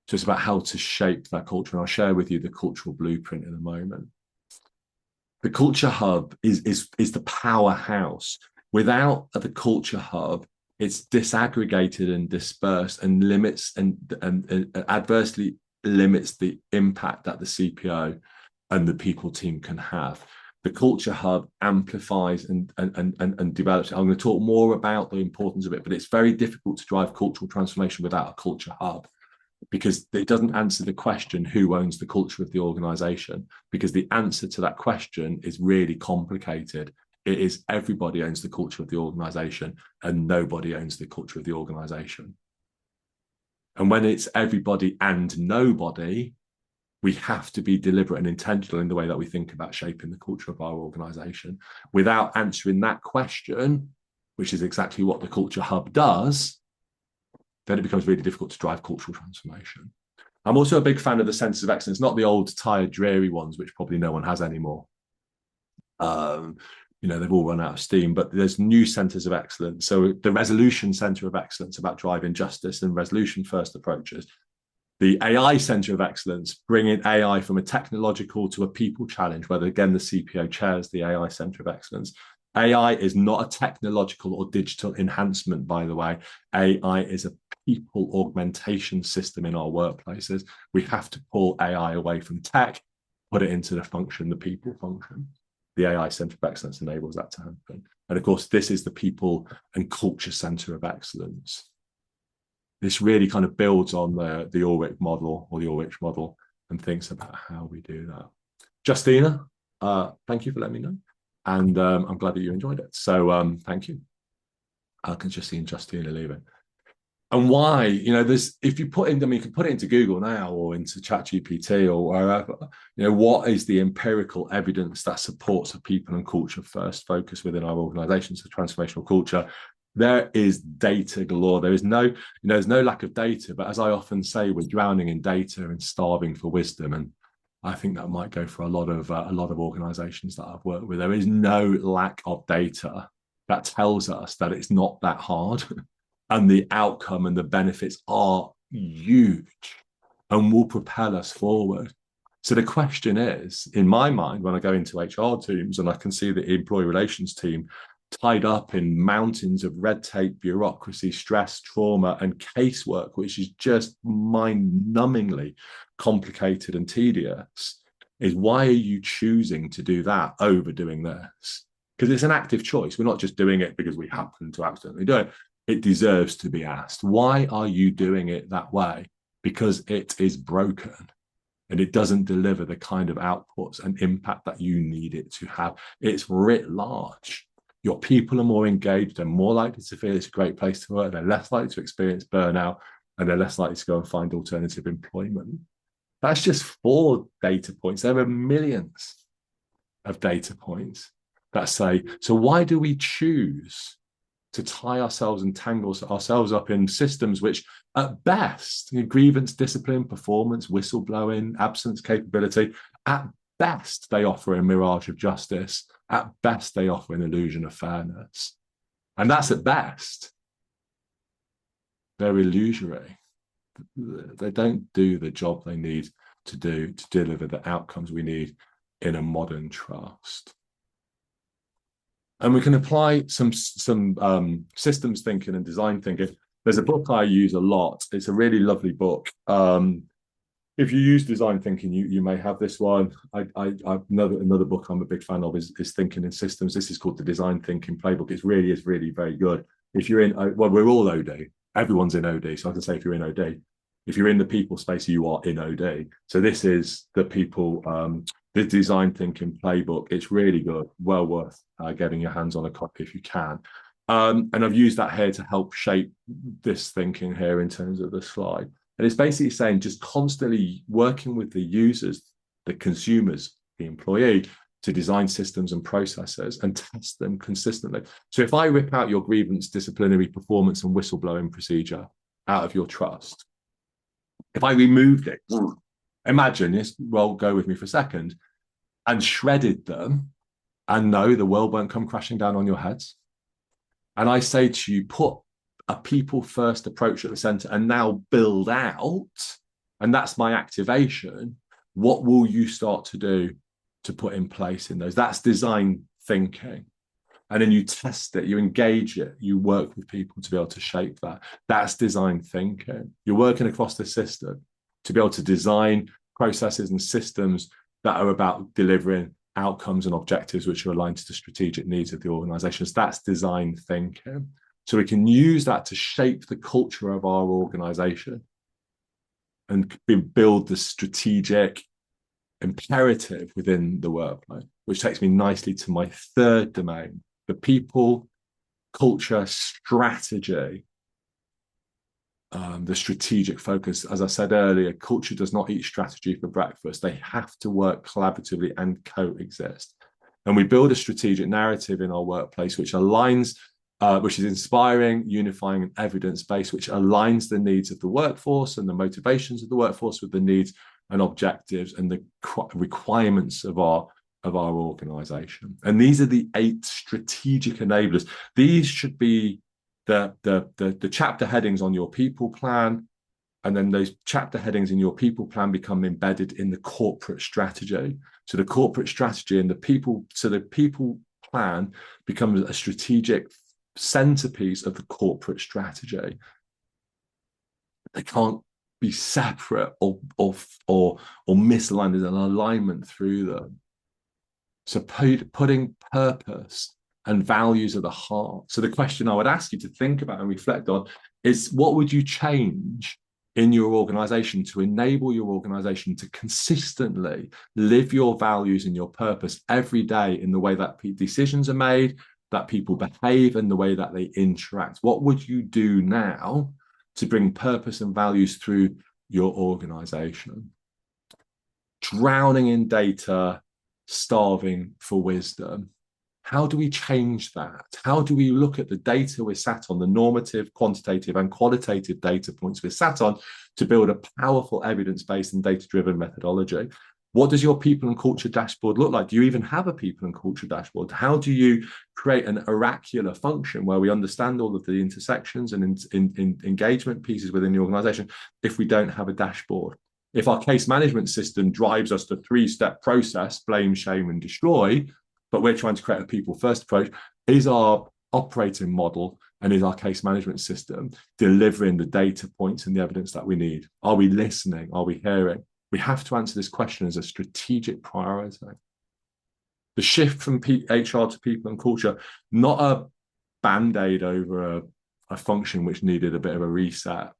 So it's about how to shape that culture. And I'll share with you the cultural blueprint in a moment. The Culture Hub is the powerhouse. Without the Culture Hub, it's disaggregated and dispersed and limits and adversely limits the impact that the CPO and the people team can have. The Culture Hub amplifies and develops. I'm going to talk more about the importance of it, but it's very difficult to drive cultural transformation without a Culture Hub, because it doesn't answer the question, who owns the culture of the organization? Because the answer to that question is really complicated. It is everybody owns the culture of the organization and nobody owns the culture of the organization. And when it's everybody and nobody, We have to be deliberate and intentional in the way that we think about shaping the culture of our organization. Without answering that question, which is exactly what the Culture Hub does, then it becomes really difficult to drive cultural transformation. I'm also a big fan of the centres of excellence, not the old, tired, dreary ones, which probably no one has anymore. They've all run out of steam, but there's new centres of excellence. So the Resolution Centre of Excellence about driving justice and resolution-first approaches. The AI Centre of Excellence, bringing AI from a technological to a people challenge, whether, again, the CPO chairs the AI Centre of Excellence. AI is not a technological or digital enhancement, by the way. AI is a people augmentation system in our workplaces. We have to pull AI away from tech, put it into the function, the people function. The AI Centre of Excellence enables that to happen. And of course, this is the People and Culture Centre of Excellence. This really kind of builds on the Ulrich model or the Ulrich model and thinks about how we do that. Justina, thank you for letting me know. And I'm glad that you enjoyed it. So thank you. I can just see Justina leaving. And why, if you put in, you can put it into Google now or into ChatGPT or wherever, what is the empirical evidence that supports a people and culture first focus within our organizations, the transformational culture? There is data galore. There is there's no lack of data, but as I often say, we're drowning in data and starving for wisdom. And I think that might go for a lot of organizations that I've worked with. There is no lack of data that tells us that it's not that hard. And the outcome and the benefits are huge and will propel us forward. So the question is, in my mind, when I go into HR teams and I can see the employee relations team tied up in mountains of red tape, bureaucracy, stress, trauma, and casework, which is just mind-numbingly complicated and tedious, is why are you choosing to do that over doing this? Because it's an active choice. We're not just doing it because we happen to accidentally do it. It deserves to be asked. Why are you doing it that way? Because it is broken and it doesn't deliver the kind of outputs and impact that you need it to have. It's writ large. Your people are more engaged. They're more likely to feel it's a great place to work. They're less likely to experience burnout and they're less likely to go and find alternative employment. That's just 4 data points. There are millions of data points that say, so why do we choose to tie ourselves and tangle ourselves up in systems which, at best, grievance, discipline, performance, whistleblowing, absence capability, at best, they offer a mirage of justice. At best, they offer an illusion of fairness. And that's at best. They're illusory. They don't do the job they need to do to deliver the outcomes we need in a modern trust. And we can apply some systems thinking and design thinking. There's a book I use a lot. It's a really lovely book. If you use design thinking, you may have this one. Another book I'm a big fan of is Thinking in Systems. This is called the Design Thinking Playbook. It really is really very good. If you're in, well, we're all OD. Everyone's in OD. So I can say if you're in OD, if you're in the people space, you are in OD. So this is the people, the Design Thinking Playbook. It's really good. Well worth getting your hands on a copy if you can. And I've used that here to help shape this thinking here in terms of the slide. And it's basically saying just constantly working with the users, the consumers, the employee, to design systems and processes and test them consistently. So if I rip out your grievance, disciplinary, performance, and whistleblowing procedure out of your trust, if I removed it, imagine this, well, go with me for a second, and shredded them, and no, the world won't come crashing down on your heads. And I say to you, put a people first approach at the center and now build out, and that's my activation. What will you start to do to put in place in those? That's design thinking. And then you test it, you engage it, you work with people to be able to shape that. That's design thinking. You're working across the system to be able to design processes and systems that are about delivering outcomes and objectives which are aligned to the strategic needs of the organizations. That's design thinking. So we can use that to shape the culture of our organization and build the strategic imperative within the workplace, which takes me nicely to my third domain, the people, culture, strategy the strategic focus. As I said earlier, culture does not eat strategy for breakfast. They have to work collaboratively and coexist. And we build a strategic narrative in our workplace which aligns, which is inspiring, unifying, and evidence-based, which aligns the needs of the workforce and the motivations of the workforce with the needs and objectives and the requirements of our organization. And these are the 8 strategic enablers. These should be the chapter headings on your people plan, and then those chapter headings in your people plan become embedded in the corporate strategy. So the corporate strategy and the people plan becomes a strategic centerpiece of the corporate strategy. They can't be separate or misaligned. There's an alignment through them. So putting purpose and values at the heart. So the question I would ask you to think about and reflect on is, what would you change in your organization to enable your organization to consistently live your values and your purpose every day in the way that decisions are made, that people behave, and the way that they interact? What would you do now to bring purpose and values through your organization? Drowning in data, starving for wisdom. How do we change that? How do we look at the data we're sat on, the normative, quantitative, and qualitative data points we're sat on, to build a powerful evidence-based and data-driven methodology? What does your people and culture dashboard look like? Do you even have a people and culture dashboard? How do you create an oracular function where we understand all of the intersections and engagement pieces within the organization if we don't have a dashboard? If our case management system drives us to 3-step process, blame, shame, and destroy, but we're trying to create a people-first approach, is our operating model and is our case management system delivering the data points and the evidence that we need? Are we listening? Are we hearing? We have to answer this question as a strategic priority. The shift from HR to people and culture, not a band-aid over a function which needed a bit of a reset,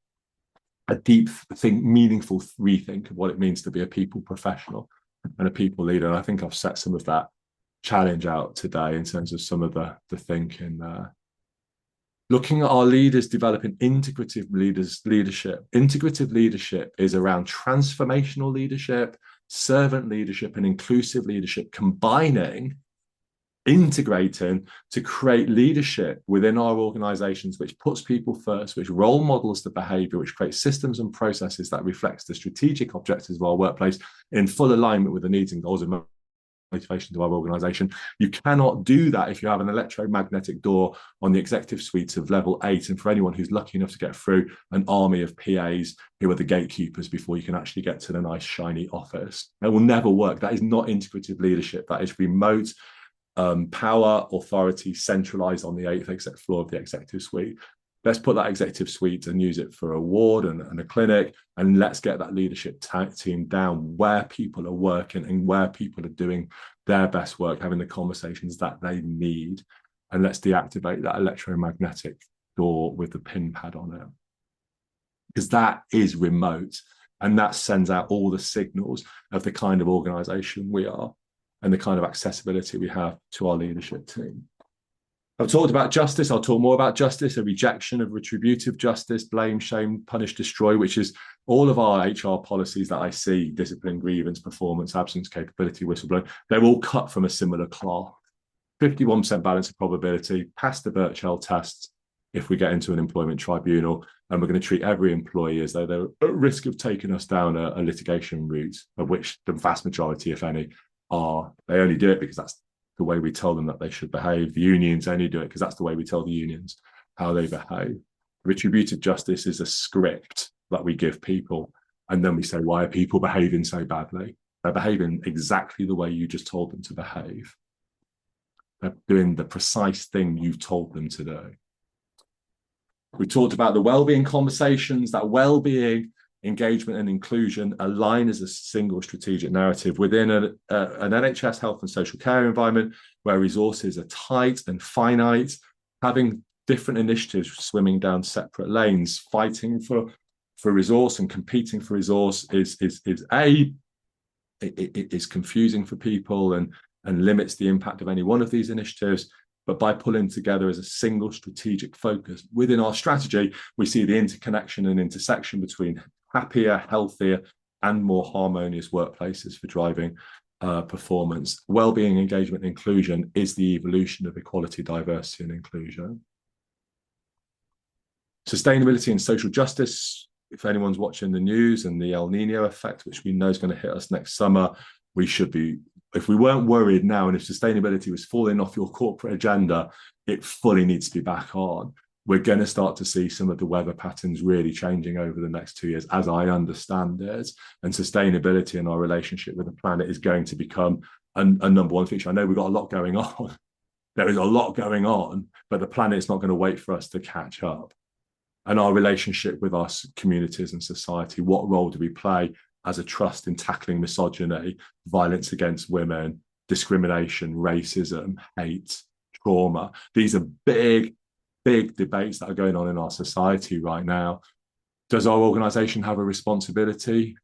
a deep meaningful rethink of what it means to be a people professional and a people leader. And I think I've set some of that challenge out today in terms of some of the thinking there. Looking at our leaders developing integrative leadership. Integrative leadership is around transformational leadership, servant leadership, and inclusive leadership, integrating to create leadership within our organizations which puts people first, which role models the behavior, which creates systems and processes that reflects the strategic objectives of our workplace in full alignment with the needs and goals and motivations of our organization. You cannot do that if you have an electromagnetic door on the executive suites of level 8, and for anyone who's lucky enough to get through, an army of PAs who are the gatekeepers before you can actually get to the nice shiny office. It will never work. That is not integrative leadership. That is remote power, authority centralized on the 8th floor of the executive suite. Let's put that executive suite and use it for a ward and a clinic, and let's get that leadership team down where people are working and where people are doing their best work, having the conversations that they need. And let's deactivate that electromagnetic door with the pin pad on it, because that is remote, and that sends out all the signals of the kind of organization we are and the kind of accessibility we have to our leadership team. I've talked about justice. I'll talk more about justice, a rejection of retributive justice, blame, shame, punish, destroy, which is all of our HR policies that I see: discipline, grievance, performance, absence, capability, whistleblowing. They're all cut from a similar cloth. 51% balance of probability, pass the Birchall test if we get into an employment tribunal, and we're going to treat every employee as though they're at risk of taking us down a litigation route, of which the vast majority, if any, are. They only do it because that's the way we tell them that they should behave. The unions only do it because that's the way we tell the unions how they behave. Retributive justice is a script that we give people, and then we say, why are people behaving so badly? They're behaving exactly the way you just told them to behave. They're doing the precise thing you've told them to do. We talked about the well-being conversations, that well-being, engagement and inclusion align as a single strategic narrative within an NHS health and social care environment where resources are tight and finite. Having different initiatives swimming down separate lanes, fighting for resource and competing for resource is confusing for people and limits the impact of any one of these initiatives. but by pulling together as a single strategic focus within our strategy, we see the interconnection and intersection between happier, healthier, and more harmonious workplaces for driving performance. Wellbeing, engagement, and inclusion is the evolution of equality, diversity, and inclusion. Sustainability and social justice. If anyone's watching the news and the El Nino effect, which we know is going to hit us next summer, we should be, if we weren't worried now, and if sustainability was falling off your corporate agenda, it fully needs to be back on. We're going to start to see some of the weather patterns really changing over the next 2 years, as I understand it. And sustainability and our relationship with the planet is going to become a number one feature. I know we've got a lot going on. There is a lot going on, but the planet's not going to wait for us to catch up. And our relationship with our communities and society, what role do we play as a trust in tackling misogyny, violence against women, discrimination, racism, hate, trauma? These are big debates that are going on in our society right now. Does our organisation have a responsibility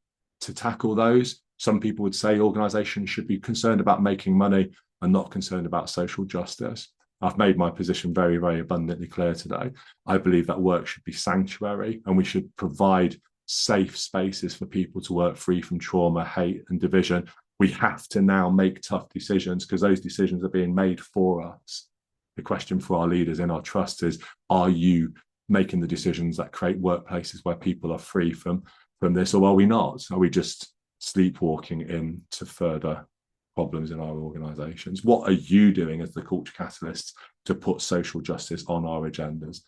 to tackle those? Some people would say organisations should be concerned about making money and not concerned about social justice. I've made my position very, very abundantly clear today. I believe that work should be sanctuary, and we should provide safe spaces for people to work free from trauma, hate, and division. We have to now make tough decisions because those decisions are being made for us. The question for our leaders in our trust is, are you making the decisions that create workplaces where people are free from this, or are we not? Are we just sleepwalking into further problems in our organisations? What are you doing as the culture catalysts to put social justice on our agendas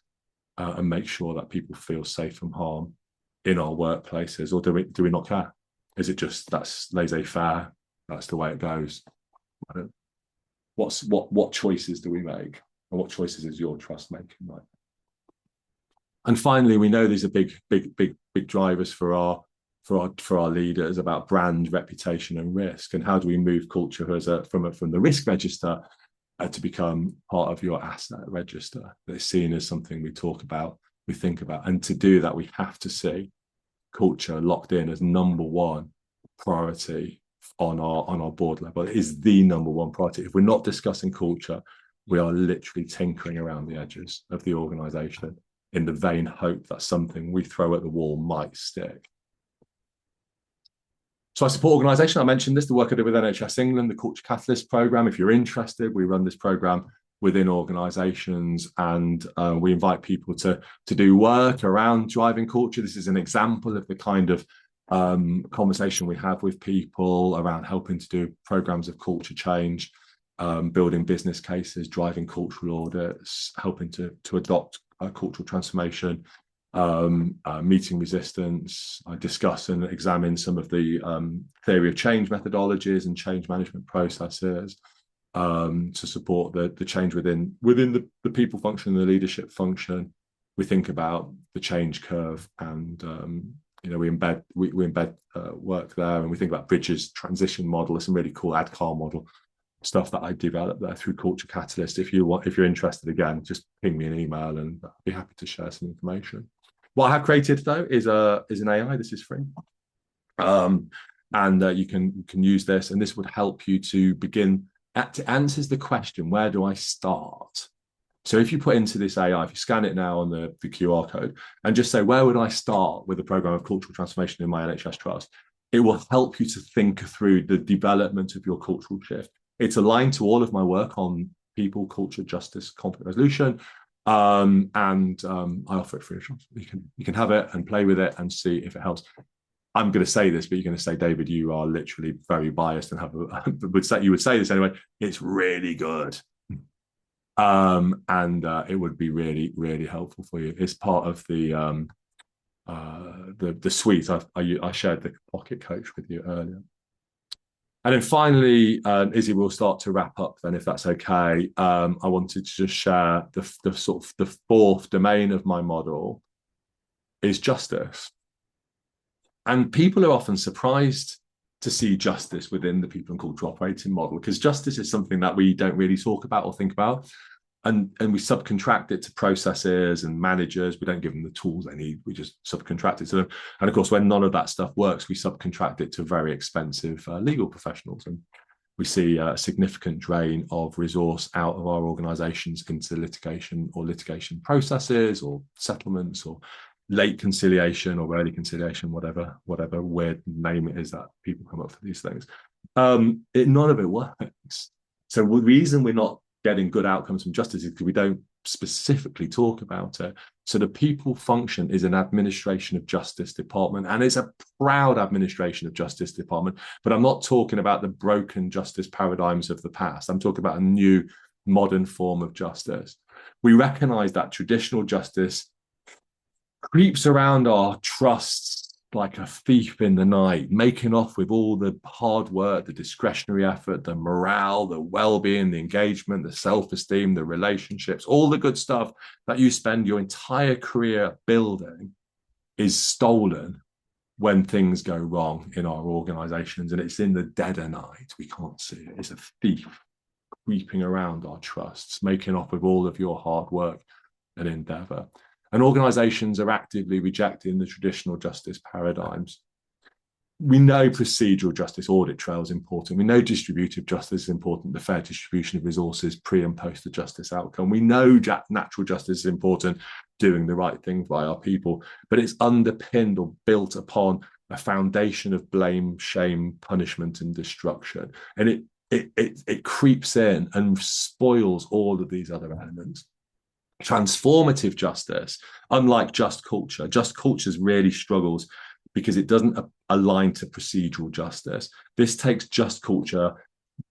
and make sure that people feel safe from harm in our workplaces? Or do we not care? Is it just that's laissez-faire, that's the way it goes? What choices do we make, and what choices is your trust making? Right. And finally, we know these are big drivers for our leaders about brand, reputation, and risk. And how do we move culture from the risk register to become part of your asset register that is seen as something we talk about, we think about? And to do that, we have to see culture locked in as number one priority on our board level. It is the number one priority. If we're not discussing culture, we are literally tinkering around the edges of the organisation in the vain hope that something we throw at the wall might stick. So I support organisation. I mentioned this, the work I did with NHS England, the Culture Catalyst programme. If you're interested, we run this programme within organisations, and we invite people to do work around driving culture. This is an example of the kind of conversation we have with people around helping to do programmes of culture change, building business cases, driving cultural audits, helping to adopt a cultural transformation, meeting resistance. I discuss and examine some of the theory of change methodologies and change management processes to support the change within the people function, the leadership function. We think about the change curve, and we embed work there, and we think about Bridges' transition model. It's some really cool ADKAR model stuff that I developed there through Culture Catalyst. If you're interested, again, just ping me an email and I'd be happy to share some information. What I have created though is an AI. This is free, and you can use this, and this would help you to begin to answer the question, where do I start? So if you put into this AI, if you scan it now on the QR code and just say, where would I start with a program of cultural transformation in my NHS Trust? It will help you to think through the development of your cultural shift. It's aligned to all of my work on people, culture, justice, conflict resolution. I offer it free of charge. You can have it and play with it and see if it helps. I'm going to say this, but you're going to say, David, you are literally very biased and you would say this anyway. It's really good. It would be really, really helpful for you. It's part of the suite. I shared the Pocket Coach with you earlier. And then finally, Izzy, we'll start to wrap up then, if that's okay. I wanted to just share the sort of the fourth domain of my model is justice. And people are often surprised to see justice within the people and culture operating model, because justice is something that we don't really talk about or think about. And we subcontract it to processes and managers. We don't give them the tools they need. We just subcontract it to them. And of course, when none of that stuff works, we subcontract it to very expensive legal professionals. And We see a significant drain of resource out of our organisations into litigation or litigation processes or settlements or late conciliation or early conciliation, whatever weird name it is that people come up for these things. None of it works. So the reason we're not getting good outcomes from justice is because we don't specifically talk about it. So the people function is an administration of justice department, and it's a proud administration of justice department. But I'm not talking about the broken justice paradigms of the past. I'm talking about a new modern form of justice. We recognize that traditional justice creeps around our trusts like a thief in the night, making off with all the hard work, the discretionary effort, the morale, the well-being, the engagement, the self-esteem, the relationships, all the good stuff that you spend your entire career building is stolen when things go wrong in our organizations, and it's in the dead of night. We can't see it. It's a thief creeping around our trusts, making off with all of your hard work and endeavor. And organizations are actively rejecting the traditional justice paradigms. We know procedural justice, audit trail is important. We know distributive justice is important, the fair distribution of resources pre and post the justice outcome. We know natural justice is important, doing the right thing by our people, but it's underpinned or built upon a foundation of blame, shame, punishment, and destruction. And it creeps in and spoils all of these other elements. Transformative justice, unlike just culture really struggles because it doesn't align to procedural justice. This takes just culture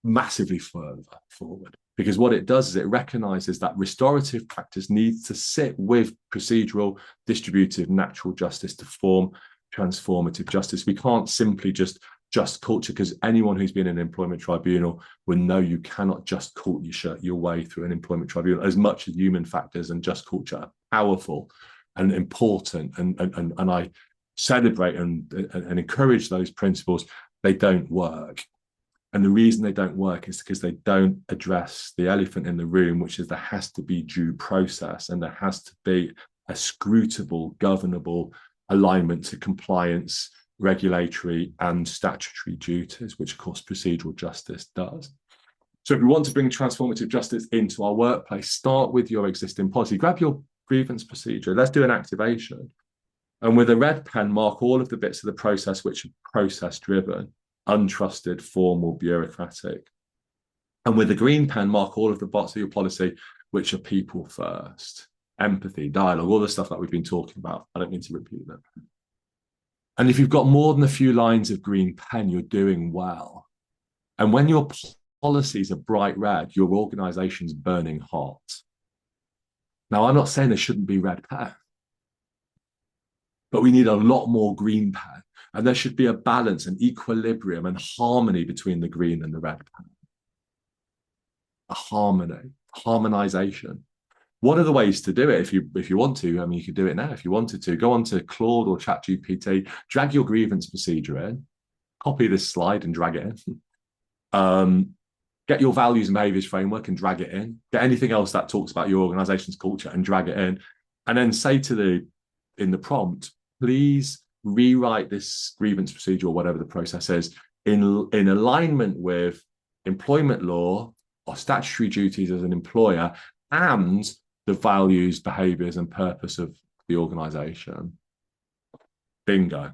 massively further forward, because what it does is it recognizes that restorative practice needs to sit with procedural, distributive, natural justice to form transformative justice. We can't simply just culture, because anyone who's been in an employment tribunal will know you cannot just court your way through an employment tribunal. As much as human factors and just culture are powerful and important, and I celebrate and encourage those principles, they don't work. And the reason they don't work is because they don't address the elephant in the room, which is there has to be due process, and there has to be a scrutable, governable alignment to compliance, regulatory and statutory duties, which of course procedural justice does. So if we want to bring transformative justice into our workplace, start with your existing policy. Grab your grievance procedure. Let's do an activation. And with a red pen, mark all of the bits of the process which are process-driven, untrusted, formal, bureaucratic. And with a green pen, mark all of the parts of your policy which are people first, empathy, dialogue, all the stuff that we've been talking about. I don't mean to repeat them. And if you've got more than a few lines of green pen, you're doing well. And when your policies are bright red, your organization's burning hot. Now, I'm not saying there shouldn't be red pen, but we need a lot more green pen. And there should be a balance, an equilibrium and harmony between the green and the red pen. A harmony, harmonization. What are the ways to do it if you want to? I mean, you could do it now if you wanted to. Go on to Claude or ChatGPT, drag your grievance procedure in, copy this slide and drag it in. Get your values and behaviors framework and drag it in. Get anything else that talks about your organization's culture and drag it in. And then say in the prompt, please rewrite this grievance procedure or whatever the process is in alignment with employment law or statutory duties as an employer and the values, behaviors, and purpose of the organization. Bingo.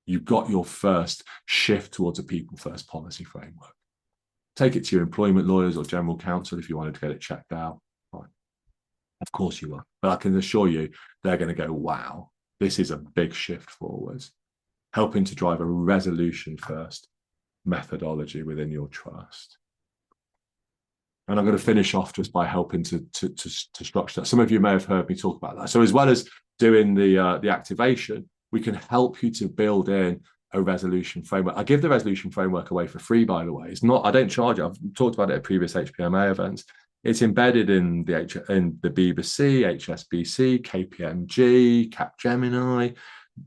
You've got your first shift towards a people-first policy framework. Take it to your employment lawyers or general counsel if you wanted to get it checked out. Fine. Of course you will. But I can assure you, they're going to go, wow, this is a big shift forwards, helping to drive a resolution-first methodology within your trust. And I'm going to finish off just by helping to structure that. Some of you may have heard me talk about that. So as well as doing the activation, we can help you to build in a resolution framework. I give the resolution framework away for free, by the way. It's not, I don't charge it. I've talked about it at previous HPMA events. It's embedded in the BBC, HSBC, KPMG, Capgemini,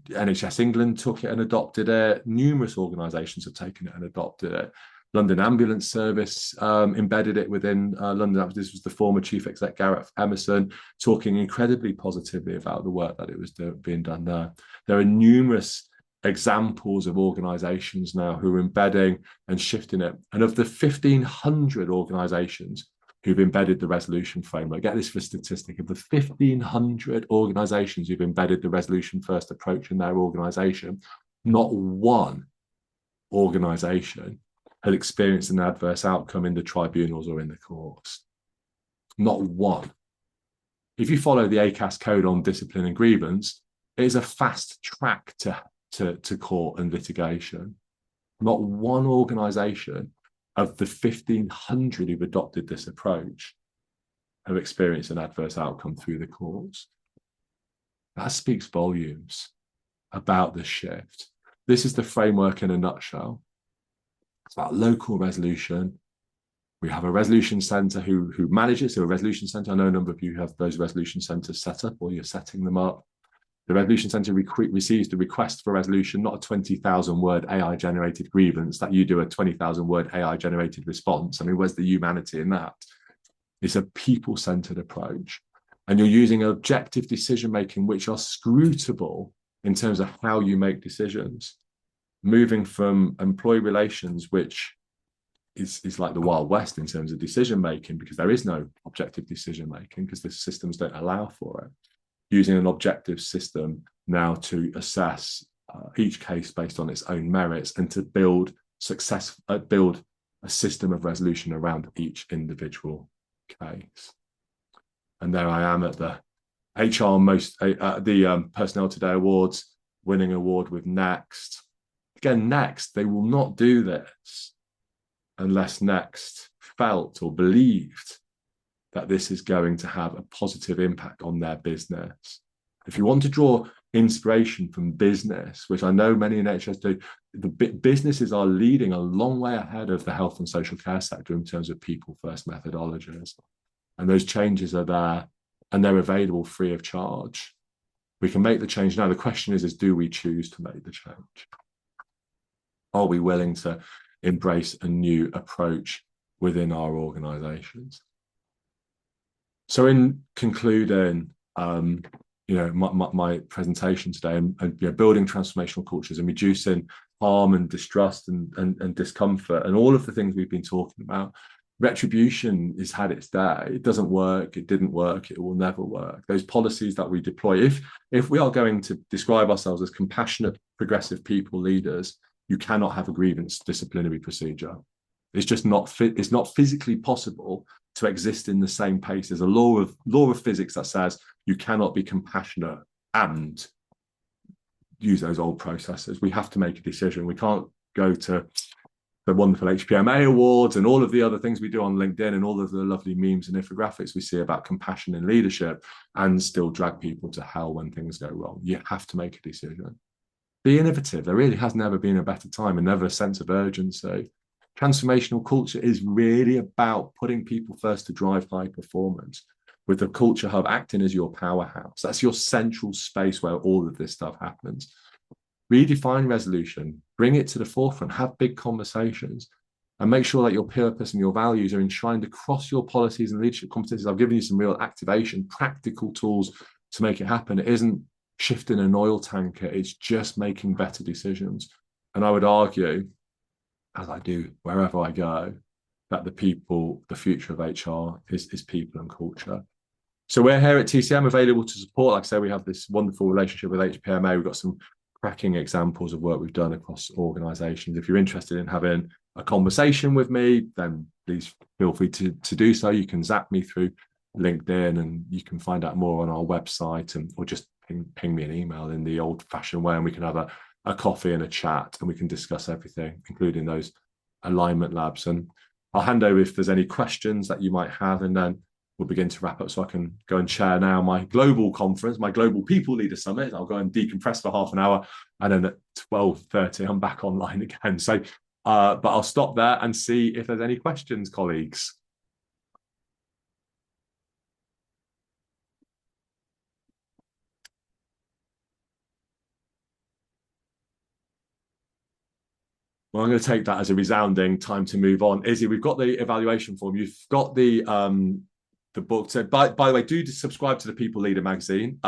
NHS England took it and adopted it. Numerous organisations have taken it and adopted it. London Ambulance Service embedded it within London. This was the former Chief Exec Gareth Emerson, talking incredibly positively about the work that it was being done there. There are numerous examples of organizations now who are embedding and shifting it. And of the 1,500 organizations who've embedded the resolution framework, get this for statistic, of the 1,500 organizations who've embedded the resolution first approach in their organization, not one organization had experienced an adverse outcome in the tribunals or in the courts. Not one. If you follow the ACAS code on discipline and grievance, it is a fast track to court and litigation. Not one organisation of the 1,500 who've adopted this approach have experienced an adverse outcome through the courts. That speaks volumes about the shift. This is the framework in a nutshell. It's about local resolution. We have a resolution centre who manages, so a resolution centre. I know a number of you have those resolution centres set up or you're setting them up. The resolution centre receives the request for resolution, not a 20,000 word AI generated grievance that you do a 20,000 word AI generated response. I mean, where's the humanity in that? It's a people centred approach. And you're using objective decision making, which are scrutable in terms of how you make decisions. Moving from employee relations, which is like the Wild West in terms of decision making, because there is no objective decision making because the systems don't allow for it. Using an objective system now to assess each case based on its own merits and to build a system of resolution around each individual case. And there I am at the HR Personnel Today Awards, winning award with Next. Again, Next, they will not do this unless Next felt or believed that this is going to have a positive impact on their business. If you want to draw inspiration from business, which I know many in NHS do, the businesses are leading a long way ahead of the health and social care sector in terms of people first methodologies. And those changes are there and they're available free of charge. We can make the change now. The question is do we choose to make the change? Are we willing to embrace a new approach within our organizations? So in concluding, my presentation today, and building transformational cultures and reducing harm and distrust and discomfort and all of the things we've been talking about, retribution has had its day. It doesn't work. It didn't work. It will never work. Those policies that we deploy, if we are going to describe ourselves as compassionate, progressive people leaders, you cannot have a grievance disciplinary procedure. It's just not it's not physically possible to exist in the same pace. There's a law of physics that says you cannot be compassionate and use those old processes. We have to make a decision. We can't go to the wonderful HPMA awards and all of the other things we do on LinkedIn and all of the lovely memes and infographics we see about compassion in leadership and still drag people to hell when things go wrong. You have to make a decision. Be innovative. There really has never been a better time and never a sense of urgency. Transformational culture is really about putting people first to drive high performance, with the Culture Hub acting as your powerhouse. That's your central space where all of this stuff happens. Redefine resolution, bring it to the forefront, have big conversations, and make sure that your purpose and your values are enshrined across your policies and leadership competencies. I've given you some real activation, practical tools to make it happen. It isn't shifting an oil tanker, it's just making better decisions. And I would argue, as I do wherever I go, that the future of HR is people and culture. So we're here at TCM available to support. Like I say, we have this wonderful relationship with HPMA. We've got some cracking examples of work we've done across organizations. If you're interested in having a conversation with me, then please feel free to do so. You can zap me through LinkedIn and you can find out more on our website, or just ping me an email in the old fashioned way, and we can have a coffee and a chat and we can discuss everything, including those alignment labs. And I'll hand over if there's any questions that you might have, and then we'll begin to wrap up so I can go and chair now my global conference, my Global People Leader Summit. I'll go and decompress for half an hour, and then at 12:30 I'm back online again. So, but I'll stop there and see if there's any questions, colleagues. Well, I'm going to take that as a resounding time to move on. Izzy, we've got the evaluation form. You've got the book. So by the way, do subscribe to the People Leader magazine.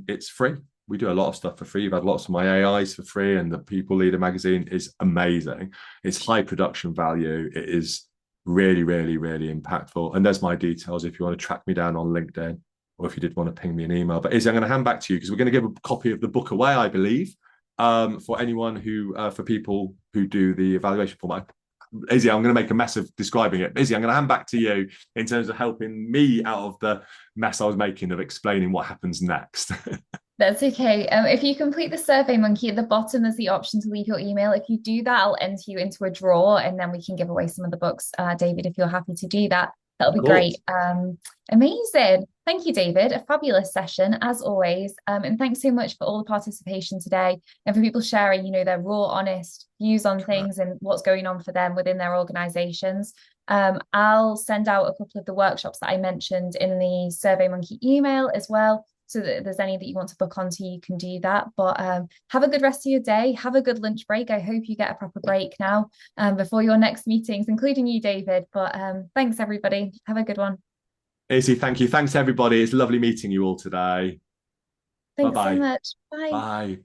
It's free. we do a lot of stuff for free. You've had lots of my AIs for free, and the People Leader magazine is amazing. It's high production value. It is really, really, really impactful. And there's my details if you want to track me down on LinkedIn, or if you did want to ping me an email. But Izzy, I'm going to hand back to you because we're going to give a copy of the book away, I believe, for anyone who, for people who do the evaluation format. Izzy, I'm going to make a mess of describing it. Izzy, I'm going to hand back to you in terms of helping me out of the mess I was making of explaining what happens next. That's okay. If you complete the Survey Monkey, at the bottom there's the option to leave your email. If you do that, I'll enter you into a draw, and then we can give away some of the books. David, if you're happy to do that, that'll be great. Amazing. Thank you, David. A fabulous session as always. And thanks so much for all the participation today, and for people sharing, their raw, honest views on things and what's going on for them within their organizations. I'll send out a couple of the workshops that I mentioned in the Survey Monkey email as well. So that if there's any that you want to book onto, you can do that. But have a good rest of your day. Have a good lunch break. I hope you get a proper break now before your next meetings, including you, David. But thanks, everybody. Have a good one. Izzy, thank you. Thanks, everybody. It's lovely meeting you all today. Thanks so much. Bye. Bye.